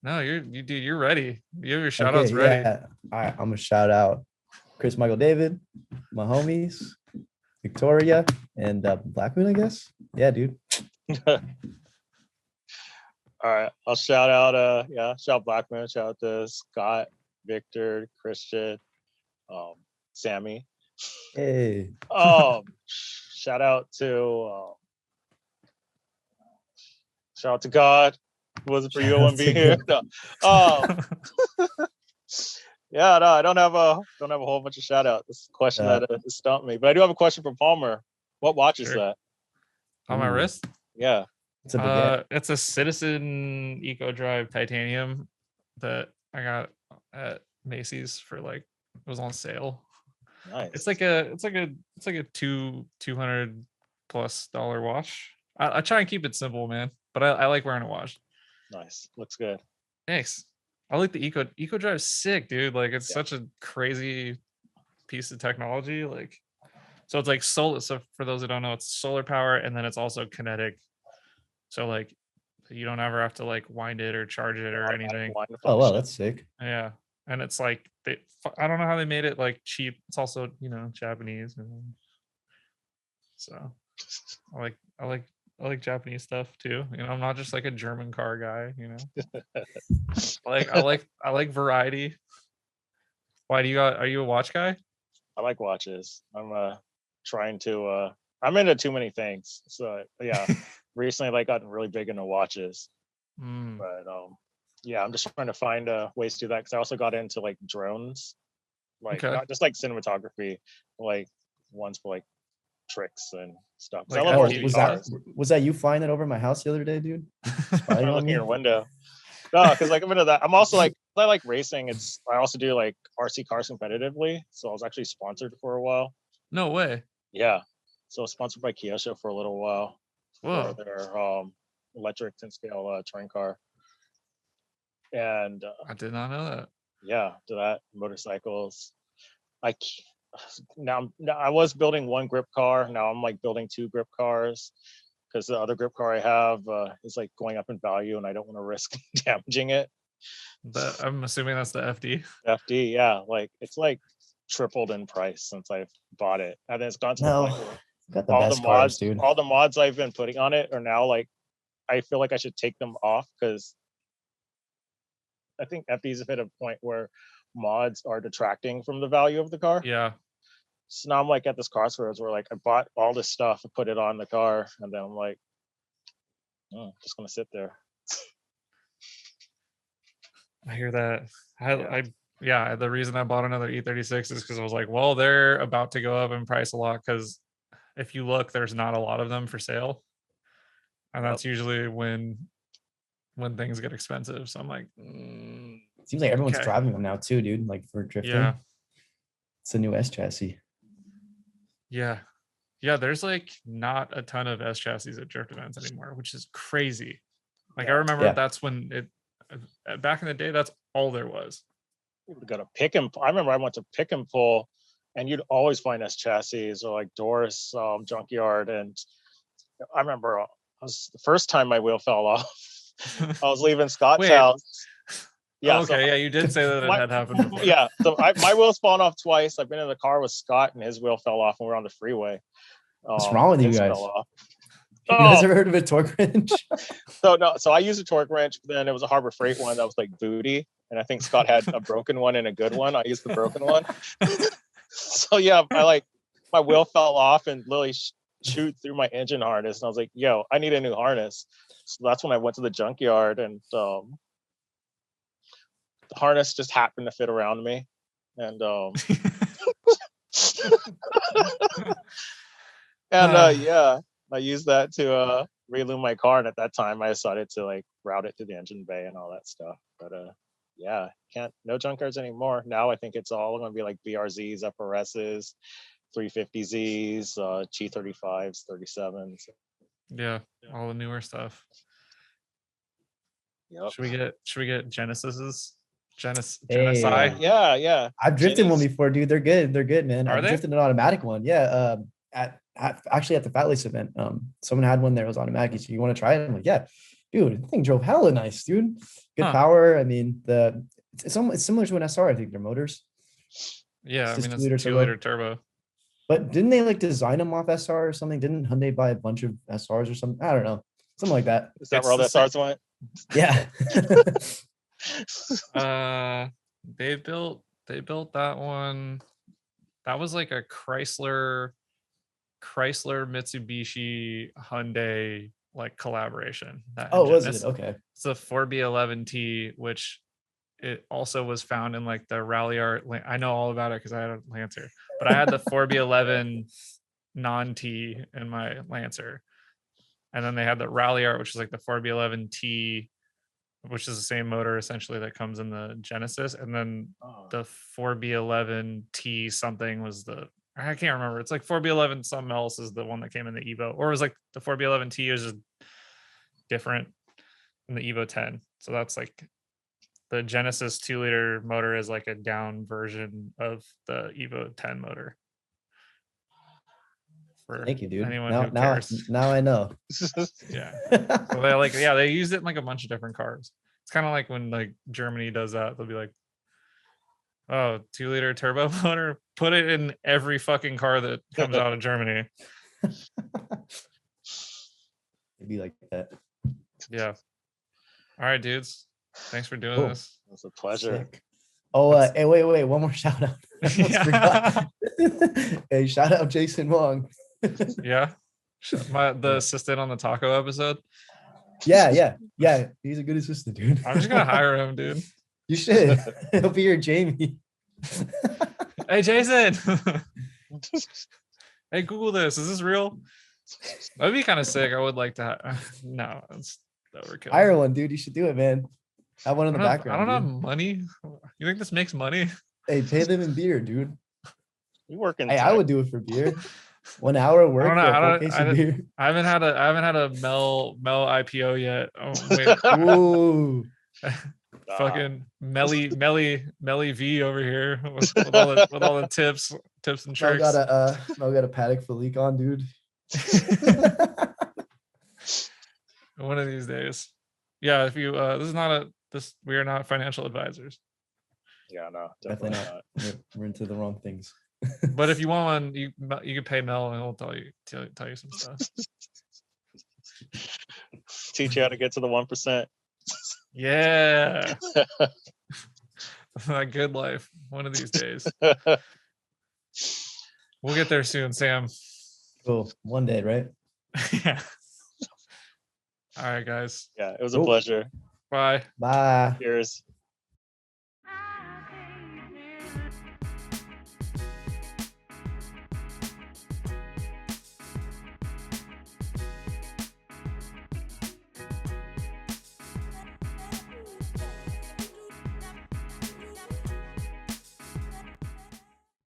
No, you're ready. You have your shout outs Okay, ready. yeah. All right, I'm gonna shout out Chris, Michael, David, my homies, Victoria, and Black Moon, I guess. Yeah, dude. All right, I'll shout out shout Blackman, shout out to Scott, Victor, Christian, Sammy. Hey. Shout out to God. If it wasn't for you, I wouldn't be here. No. Yeah, no, I don't have a whole bunch of shout out. This is a question that stumped me, but I do have a question from Palmer. What watch is that? On my wrist? Yeah. It's a baguette. It's a Citizen Eco Drive titanium that I got at Macy's for like, it was on sale. Nice. It's like a $200+ watch. I try and keep it simple, man, but I like wearing a watch. Nice. Looks good. Thanks. I like the Eco Drive. Sick, dude. Like it's such a crazy piece of technology. Like, so it's like solar. So for those that don't know, it's solar power, and then it's also kinetic. So like, you don't ever have to like wind it or charge it or anything. Oh wow, that's sick. Yeah, and it's like I don't know how they made it like cheap. It's also Japanese, so I like Japanese stuff too. I'm not just like a German car guy. I like variety. Why are you a watch guy? I like watches. I'm trying to I'm into too many things. So yeah, recently like gotten really big into watches. But yeah, I'm just trying to find ways to do that because I also got into like drones, like not just like cinematography, like ones for like tricks and stuff. Like, I love was that you flying that over my house the other day, dude? I'm looking at your window. No, because like I'm into that. I'm also like I like racing. I also do like RC cars competitively. So I was actually sponsored for a while. No way. Yeah. So I was sponsored by Kyosho for a little while. Whoa. For their electric 10-scale touring car. And I did not know that. Yeah, to that motorcycles. I was building one grip car. Now I'm like building two grip cars because the other grip car I have is like going up in value, and I don't want to risk damaging it. I'm assuming that's the FD. FD, yeah, like it's like tripled in price since I've bought it, and then it's gone to the point where got the best cars, dude. All the mods I've been putting on it are now like I feel like I should take them off because I think FDs have hit a point where mods are detracting from the value of the car. Yeah. So now I'm like at this crossroads where like I bought all this stuff and put it on the car, and then I'm like, just gonna sit there. I hear that. The reason I bought another E36 is because I was like, well, they're about to go up in price a lot because if you look, there's not a lot of them for sale. And that's usually when things get expensive. So I'm like, seems like everyone's driving them now too, dude. Like for drifting. Yeah. It's a new S chassis. Yeah. Yeah, there's like not a ton of S chassis at drift events anymore, which is crazy. Like I remember that's when back in the day, that's all there was. We would go to pick and I remember I went to pick and pull, and you'd always find S chassis or like Doris junkyard. And I remember the first time my wheel fell off. I was leaving Scott's house. Yeah. Okay. So you did say that it had happened before. Yeah. So my wheel's fallen off twice. I've been in the car with Scott, and his wheel fell off when we were on the freeway. What's wrong with you guys? You guys ever heard of a torque wrench? So I used a torque wrench, but then it was a Harbor Freight one that was like booty, and I think Scott had a broken one and a good one. I used the broken one. So yeah, my wheel fell off and literally chewed through my engine harness, and I was like, "Yo, I need a new harness." So that's when I went to the junkyard, and the harness just happened to fit around me, and I used that to relume my car. And at that time, I decided to like route it to the engine bay and all that stuff. But no junkyards anymore. Now I think it's all going to be like BRZs, FRSs, 350Zs, G35s, 37s. Yeah, all the newer stuff. Yep. Should we get Genesis? Hey, Genocide? Yeah. I've drifted one Jenny's- before, dude. They're good, man. Are I've they? drifted an automatic one. Yeah. Actually at the Fat Lace event, someone had one there. It was automatic. So you want to try it? I'm like, yeah, dude. The thing drove hella nice, dude. Good Huh. power. I mean, it's similar to an SR. I think their motors. Yeah, I It's mean just it's 2-liter turbo. But didn't they like design them off SR or something? Didn't Hyundai buy a bunch of SRs or something? I don't know. Something like that. Is that It's where all the the SRs went? Yeah. They built that one. That was like a Chrysler Mitsubishi Hyundai like collaboration. That Oh, engine. was It's it? Okay. It's a 4B11T, which it also was found in like the Rally Art. I know all about it because I had a Lancer, but I had the 4B11 non-T in my Lancer, and then they had the Rally Art, which is like the 4B11T, which is the same motor essentially that comes in the Genesis, and then the 4B11T something was I can't remember. It's like 4B11 something else is the one that came in the Evo, or it was like the 4B11T is just different in the Evo 10. So that's like the Genesis 2-liter motor is like a down version of the Evo 10 motor. For Thank you, dude. anyone Now, who cares. now I know. Yeah. So they used it in like a bunch of different cars. It's kind of like when like Germany does that, they'll be like, oh, 2-liter turbo motor, put it in every fucking car that comes out of Germany. It'd be like that. Yeah. All right, dudes. Thanks for doing Cool. this. It's a pleasure. Sick. Oh, hey, wait, one more shout out. I almost forgot. Hey, shout out Jason Wong. Yeah. The assistant on the taco episode. Yeah. He's a good assistant, dude. I'm just gonna hire him, dude. You should. He'll be your Jamie. Hey, Jason. Hey, Google this. Is this real? That'd be kind of sick. I would like to. No, it's overkill. Hire one, dude. You should do it, man. Have one in the I background. don't dude. have money. You think this makes money? Hey, pay them in beer, dude. We work in Hey, I would do it for beer. 1 hour of work for a full case of beer. I haven't had a Mel IPO yet. Oh, wait. Ooh. Fucking Melly V over here with all the tips and Mel tricks. got a Paddock Felique on, dude. One of these days. Yeah, if you we are not financial advisors. Yeah, no, Definitely definitely not. We're into the wrong things. But if you want one, you can pay Mel and he'll tell you some stuff. Teach you how to get to the 1%. Yeah. That good life. One of these days. We'll get there soon, Sam. Cool. One day, right? Yeah. All right, guys. Yeah, it was a pleasure. Bye. Bye. Cheers.